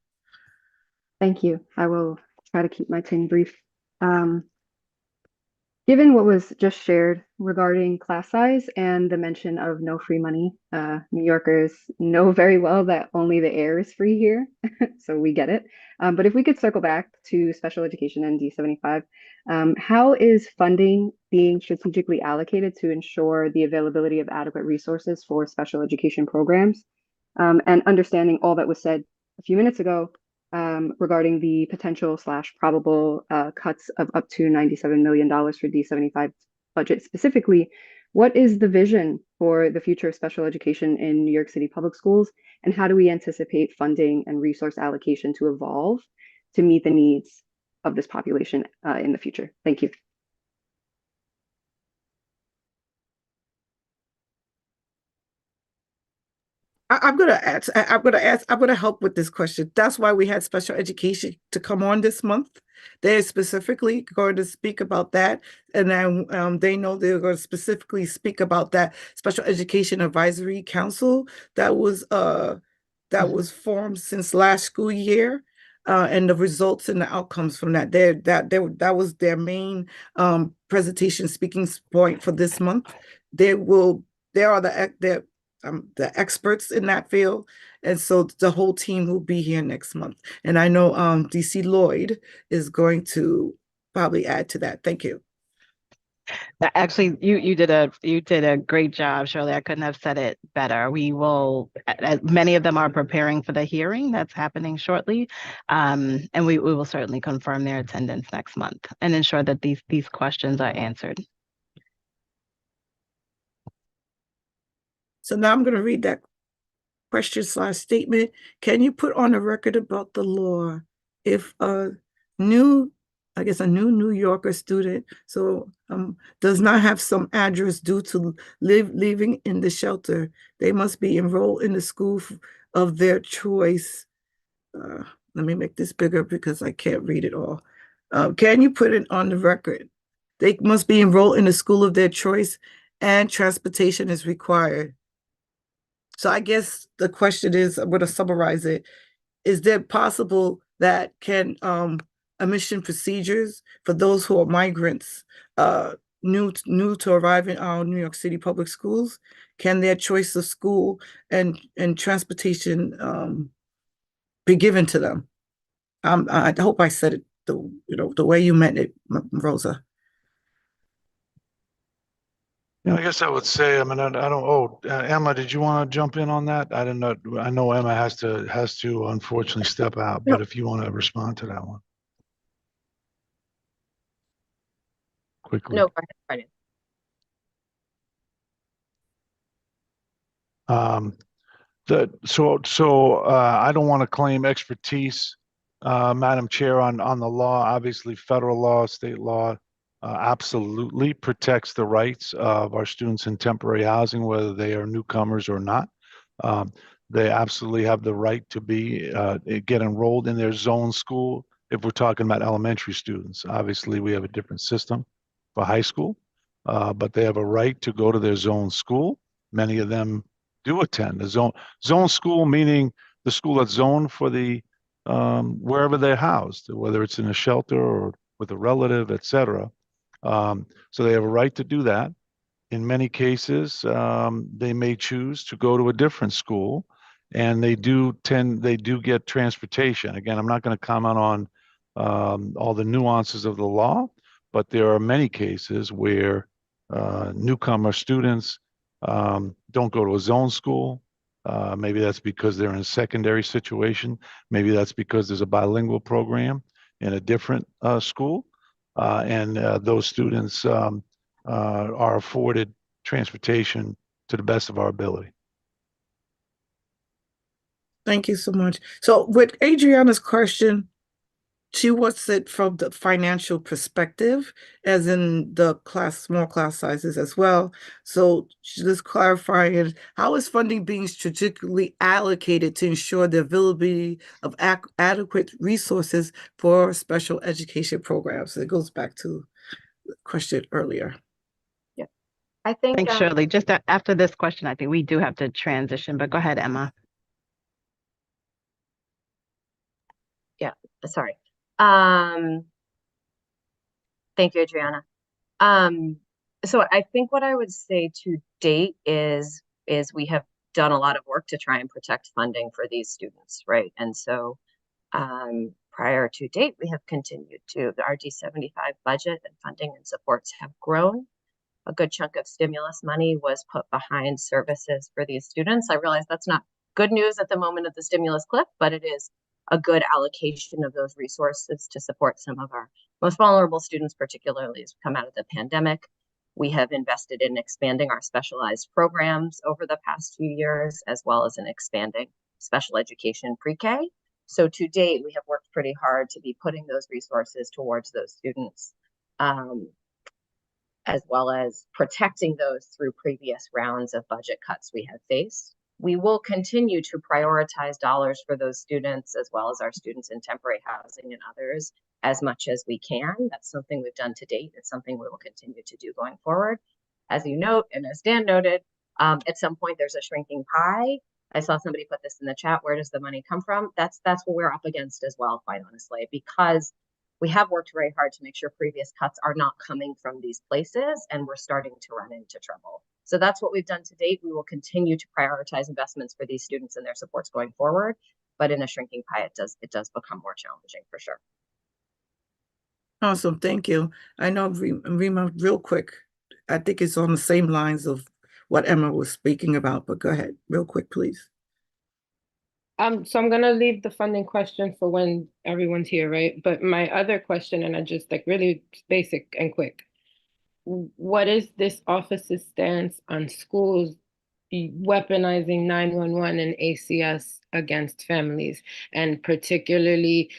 F: Thank you. I will try to keep my thing brief. Given what was just shared regarding class size and the mention of no free money, New Yorkers know very well that only the air is free here, so we get it. But if we could circle back to special education and D75, how is funding being strategically allocated to ensure the availability of adequate resources for special education programs? And understanding all that was said a few minutes ago, regarding the potential / probable cuts of up to $97 million for D75 budget specifically, what is the vision for the future of special education in New York City public schools, and how do we anticipate funding and resource allocation to evolve to meet the needs of this population in the future? Thank you.
C: I'm gonna help with this question. That's why we had special education to come on this month. They're specifically going to speak about that, and then they know they're going to specifically speak about that special education advisory council that was formed since last school year. And the results and the outcomes from that. That was their main presentation speaking point for this month. They are the experts in that field, and so the whole team will be here next month. And I know DC Lloyd is going to probably add to that. Thank you.
R: Actually, you did a great job, Shirley. I couldn't have said it better. We will, many of them are preparing for the hearing that's happening shortly, and we will certainly confirm their attendance next month and ensure that these questions are answered.
C: So now I'm going to read that question/statement. Can you put on the record about the law if a new New Yorker student does not have some address due to leaving in the shelter, they must be enrolled in the school of their choice. Let me make this bigger because I can't read it all. Can you put it on the record? They must be enrolled in the school of their choice and transportation is required. So I guess the question is, I'm going to summarize it. Is there possible that can admission procedures for those who are migrants, new to arrive in our New York City public schools, can their choice of school and transportation be given to them? I hope I said it the way you meant it, Rosa.
T: I guess I would say, I mean, I don't, oh, Emma, did you want to jump in on that? I don't know. I know Emma has to unfortunately step out, but if you want to respond to that one quickly.
S: No, go ahead.
T: I don't want to claim expertise, Madam Chair, on the law. Obviously, federal law, state law, absolutely protects the rights of our students in temporary housing, whether they are newcomers or not. They absolutely have the right to get enrolled in their zone school. If we're talking about elementary students, obviously we have a different system for high school, but they have a right to go to their zone school. Many of them do attend the zone school, meaning the school that's zoned for the wherever they're housed, whether it's in a shelter or with a relative, etc. So they have a right to do that. In many cases, they may choose to go to a different school, and they do get transportation. Again, I'm not going to comment on all the nuances of the law, but there are many cases where newcomer students don't go to a zone school. Maybe that's because they're in a secondary situation. Maybe that's because there's a bilingual program in a different school, and those students are afforded transportation to the best of our ability.
C: Thank you so much. So with Adriana's question, she wants it from the financial perspective, as in the small class sizes as well. So just clarifying, how is funding being strategically allocated to ensure the availability of adequate resources for special education programs? It goes back to the question earlier.
S: Yeah, I think.
R: Thanks, Shirley. Just after this question, I think we do have to transition, but go ahead, Emma.
S: Yeah, sorry. Thank you, Adriana. So I think what I would say to date is we have done a lot of work to try and protect funding for these students, right? And so prior to date, we have continued to, the RD75 budget and funding and supports have grown. A good chunk of stimulus money was put behind services for these students. I realize that's not good news at the moment of the stimulus cliff, but it is a good allocation of those resources to support some of our most vulnerable students, particularly as we come out of the pandemic. We have invested in expanding our specialized programs over the past few years, as well as in expanding special education pre-K. So to date, we have worked pretty hard to be putting those resources towards those students, as well as protecting those through previous rounds of budget cuts we have faced. We will continue to prioritize dollars for those students, as well as our students in temporary housing and others, as much as we can. That's something we've done to date. It's something we will continue to do going forward. As you note, and as Dan noted, at some point there's a shrinking pie. I saw somebody put this in the chat. Where does the money come from? That's what we're up against as well, quite honestly, because we have worked very hard to make sure previous cuts are not coming from these places, and we're starting to run into trouble. So that's what we've done to date. We will continue to prioritize investments for these students and their supports going forward, but in a shrinking pie, it does become more challenging for sure.
C: Awesome, thank you. I know Rima, real quick. I think it's on the same lines of what Emma was speaking about, but go ahead, real quick, please.
L: So I'm gonna leave the funding question for when everyone's here, right? But my other question, and I just like really basic and quick. What is this office's stance on schools weaponizing 911 and ACS against families, and particularly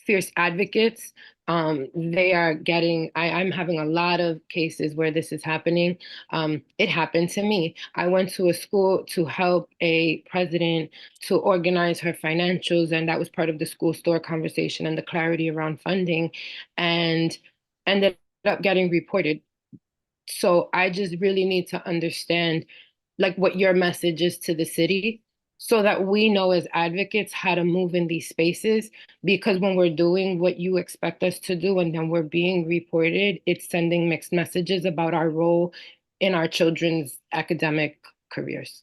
L: fierce advocates? They are getting, I'm having a lot of cases where this is happening. It happened to me. I went to a school to help a president to organize her financials, and that was part of the school store conversation and the clarity around funding, and ended up getting reported. So I just really need to understand like what your message is to the city so that we know as advocates how to move in these spaces, because when we're doing what you expect us to do and then we're being reported, it's sending mixed messages about our role in our children's academic careers.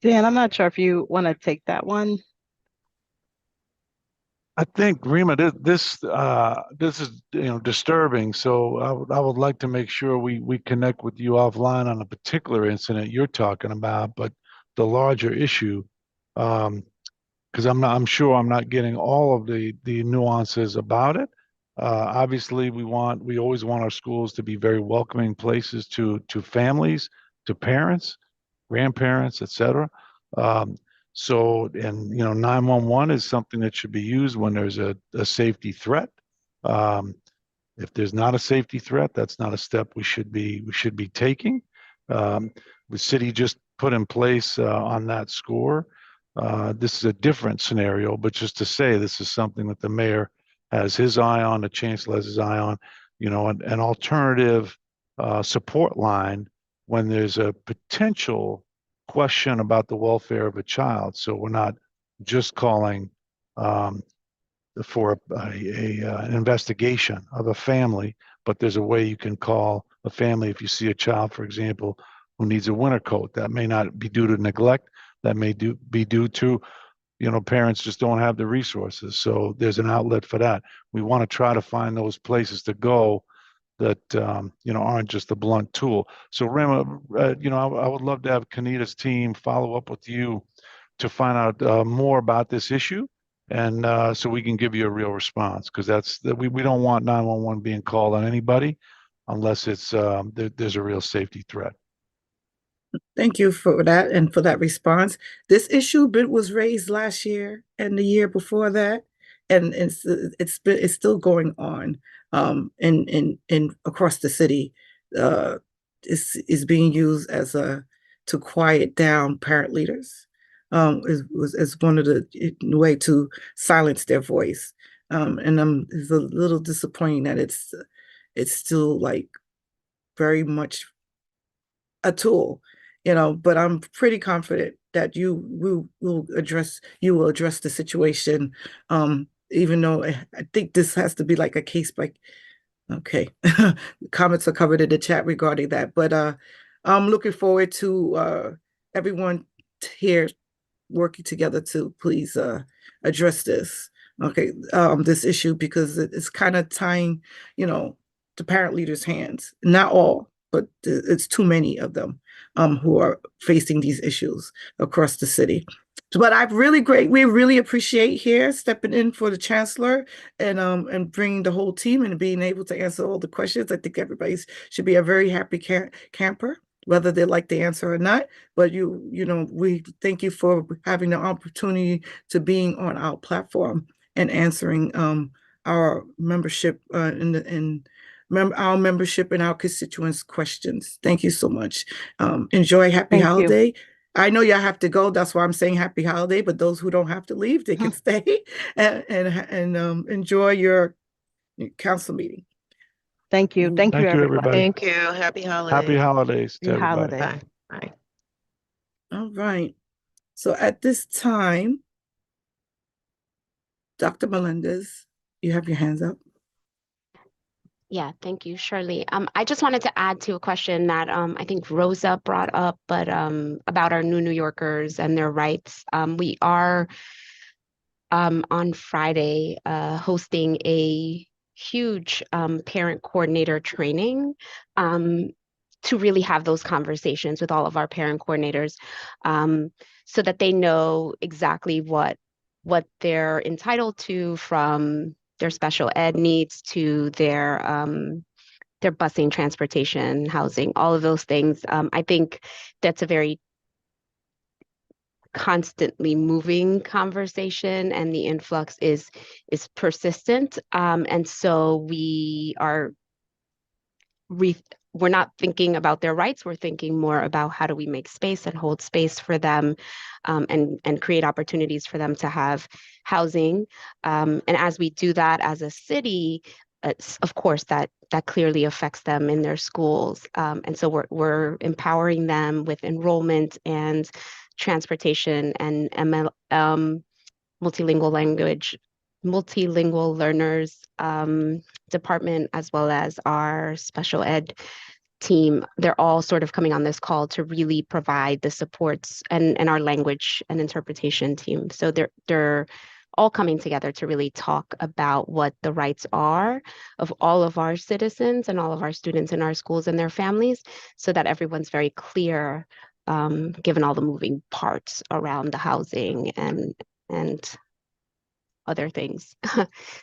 R: Dan, I'm not sure if you want to take that one.
T: I think Rima, this is disturbing. So I would like to make sure we connect with you offline on a particular incident you're talking about, but the larger issue, because I'm sure I'm not getting all of the nuances about it. Obviously, we always want our schools to be very welcoming places to families, to parents, grandparents, etc. So, and 911 is something that should be used when there's a safety threat. If there's not a safety threat, that's not a step we should be taking. The city just put in place on that score. This is a different scenario, but just to say this is something that the mayor has his eye on, the chancellor has his eye on, an alternative support line when there's a potential question about the welfare of a child. So we're not just calling for an investigation of a family, but there's a way you can call a family if you see a child, for example, who needs a winter coat. That may not be due to neglect. That may be due to, parents just don't have the resources. So there's an outlet for that. We want to try to find those places to go that aren't just a blunt tool. So Rima, I would love to have Kanita's team follow up with you to find out more about this issue, and so we can give you a real response, because we don't want 911 being called on anybody unless it's there's a real safety threat.
C: Thank you for that and for that response. This issue was raised last year and the year before that, and it's still going on in across the city. Is being used as to quiet down parent leaders. As one of the way to silence their voice. And it's a little disappointing that it's still like very much a tool, but I'm pretty confident that you will address the situation. Even though I think this has to be like a case by, okay. Comments are covered in the chat regarding that, but I'm looking forward to everyone here working together to please address this. Okay, this issue, because it's kind of tying, the parent leaders' hands. Not all, but it's too many of them who are facing these issues across the city. But we really appreciate here stepping in for the chancellor and bringing the whole team and being able to answer all the questions. I think everybody should be a very happy camper, whether they like the answer or not. But we thank you for having the opportunity to being on our platform and answering our membership our membership and our constituents' questions. Thank you so much. Enjoy Happy
R: Thank you.
C: Holiday. I know y'all have to go. That's why I'm saying Happy Holiday. But those who don't have to leave, they can stay and enjoy your council meeting.
R: Thank you. Thank you, everybody.
U: Thank you. Happy holidays.
T: Happy holidays to
R: Happy
T: everybody.
R: holidays.
U: Bye. Bye.
C: All right. So at this time, Dr. Melendez, you have your hands up.
O: Yeah, thank you, Shirley. I just wanted to add to a question that I think Rosa brought up, but about our New Yorkers and their rights. We are on Friday hosting a huge parent coordinator training to really have those conversations with all of our parent coordinators so that they know exactly what they're entitled to, from their special ed needs to their busing, transportation, housing, all of those things. I think that's a very constantly moving conversation, and the influx is persistent. And so we're not thinking about their rights. We're thinking more about how do we make space and hold space for them, and create opportunities for them to have housing. And as we do that as a city, of course, that clearly affects them in their schools. And so we're empowering them with enrollment and transportation and multilingual learners department, as well as our special ed team. They're all sort of coming on this call to really provide the supports, and our language and interpretation team. So they're all coming together to really talk about what the rights are of all of our citizens and all of our students in our schools and their families, so that everyone's very clear, given all the moving parts around the housing and other things.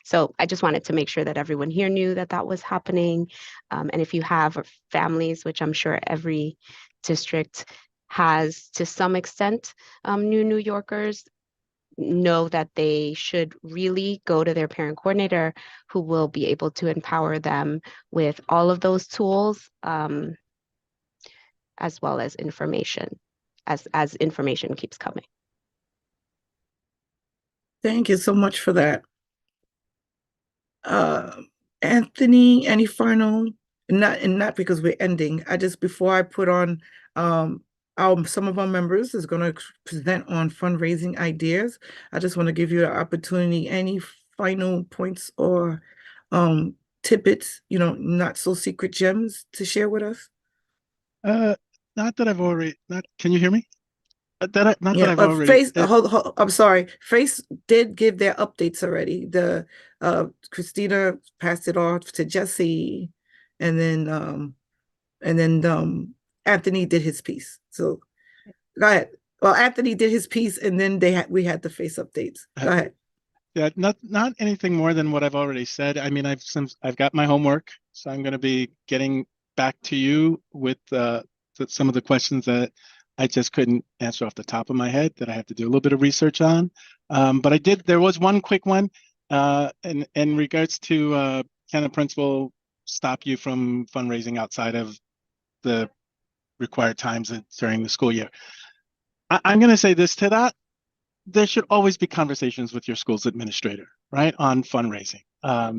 O: So I just wanted to make sure that everyone here knew that that was happening. And if you have families, which I'm sure every district has to some extent, New Yorkers, know that they should really go to their parent coordinator, who will be able to empower them with all of those tools, as well as information, as information keeps coming.
C: Thank you so much for that. Anthony, any final, not because we're ending. I just, before I put on some of our members is going to present on fundraising ideas. I just want to give you an opportunity. Any final points or tidbits, not so secret gems to share with us?
N: Not that I've already, not, can you hear me? Not that I've
C: But
N: already.
C: Face, I'm sorry. Face did give their updates already. Christina passed it off to Jesse, and then Anthony did his piece. So go ahead. Well, Anthony did his piece, and then we had the Face updates. Go ahead.
N: Yeah, not anything more than what I've already said. I mean, I've got my homework, so I'm going to be getting back to you with some of the questions that I just couldn't answer off the top of my head, that I have to do a little bit of research on. But there was one quick one in regards to can a principal stop you from fundraising outside of the required times during the school year? I'm going to say this to that. There should always be conversations with your school's administrator, right, on fundraising.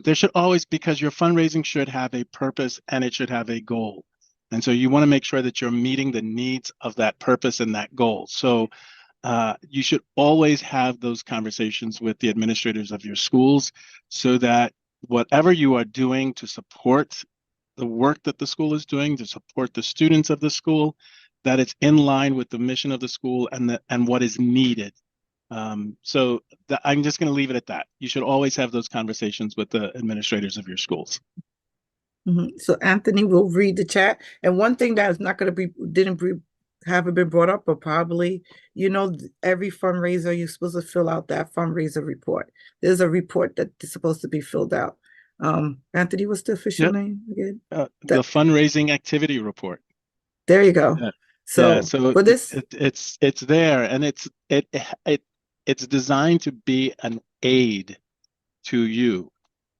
N: There should always, because your fundraising should have a purpose and it should have a goal. And so you want to make sure that you're meeting the needs of that purpose and that goal. So you should always have those conversations with the administrators of your schools, so that whatever you are doing to support the work that the school is doing, to support the students of the school, that it's in line with the mission of the school and what is needed. So I'm just going to leave it at that. You should always have those conversations with the administrators of your schools.
C: So Anthony will read the chat. And one thing that is not going to haven't been brought up, but probably, every fundraiser, you're supposed to fill out that fundraiser report. There's a report that is supposed to be filled out. Anthony, what's the official name again?
N: The fundraising activity report.
C: There you go.
N: So
C: for this,
N: it's there, and it's designed to be an aid to you,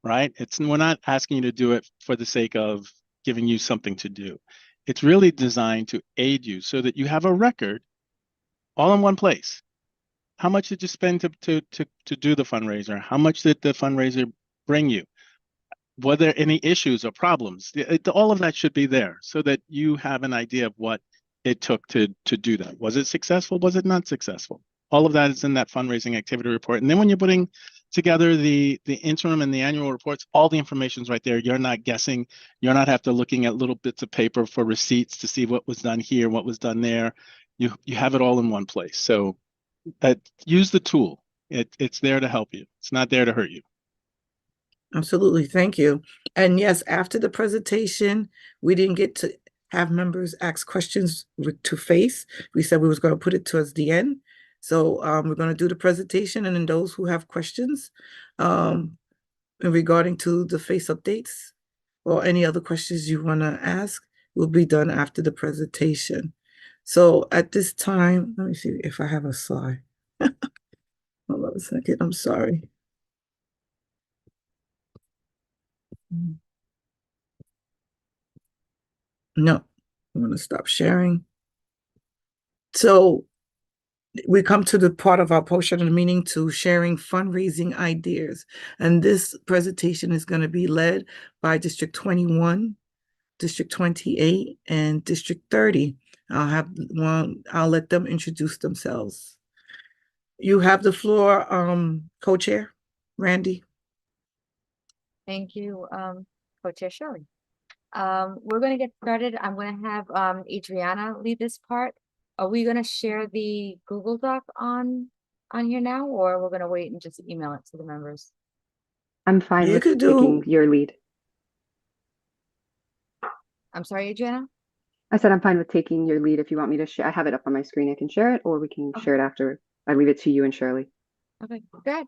N: right? We're not asking you to do it for the sake of giving you something to do. It's really designed to aid you, so that you have a record all in one place. How much did you spend to do the fundraiser? How much did the fundraiser bring you? Were there any issues or problems? All of that should be there, so that you have an idea of what it took to do that. Was it successful? Was it not successful? All of that is in that fundraising activity report. And then when you're putting together the interim and the annual reports, all the information's right there. You're not guessing. You're not have to looking at little bits of paper for receipts to see what was done here, what was done there. You have it all in one place. So use the tool. It's there to help you. It's not there to hurt you.
C: Absolutely. Thank you. And yes, after the presentation, we didn't get to have members ask questions to face. We said we was going to put it towards the end. So we're going to do the presentation, and then those who have questions regarding to the face updates or any other questions you want to ask will be done after the presentation. So at this time, let me see if I have a slide. Hold on a second. I'm sorry. No, I'm going to stop sharing. So we come to the part of our portion of the meeting to sharing fundraising ideas. And this presentation is going to be led by District 21, District 28, and District 30. I'll let them introduce themselves. You have the floor, co-chair, Randy.
B: Thank you, Co-Chair Shirley. We're going to get started. I'm going to have Adriana lead this part. Are we going to share the Google Doc on here now, or we're going to wait and just email it to the members?
F: I'm fine
C: You
F: with
C: could
F: taking your lead.
B: I'm sorry, Adriana?
F: I said I'm fine with taking your lead if you want me to share. I have it up on my screen. I can share it, or we can share it after. I leave it to you and Shirley.
B: Okay, go ahead.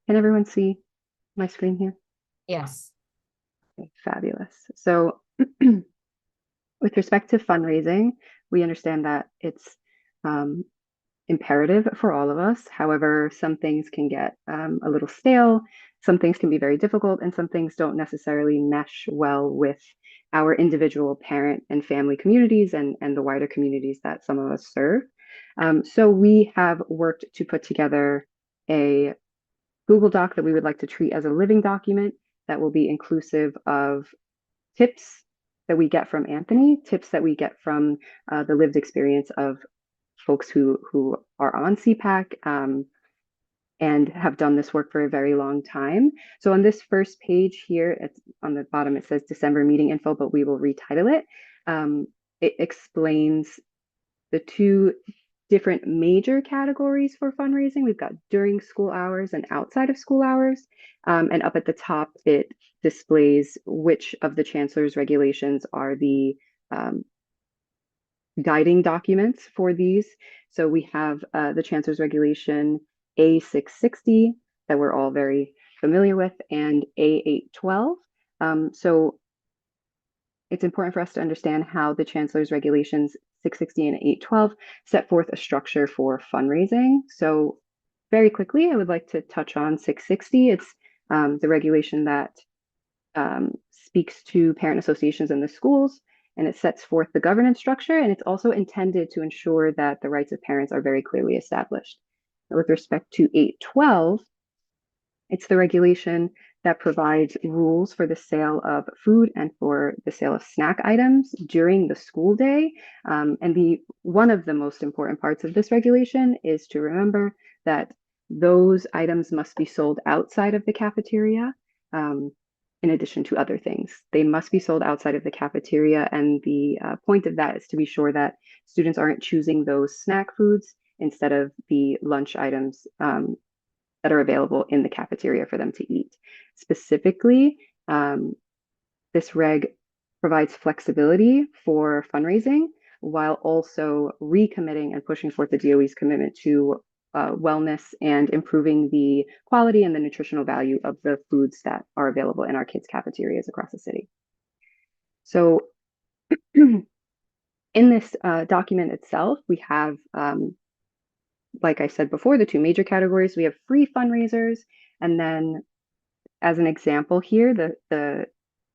F: Can everyone see my screen here?
B: Yes.
F: Okay, fabulous. So with respect to fundraising, we understand that it's imperative for all of us. However, some things can get a little stale, some things can be very difficult, and some things don't necessarily mesh well with our individual parent and family communities and the wider communities that some of us serve. So we have worked to put together a Google Doc that we would like to treat as a living document that will be inclusive of tips that we get from Anthony, tips that we get from the lived experience of folks who are on CPAC and have done this work for a very long time. So on this first page here, it's on the bottom, it says December meeting info, but we will retitle it. It explains the two different major categories for fundraising. We've got during school hours and outside of school hours. And up at the top, it displays which of the chancellor's regulations are the guiding documents for these. So we have the chancellor's regulation A660 that we're all very familiar with, and A812. So it's important for us to understand how the chancellor's regulations 660 and 812 set forth a structure for fundraising. So very quickly, I would like to touch on 660. It's the regulation that speaks to parent associations in the schools, and it sets forth the governance structure, and it's also intended to ensure that the rights of parents are very clearly established. Now, with respect to 812, it's the regulation that provides rules for the sale of food and for the sale of snack items during the school day. And one of the most important parts of this regulation is to remember that those items must be sold outside of the cafeteria, in addition to other things. They must be sold outside of the cafeteria, and the point of that is to be sure that students aren't choosing those snack foods instead of the lunch items that are available in the cafeteria for them to eat. Specifically, this reg provides flexibility for fundraising while also recommitting and pushing forth the DOE's commitment to wellness and improving the quality and the nutritional value of the foods that are available in our kids' cafeterias across the city. So in this document itself, we have like I said before, the two major categories. We have free fundraisers, and then as an example here, the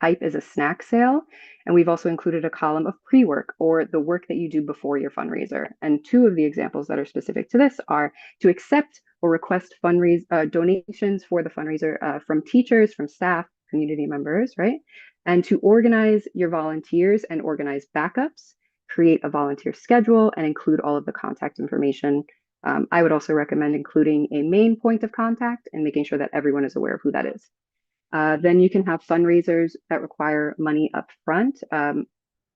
F: type is a snack sale. And we've also included a column of pre-work or the work that you do before your fundraiser. And two of the examples that are specific to this are to accept or request donations for the fundraiser from teachers, from staff, community members, right? And to organize your volunteers and organize backups, create a volunteer schedule, and include all of the contact information. I would also recommend including a main point of contact and making sure that everyone is aware of who that is. Then you can have fundraisers that require money up front.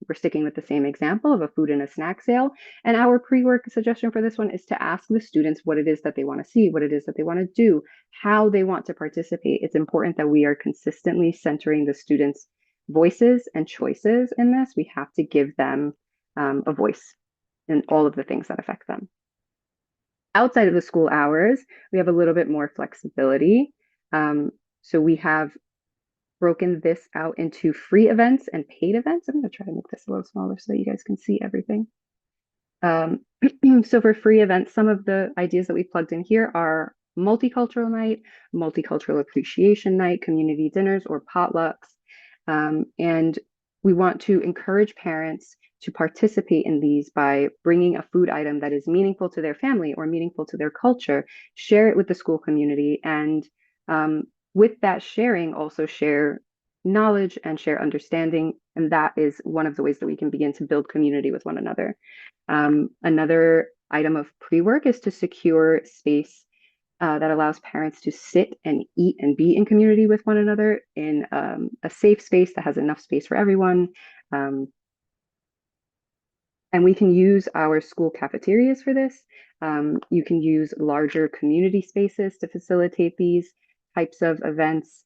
F: We're sticking with the same example of a food and a snack sale. And our pre-work suggestion for this one is to ask the students what it is that they want to see, what it is that they want to do, how they want to participate. It's important that we are consistently centering the students' voices and choices in this. We have to give them a voice in all of the things that affect them. Outside of the school hours, we have a little bit more flexibility. So we have broken this out into free events and paid events. I'm going to try to make this a little smaller so that you guys can see everything. So for free events, some of the ideas that we plugged in here are multicultural night, multicultural appreciation night, community dinners, or potlucks. And we want to encourage parents to participate in these by bringing a food item that is meaningful to their family or meaningful to their culture, share it with the school community, and with that sharing, also share knowledge and share understanding. And that is one of the ways that we can begin to build community with one another. Another item of pre-work is to secure space that allows parents to sit and eat and be in community with one another in a safe space that has enough space for everyone. And we can use our school cafeterias for this. You can use larger community spaces to facilitate these types of events.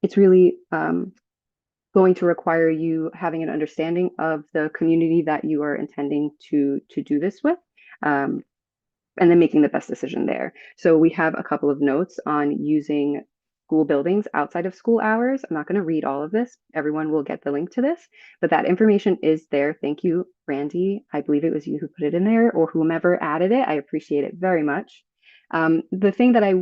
F: It's really going to require you having an understanding of the community that you are intending to do this with, and then making the best decision there. So we have a couple of notes on using school buildings outside of school hours. I'm not going to read all of this. Everyone will get the link to this, but that information is there. Thank you, Randy. I believe it was you who put it in there or whomever added it. I appreciate it very much. The thing that I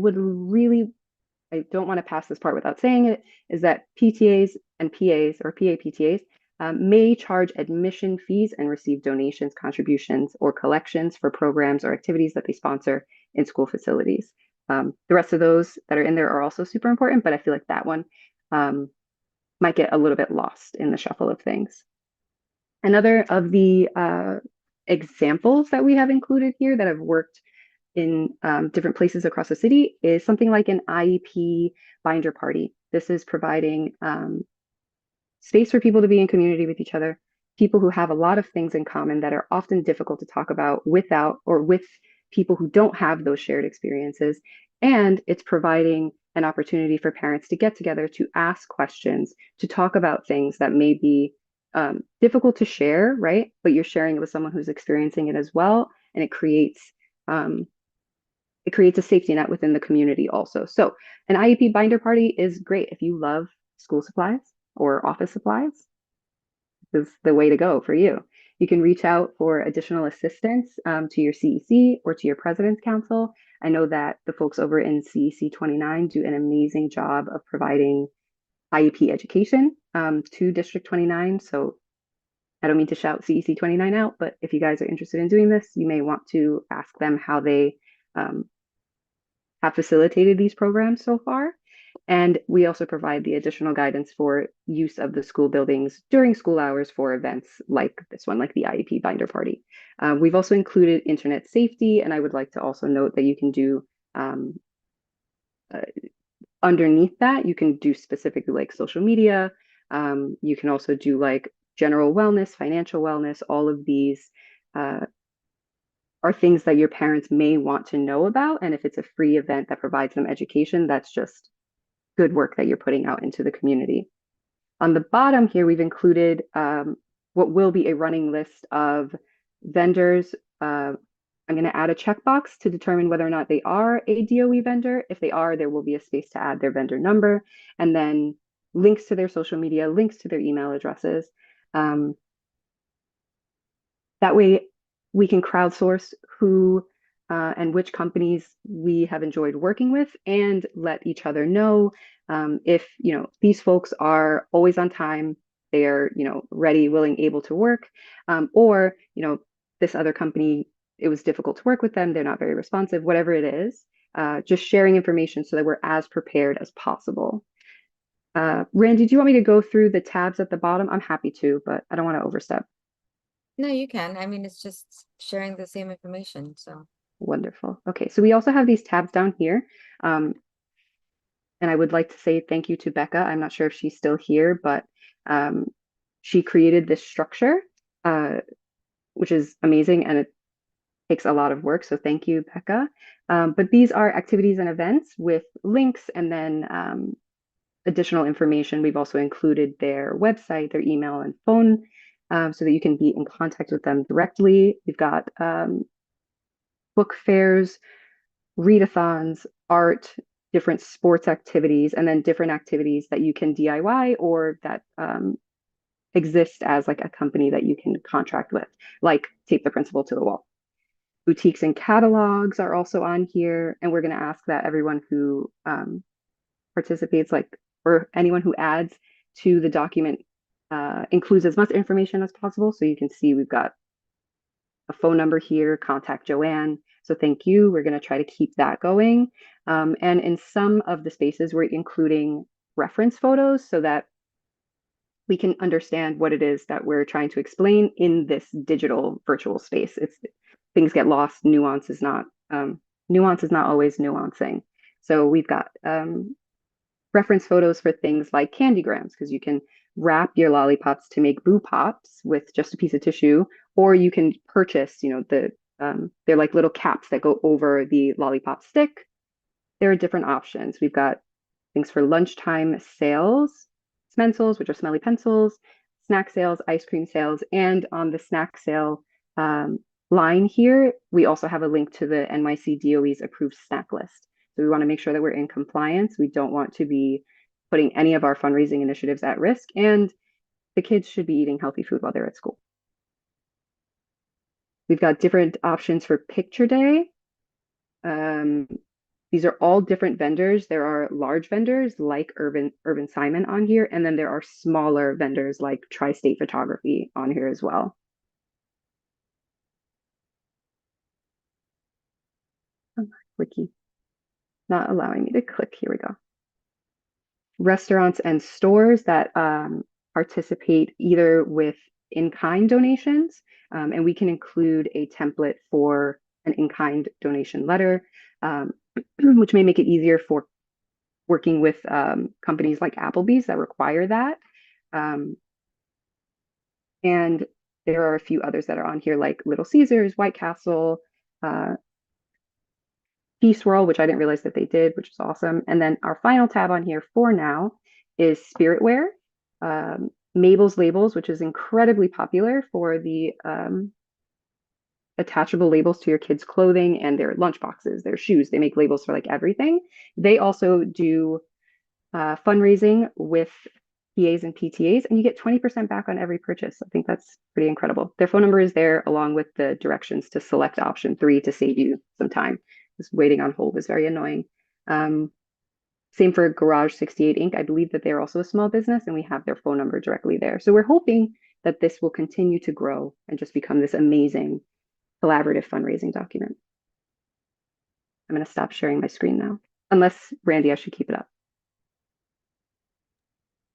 F: don't want to pass this part without saying it, is that PTAs and PAs or PA PTAs may charge admission fees and receive donations, contributions, or collections for programs or activities that they sponsor in school facilities. The rest of those that are in there are also super important, but I feel like that one might get a little bit lost in the shuffle of things. Another of the examples that we have included here that have worked in different places across the city is something like an IEP binder party. This is providing space for people to be in community with each other, people who have a lot of things in common that are often difficult to talk about without or with people who don't have those shared experiences. And it's providing an opportunity for parents to get together, to ask questions, to talk about things that may be difficult to share, right? But you're sharing it with someone who's experiencing it as well. And it creates a safety net within the community also. So an IEP binder party is great if you love school supplies or office supplies. This is the way to go for you. You can reach out for additional assistance to your CEC or to your President's Council. I know that the folks over in CEC 29 do an amazing job of providing IEP education to District 29. So I don't mean to shout CEC 29 out, but if you guys are interested in doing this, you may want to ask them how they have facilitated these programs so far. And we also provide the additional guidance for use of the school buildings during school hours for events like this one, like the IEP binder party. We've also included internet safety, and I would like to also note that you can do underneath that, you can do specifically like social media. You can also do like general wellness, financial wellness. All of these are things that your parents may want to know about. And if it's a free event that provides them education, that's just good work that you're putting out into the community. On the bottom here, we've included what will be a running list of vendors. I'm going to add a checkbox to determine whether or not they are a DOE vendor. If they are, there will be a space to add their vendor number and then links to their social media, links to their email addresses. That way we can crowdsource who and which companies we have enjoyed working with, and let each other know if these folks are always on time, they are ready, willing, able to work, or this other company, it was difficult to work with them, they're not very responsive, whatever it is. Just sharing information so that we're as prepared as possible. Randy, do you want me to go through the tabs at the bottom? I'm happy to, but I don't want to overstep.
B: No, you can. I mean, it's just sharing the same information, so.
F: Wonderful. Okay, so we also have these tabs down here. And I would like to say thank you to Becca. I'm not sure if she's still here, but she created this structure, which is amazing, and it takes a lot of work. So thank you, Becca. But these are activities and events with links and then additional information. We've also included their website, their email and phone, so that you can be in contact with them directly. We've got book fairs, readathons, art, different sports activities, and then different activities that you can DIY or that exist as like a company that you can contract with, like Tape the Principal to the Wall. Boutiques and catalogs are also on here, and we're going to ask that everyone who participates, or anyone who adds to the document, includes as much information as possible. So you can see we've got a phone number here, contact Joanne. So thank you. We're going to try to keep that going. And in some of the spaces, we're including reference photos so that we can understand what it is that we're trying to explain in this digital virtual space. Things get lost. Nuance is not always nuancing. So we've got reference photos for things like candygrams, because you can wrap your lollipops to make boo pops with just a piece of tissue, or you can purchase, they're like little caps that go over the lollipop stick. There are different options. We've got things for lunchtime sales, Smencils, which are smelly pencils, snack sales, ice cream sales, and on the snack sale line here, we also have a link to the NYC DOE's approved snack list. So we want to make sure that we're in compliance. We don't want to be putting any of our fundraising initiatives at risk, and the kids should be eating healthy food while they're at school. We've got different options for picture day. These are all different vendors. There are large vendors like Urban Simon on here, and then there are smaller vendors like Tri-State Photography on here as well. Wiki. Not allowing me to click. Here we go. Restaurants and stores that participate either with in-kind donations, and we can include a template for an in-kind donation letter, which may make it easier for working with companies like Applebee's that require that. And there are a few others that are on here, like Little Caesars, White Castle, Peace World, which I didn't realize that they did, which is awesome. And then our final tab on here for now is Spiritware, Mabel's Labels, which is incredibly popular for the attachable labels to your kids' clothing and their lunch boxes, their shoes. They make labels for like everything. They also do fundraising with PAs and PTAs, and you get 20% back on every purchase. I think that's pretty incredible. Their phone number is there along with the directions to select option 3 to save you some time. Just waiting on hold is very annoying. Same for Garage 68 Inc. I believe that they're also a small business, and we have their phone number directly there. So we're hoping that this will continue to grow and just become this amazing collaborative fundraising document. I'm going to stop sharing my screen now. Unless, Randy, I should keep it up.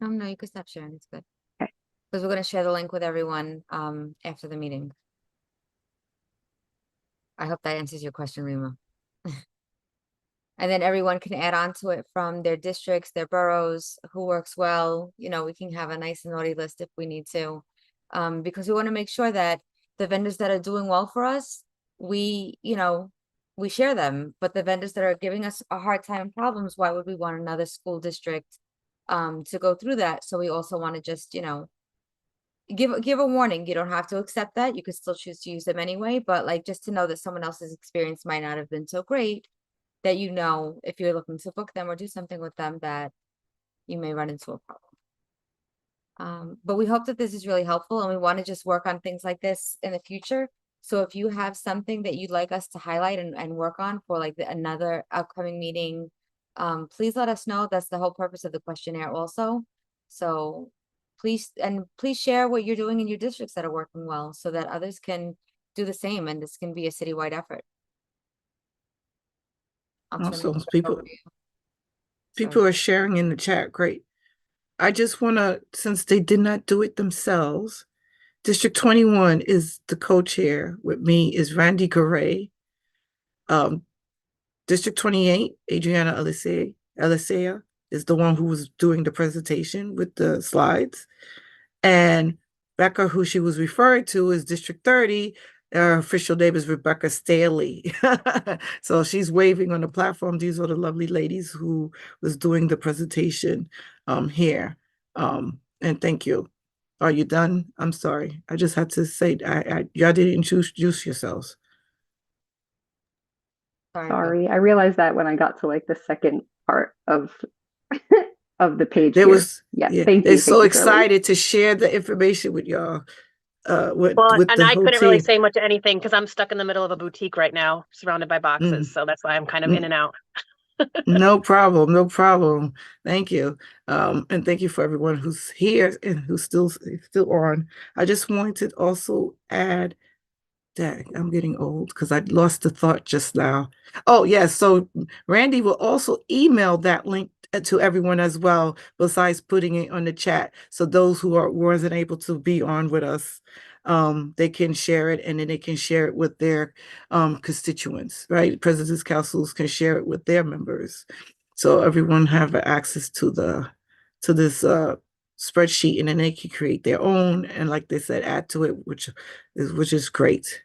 B: No, you can stop sharing. It's good.
F: Okay.
B: Because we're going to share the link with everyone after the meeting. I hope that answers your question, Rima. And then everyone can add on to it from their districts, their boroughs, who works well. We can have a nice naughty list if we need to, because we want to make sure that the vendors that are doing well for us, we share them. But the vendors that are giving us a hard time and problems, why would we want another school district to go through that? So we also want to just, give a warning. You don't have to accept that. You could still choose to use them anyway, but like just to know that someone else's experience might not have been so great, that if you're looking to book them or do something with them, that you may run into a problem. But we hope that this is really helpful, and we want to just work on things like this in the future So if you have something that you'd like us to highlight and work on for like another upcoming meeting, please let us know. That's the whole purpose of the questionnaire also. So please share what you're doing in your districts that are working well so that others can do the same, and this can be a citywide effort. I'll turn
C: Also,
B: it
C: people
B: over to you.
C: people are sharing in the chat. Great. I just want to, since they did not do it themselves, District 21 is the co-chair with me is Randy Garay. District 28, Adriana Alicea is the one who was doing the presentation with the slides. And Becca, who she was referring to, is District 30. Our official name is Rebecca Staley. So she's waving on the platform. These are the lovely ladies who was doing the presentation here. And thank you. Are you done? I'm sorry. I just had to say, y'all didn't introduce yourselves.
D: Sorry, I realized that when I got to like the second part of of the page
C: There
D: here.
C: was,
D: Yeah,
C: yeah,
D: thank
C: they're
D: you.
C: so
D: Thank you, Shirley.
C: excited to share the information with y'all, with
J: Well, and
C: the
J: I
C: whole
J: couldn't really
C: team.
J: say much of anything because I'm stuck in the middle of a boutique right now, surrounded by boxes. So that's why I'm kind of in and out.
C: No problem, no problem. Thank you. And thank you for everyone who's here and who's still on. I just wanted to also add that I'm getting old because I lost the thought just now. Oh, yes. So Randy will also email that link to everyone as well, besides putting it on the chat. So those who wasn't able to be on with us, they can share it, and then they can share it with their constituents, right? President's councils can share it with their members. So everyone have access to this spreadsheet, and then they can create their own, and like they said, add to it, which is great.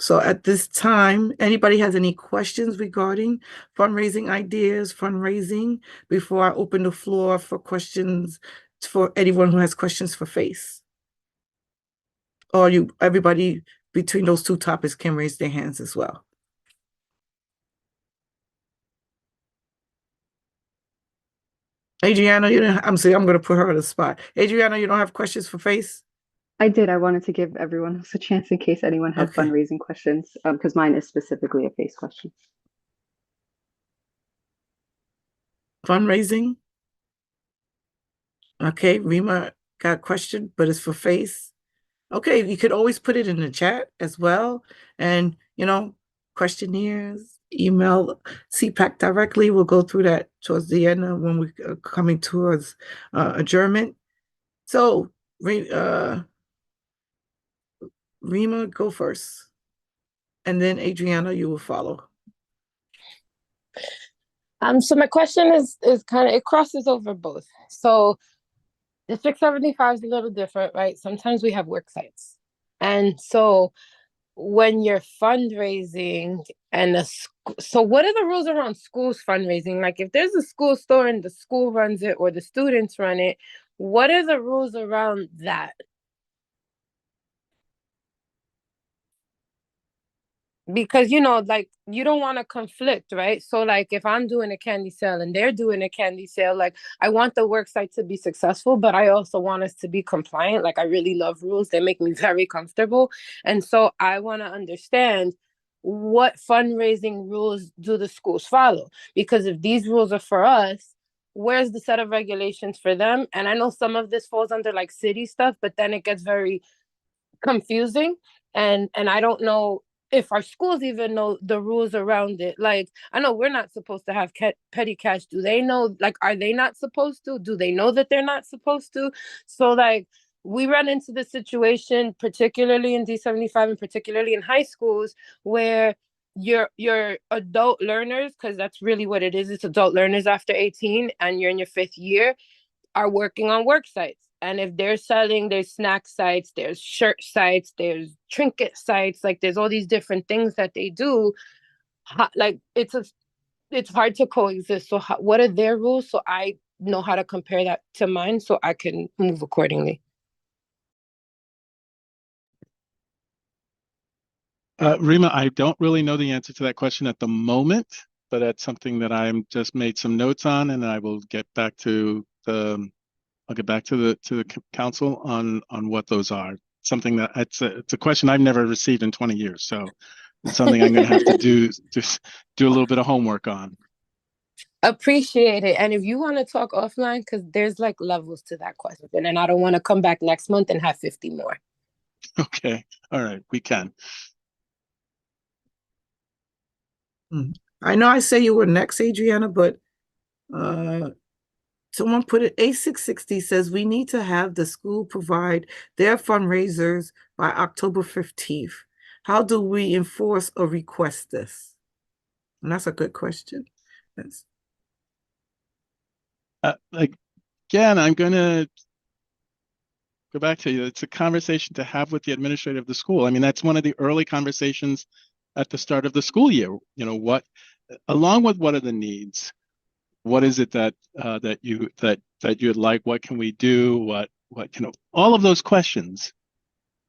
C: So at this time, anybody has any questions regarding fundraising ideas, fundraising, before I open the floor for questions for anyone who has questions for FACE? Or everybody between those two topics can raise their hands as well. Adriana, I'm going to put her on the spot. Adriana, you don't have questions for FACE?
D: I did. I wanted to give everyone else a chance in case anyone had fundraising questions, because mine is specifically a FACE question.
C: Fundraising? Okay, Rima got a question, but it's for FACE. Okay, you could always put it in the chat as well. And, questionnaires, email CPAC directly. We'll go through that towards the end when we're coming towards adjournment. So, Rima, go first. And then Adriana, you will follow.
L: So my question is kind of, it crosses over both. So District 75 is a little different, right? Sometimes we have work sites. And so when you're fundraising so what are the rules around schools fundraising? Like if there's a school store and the school runs it or the students run it, what are the rules around that? Because like you don't want to conflict, right? So like if I'm doing a candy sale and they're doing a candy sale, like I want the work site to be successful, but I also want us to be compliant. Like I really love rules. They make me very comfortable. And so I want to understand what fundraising rules do the schools follow? Because if these rules are for us, where's the set of regulations for them? And I know some of this falls under like city stuff, but then it gets very confusing, and I don't know if our schools even know the rules around it. Like I know we're not supposed to have petty cash. Do they know? Like, are they not supposed to? Do they know that they're not supposed to? So like we run into the situation, particularly in D75 and particularly in high schools, where your adult learners, because that's really what it is, it's adult learners after 18 and you're in your 5th year, are working on work sites. And if they're selling, there's snack sites, there's shirt sites, there's trinket sites, like there's all these different things that they do. Like it's hard to coexist. So what are their rules? So I know how to compare that to mine so I can move accordingly.
N: Rima, I don't really know the answer to that question at the moment, but that's something that I'm just made some notes on, and I will get back to the council on what those are. something that it's a question I've never received in 20 years. So it's something I'm going to have to do a little bit of homework on.
L: Appreciate it. And if you want to talk offline, because there's like levels to that question, and I don't want to come back next month and have 50 more.
N: Okay. All right. We can.
C: I know I say you were next, Adriana, but someone put it, A660 says we need to have the school provide their fundraisers by October 15th. How do we enforce or request this? And that's a good question. Yes.
N: Again, I'm going to go back to you. It's a conversation to have with the administrator of the school. I mean, that's one of the early conversations at the start of the school year. You know, what, along with what are the needs? What is it that you'd like? What can we do? What all of those questions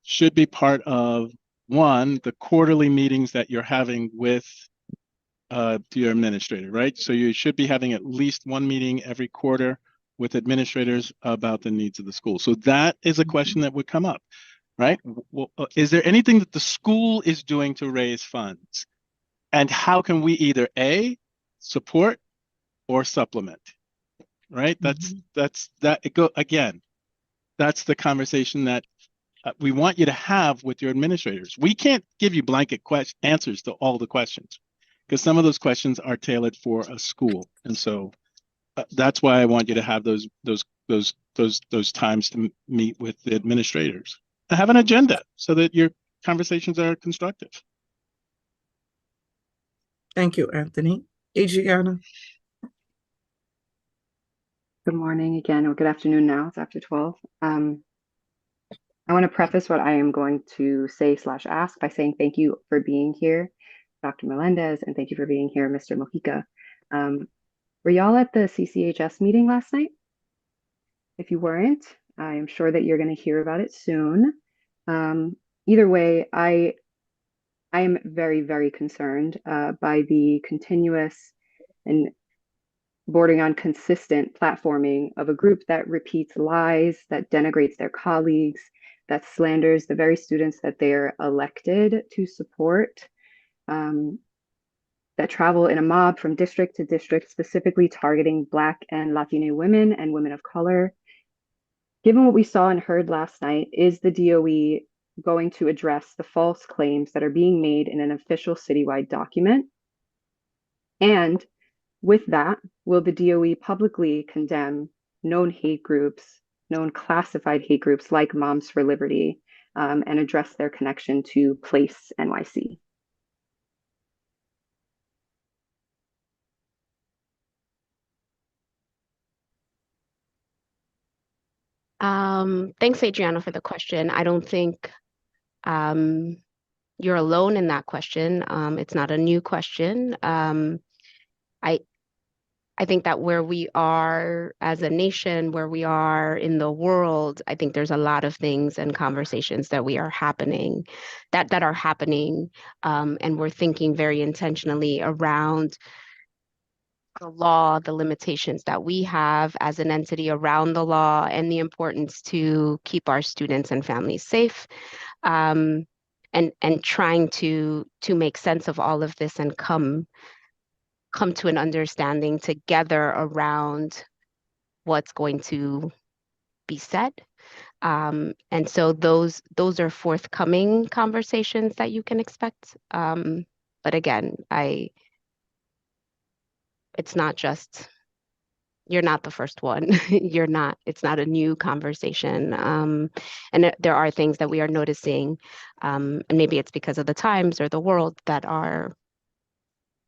N: should be part of the quarterly meetings that you're having with your administrator, right? So you should be having at least one meeting every quarter with administrators about the needs of the school. So that is a question that would come up, right? Well, is there anything that the school is doing to raise funds? And how can we either A, support or supplement, right? That's again, that's the conversation that we want you to have with your administrators. We can't give you blanket answers to all the questions because some of those questions are tailored for a school. And so that's why I want you to have those times to meet with the administrators. Have an agenda so that your conversations are constructive.
C: Thank you, Anthony. Adriana.
D: Good morning again, or good afternoon now. It's after 12. I want to preface what I am going to say/ask by saying thank you for being here, Dr. Melendez, and thank you for being here, Mr. Mojica. Were y'all at the CCHS meeting last night? If you weren't, I am sure that you're going to hear about it soon. Either way, I am very, very concerned by the continuous and bordering on consistent platforming of a group that repeats lies, that denigrates their colleagues, that slanders the very students that they're elected to support, that travel in a mob from district to district, specifically targeting Black and Latino women and women of color. Given what we saw and heard last night, is the DOE going to address the false claims that are being made in an official citywide document? And with that, will the DOE publicly condemn known hate groups, known classified hate groups like Moms for Liberty, and address their connection to Place NYC?
O: Thanks, Adriana, for the question. I don't think you're alone in that question. It's not a new question. I think that where we are as a nation, where we are in the world, I think there's a lot of things and conversations that are happening, and we're thinking very intentionally around the law, the limitations that we have as an entity around the law, and the importance to keep our students and families safe, and trying to make sense of all of this and come to an understanding together around what's going to be said. And so those are forthcoming conversations that you can expect. But again, it's not just, you're not the first one. It's not a new conversation. And there are things that we are noticing, and maybe it's because of the times or the world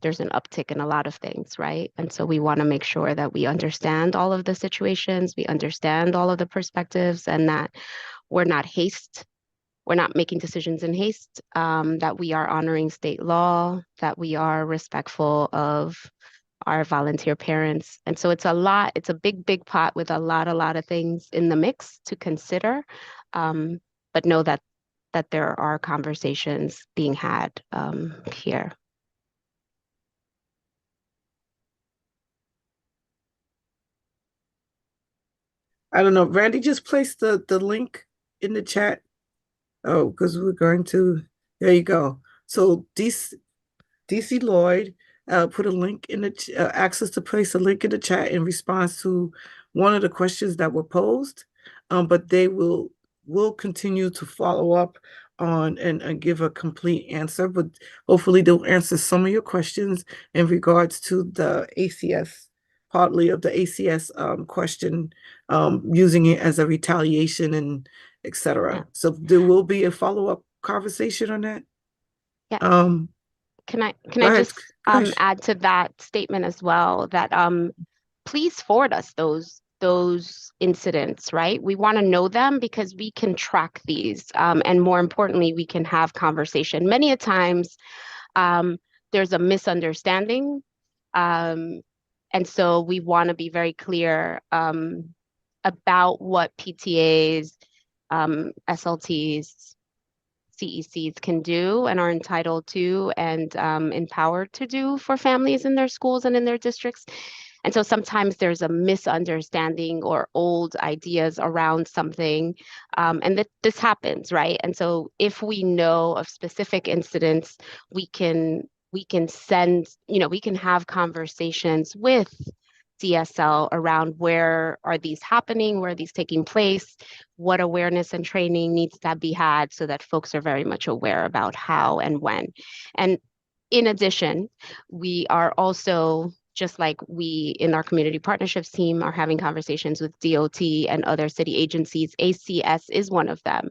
O: there's an uptick in a lot of things, right? And so we want to make sure that we understand all of the situations, we understand all of the perspectives, and that we're not making decisions in haste, that we are honoring state law, that we are respectful of our volunteer parents. And so it's a big, big pot with a lot of things in the mix to consider, but know that there are conversations being had here.
C: I don't know. Randy just placed the link in the chat. Oh, because we're going to, there you go. So DC Lloyd put a link in the asked us to place a link in the chat in response to one of the questions that were posed. But they will continue to follow up on and give a complete answer. But hopefully they'll answer some of your questions in regards to the ACS, partly of the ACS question, using it as a retaliation and etc.
O: Yeah.
C: So there will be a follow-up conversation on that.
O: Yeah.
C: Um,
O: Can I
C: Go ahead.
O: just
C: Go ahead.
O: add to that statement as well that please forward us those incidents, right? We want to know them because we can track these, and more importantly, we can have conversation. Many a times, there's a misunderstanding, and so we want to be very clear about what PTAs, SLTs, CECs can do and are entitled to and empowered to do for families in their schools and in their districts. And so sometimes there's a misunderstanding or old ideas around something, and that this happens, right? And so if we know of specific incidents, we can send, we can have conversations with DSL around where are these happening, where are these taking place, what awareness and training needs to be had so that folks are very much aware about how and when. And in addition, we are also, just like we in our community partnerships team are having conversations with DOT and other city agencies, ACS is one of them.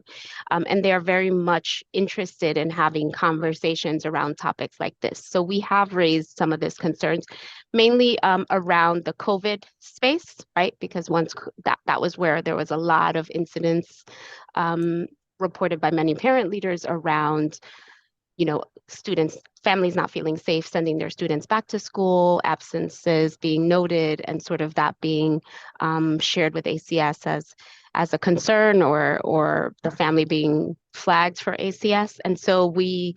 O: And they are very much interested in having conversations around topics like this. So we have raised some of these concerns, mainly around the COVID space, right? Because once that was where there was a lot of incidents reported by many parent leaders around, students, families not feeling safe sending their students back to school, absences being noted, and sort of that being shared with ACS as a concern, or the family being flagged for ACS. And so we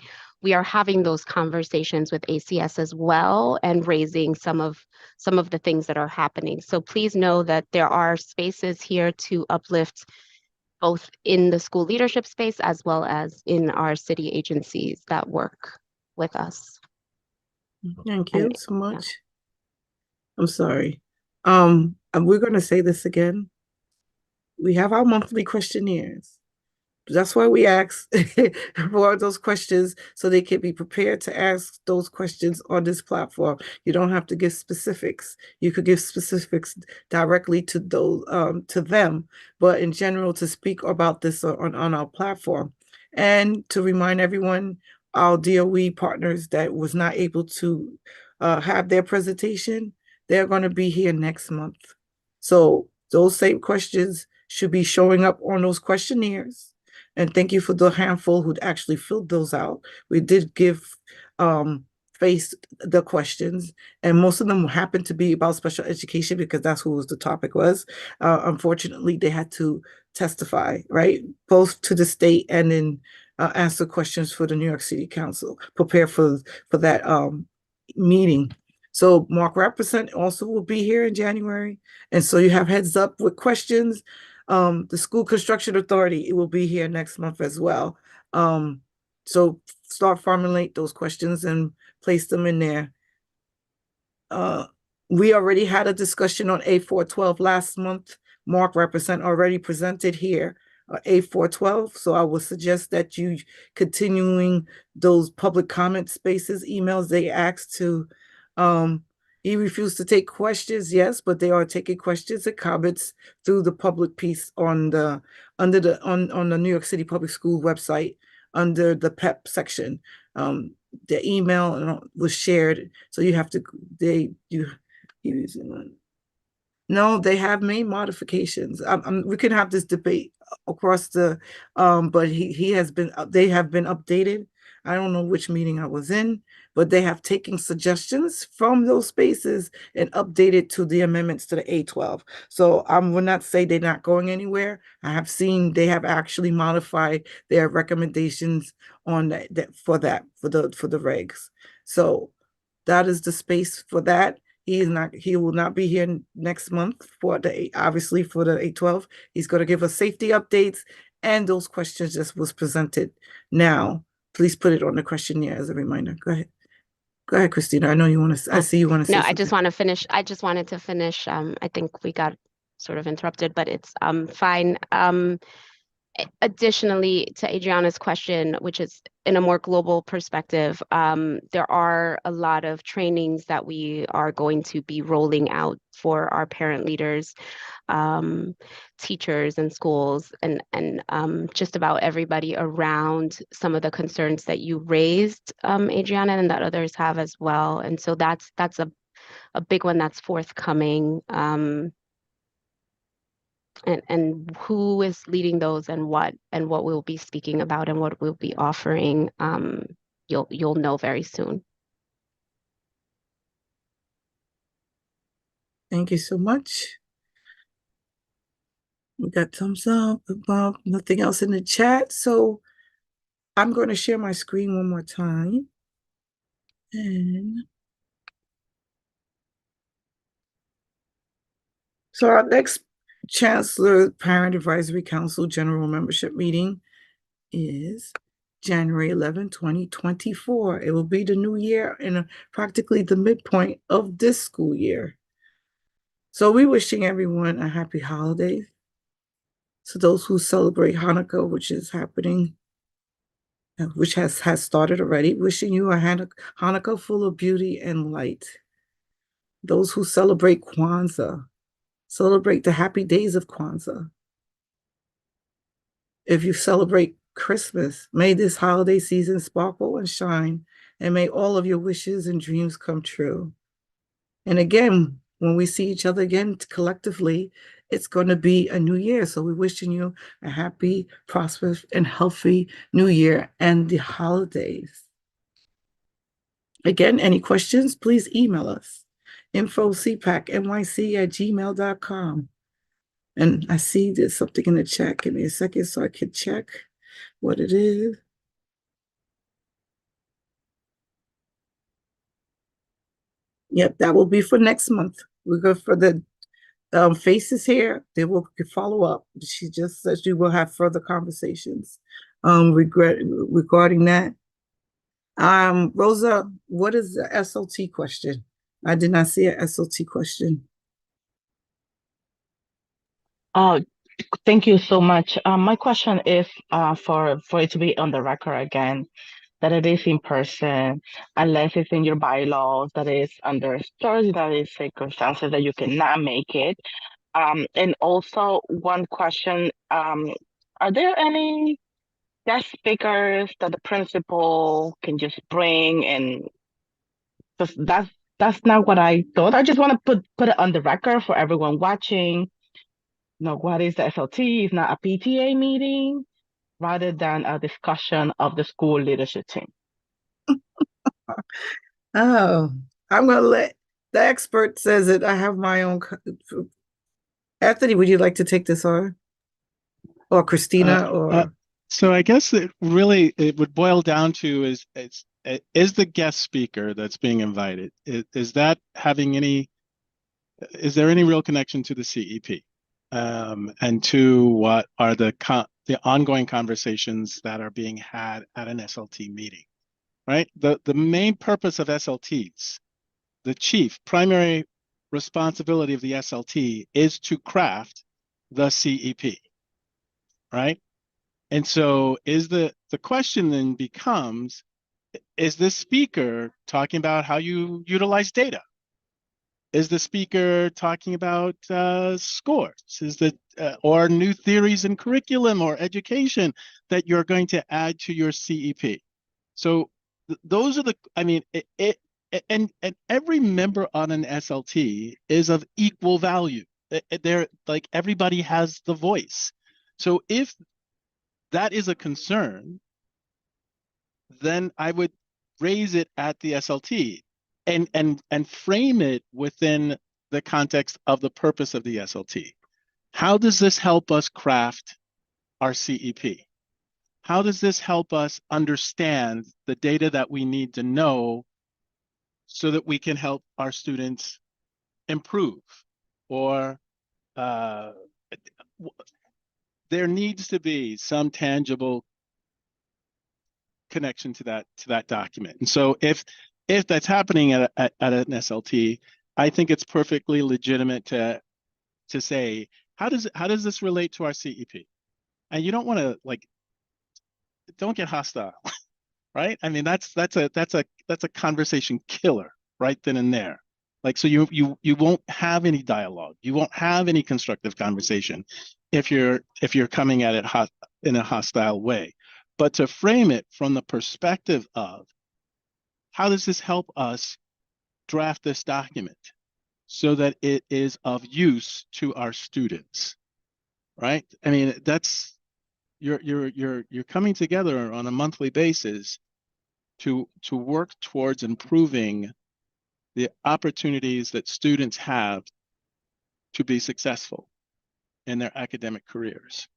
O: are having those conversations with ACS as well and raising some of the things that are happening. So please know that there are spaces here to uplift both in the school leadership space as well as in our city agencies that work with us.
C: Thank you so much. I'm sorry. And we're going to say this again. We have our monthly questionnaires. That's why we ask for those questions so they can be prepared to ask those questions on this platform. You don't have to give specifics. You could give specifics directly to those to them, but in general to speak about this on our platform. And to remind everyone, our DOE partners that was not able to have their presentation, they're going to be here next month. So those same questions should be showing up on those questionnaires. And thank you for the handful who actually filled those out. We did give face the questions, and most of them happened to be about special education because that's who the topic was. Unfortunately, they had to testify, right, both to the state and then answer questions for the New York City Council, prepare for that meeting. So Mark Represent also will be here in January, and so you have heads up with questions. The School Construction Authority, it will be here next month as well. So start formulate those questions and place them in there. We already had a discussion on A412 last month. Mark Represent already presented here A412. So I would suggest that you continuing those public comment spaces, emails they asked to. He refused to take questions, yes, but they are taking questions and comments through the public piece on the New York City Public School website under the PEP section. The email was shared, so you have to no, they have made modifications. We can have this debate across the but they have been updated. I don't know which meeting I was in, but they have taken suggestions from those spaces and updated to the amendments to the A12. So I will not say they're not going anywhere. I have seen they have actually modified their recommendations on that for the regs. So that is the space for that. He will not be here next month for obviously for the A12. He's going to give us safety updates and those questions just was presented now, please put it on the questionnaire as a reminder. Go ahead. Go ahead, Christina. I know you want to, I see you want to say
O: No,
C: something.
O: I just wanted to finish. I think we got sort of interrupted, but it's fine. Additionally, to Adriana's question, which is in a more global perspective, there are a lot of trainings that we are going to be rolling out for our parent leaders, teachers and schools, and just about everybody around some of the concerns that you raised, Adriana, and that others have as well. And so that's a big one that's forthcoming. And who is leading those and what we'll be speaking about and what we'll be offering, you'll know very soon.
C: Thank you so much. We got thumbs up, above, nothing else in the chat. So I'm going to share my screen one more time. And so our next Chancellor Parent Advisory Council General Membership Meeting is January 11, 2024. It will be the new year and practically the midpoint of this school year. So we're wishing everyone a happy holiday. So those who celebrate Hanukkah, which is happening, which has started already, wishing you a Hanukkah full of beauty and light. Those who celebrate Kwanzaa, celebrate the happy days of Kwanzaa. If you celebrate Christmas, may this holiday season sparkle and shine, and may all of your wishes and dreams come true. And again, when we see each other again collectively, it's going to be a new year. So we're wishing you a happy, prosperous, and healthy new year and the holidays. Again, any questions, please email us. info@cpacnyc@gmail.com. And I see there's something in the chat. Give me a second so I can check what it is. Yep, that will be for next month. We're good for the faces here. They will follow up. She just said she will have further conversations regarding that. Rosa, what is the SLT question? I did not see an SLT question.
I: Thank you so much. My question is for it to be on the record again, that it is in person, unless it's in your bylaws, that is under extraordinary circumstances that you cannot make it. And also one question, are there any guest speakers that the principal can just bring? And that's not what I thought. I just want to put it on the record for everyone watching. What is the SLT? It's not a PTA meeting, rather than a discussion of the school leadership team.
C: Oh, I'm going to let the expert says it. I have my own. Anthony, would you like to take this on? Or Christina, or?
N: So I guess that really it would boil down to is the guest speaker that's being invited, is that having any, is there any real connection to the CEP? And to what are the ongoing conversations that are being had at an SLT meeting, right? The main purpose of SLTs, the chief primary responsibility of the SLT is to craft the CEP, right? And so the question then becomes, is the speaker talking about how you utilize data? Is the speaker talking about scores? Is or new theories in curriculum or education that you're going to add to your CEP? So those are and every member on an SLT is of equal value. They're like, everybody has the voice. So if that is a concern, then I would raise it at the SLT and frame it within the context of the purpose of the SLT. How does this help us craft our CEP? How does this help us understand the data that we need to know so that we can help our students improve? Or there needs to be some tangible connection to that document. And so if that's happening at an SLT, I think it's perfectly legitimate to say, how does this relate to our CEP? And you don't want to, like, don't get hostile, right? I mean, that's a conversation killer right then and there. Like, so you won't have any dialogue, you won't have any constructive conversation if you're coming at it in a hostile way. But to frame it from the perspective of, how does this help us draft this document so that it is of use to our students, right? I mean, that's, you're coming together on a monthly basis to work towards improving the opportunities that students have to be successful in their academic careers.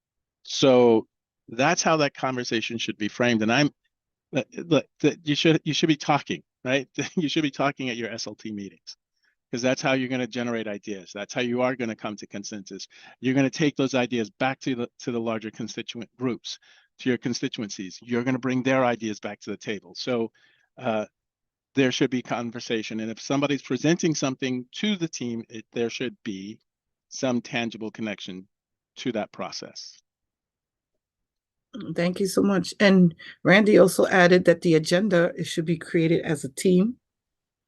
N: So that's how that conversation should be framed. And look, you should be talking, right? You should be talking at your SLT meetings, because that's how you're going to generate ideas. That's how you are going to come to consensus. You're going to take those ideas back to the larger constituent groups, to your constituencies. You're going to bring their ideas back to the table. So there should be conversation. And if somebody's presenting something to the team, there should be some tangible connection to that process.
C: Thank you so much. And Randy also added that the agenda should be created as a team.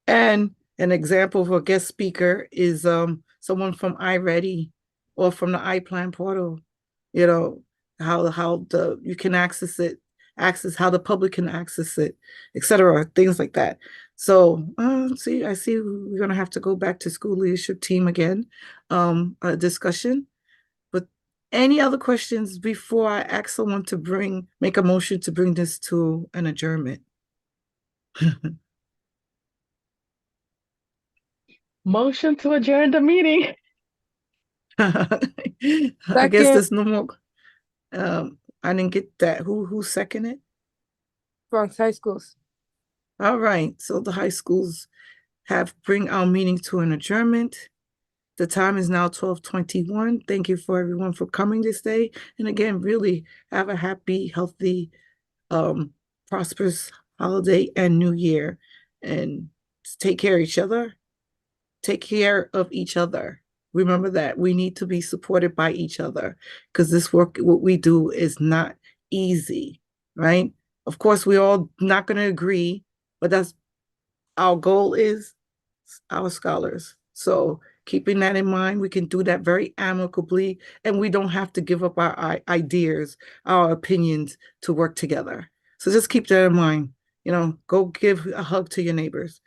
C: And an example of a guest speaker is someone from iReady or from the iPlan portal. You know, how you can access how the public can access it, etc. Things like that. So I see we're gonna have to go back to school leadership team again, a discussion. But any other questions before I ask someone to make a motion to bring this to an adjournment?
I: Motion to adjourn the meeting.
C: I guess there's no more. I didn't get that. Who seconded?
L: Bronx High Schools.
C: All right. So the high schools bring our meeting to an adjournment. The time is now 12:21. Thank you for everyone for coming this day. And again, really have a happy, healthy, prosperous holiday and new year. And take care of each other. Take care of each other. Remember that we need to be supported by each other, because this work, what we do, is not easy, right? Of course, we're all not going to agree, but that's our goal is our scholars. So keeping that in mind, we can do that very amicably, and we don't have to give up our ideas, our opinions to work together. So just keep that in mind. Go give a hug to your neighbors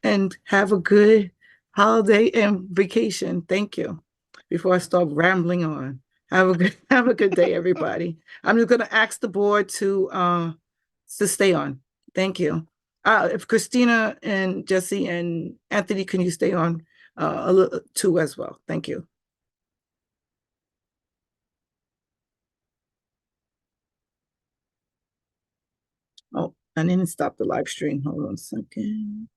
C: and have a good holiday and vacation. Thank you. Before I start rambling on, have a good day, everybody. I'm just going to ask the board to stay on. Thank you. If Christina and Jesse and Anthony, can you stay on a little too as well? Thank you. Oh, I didn't stop the live stream. Hold on a second.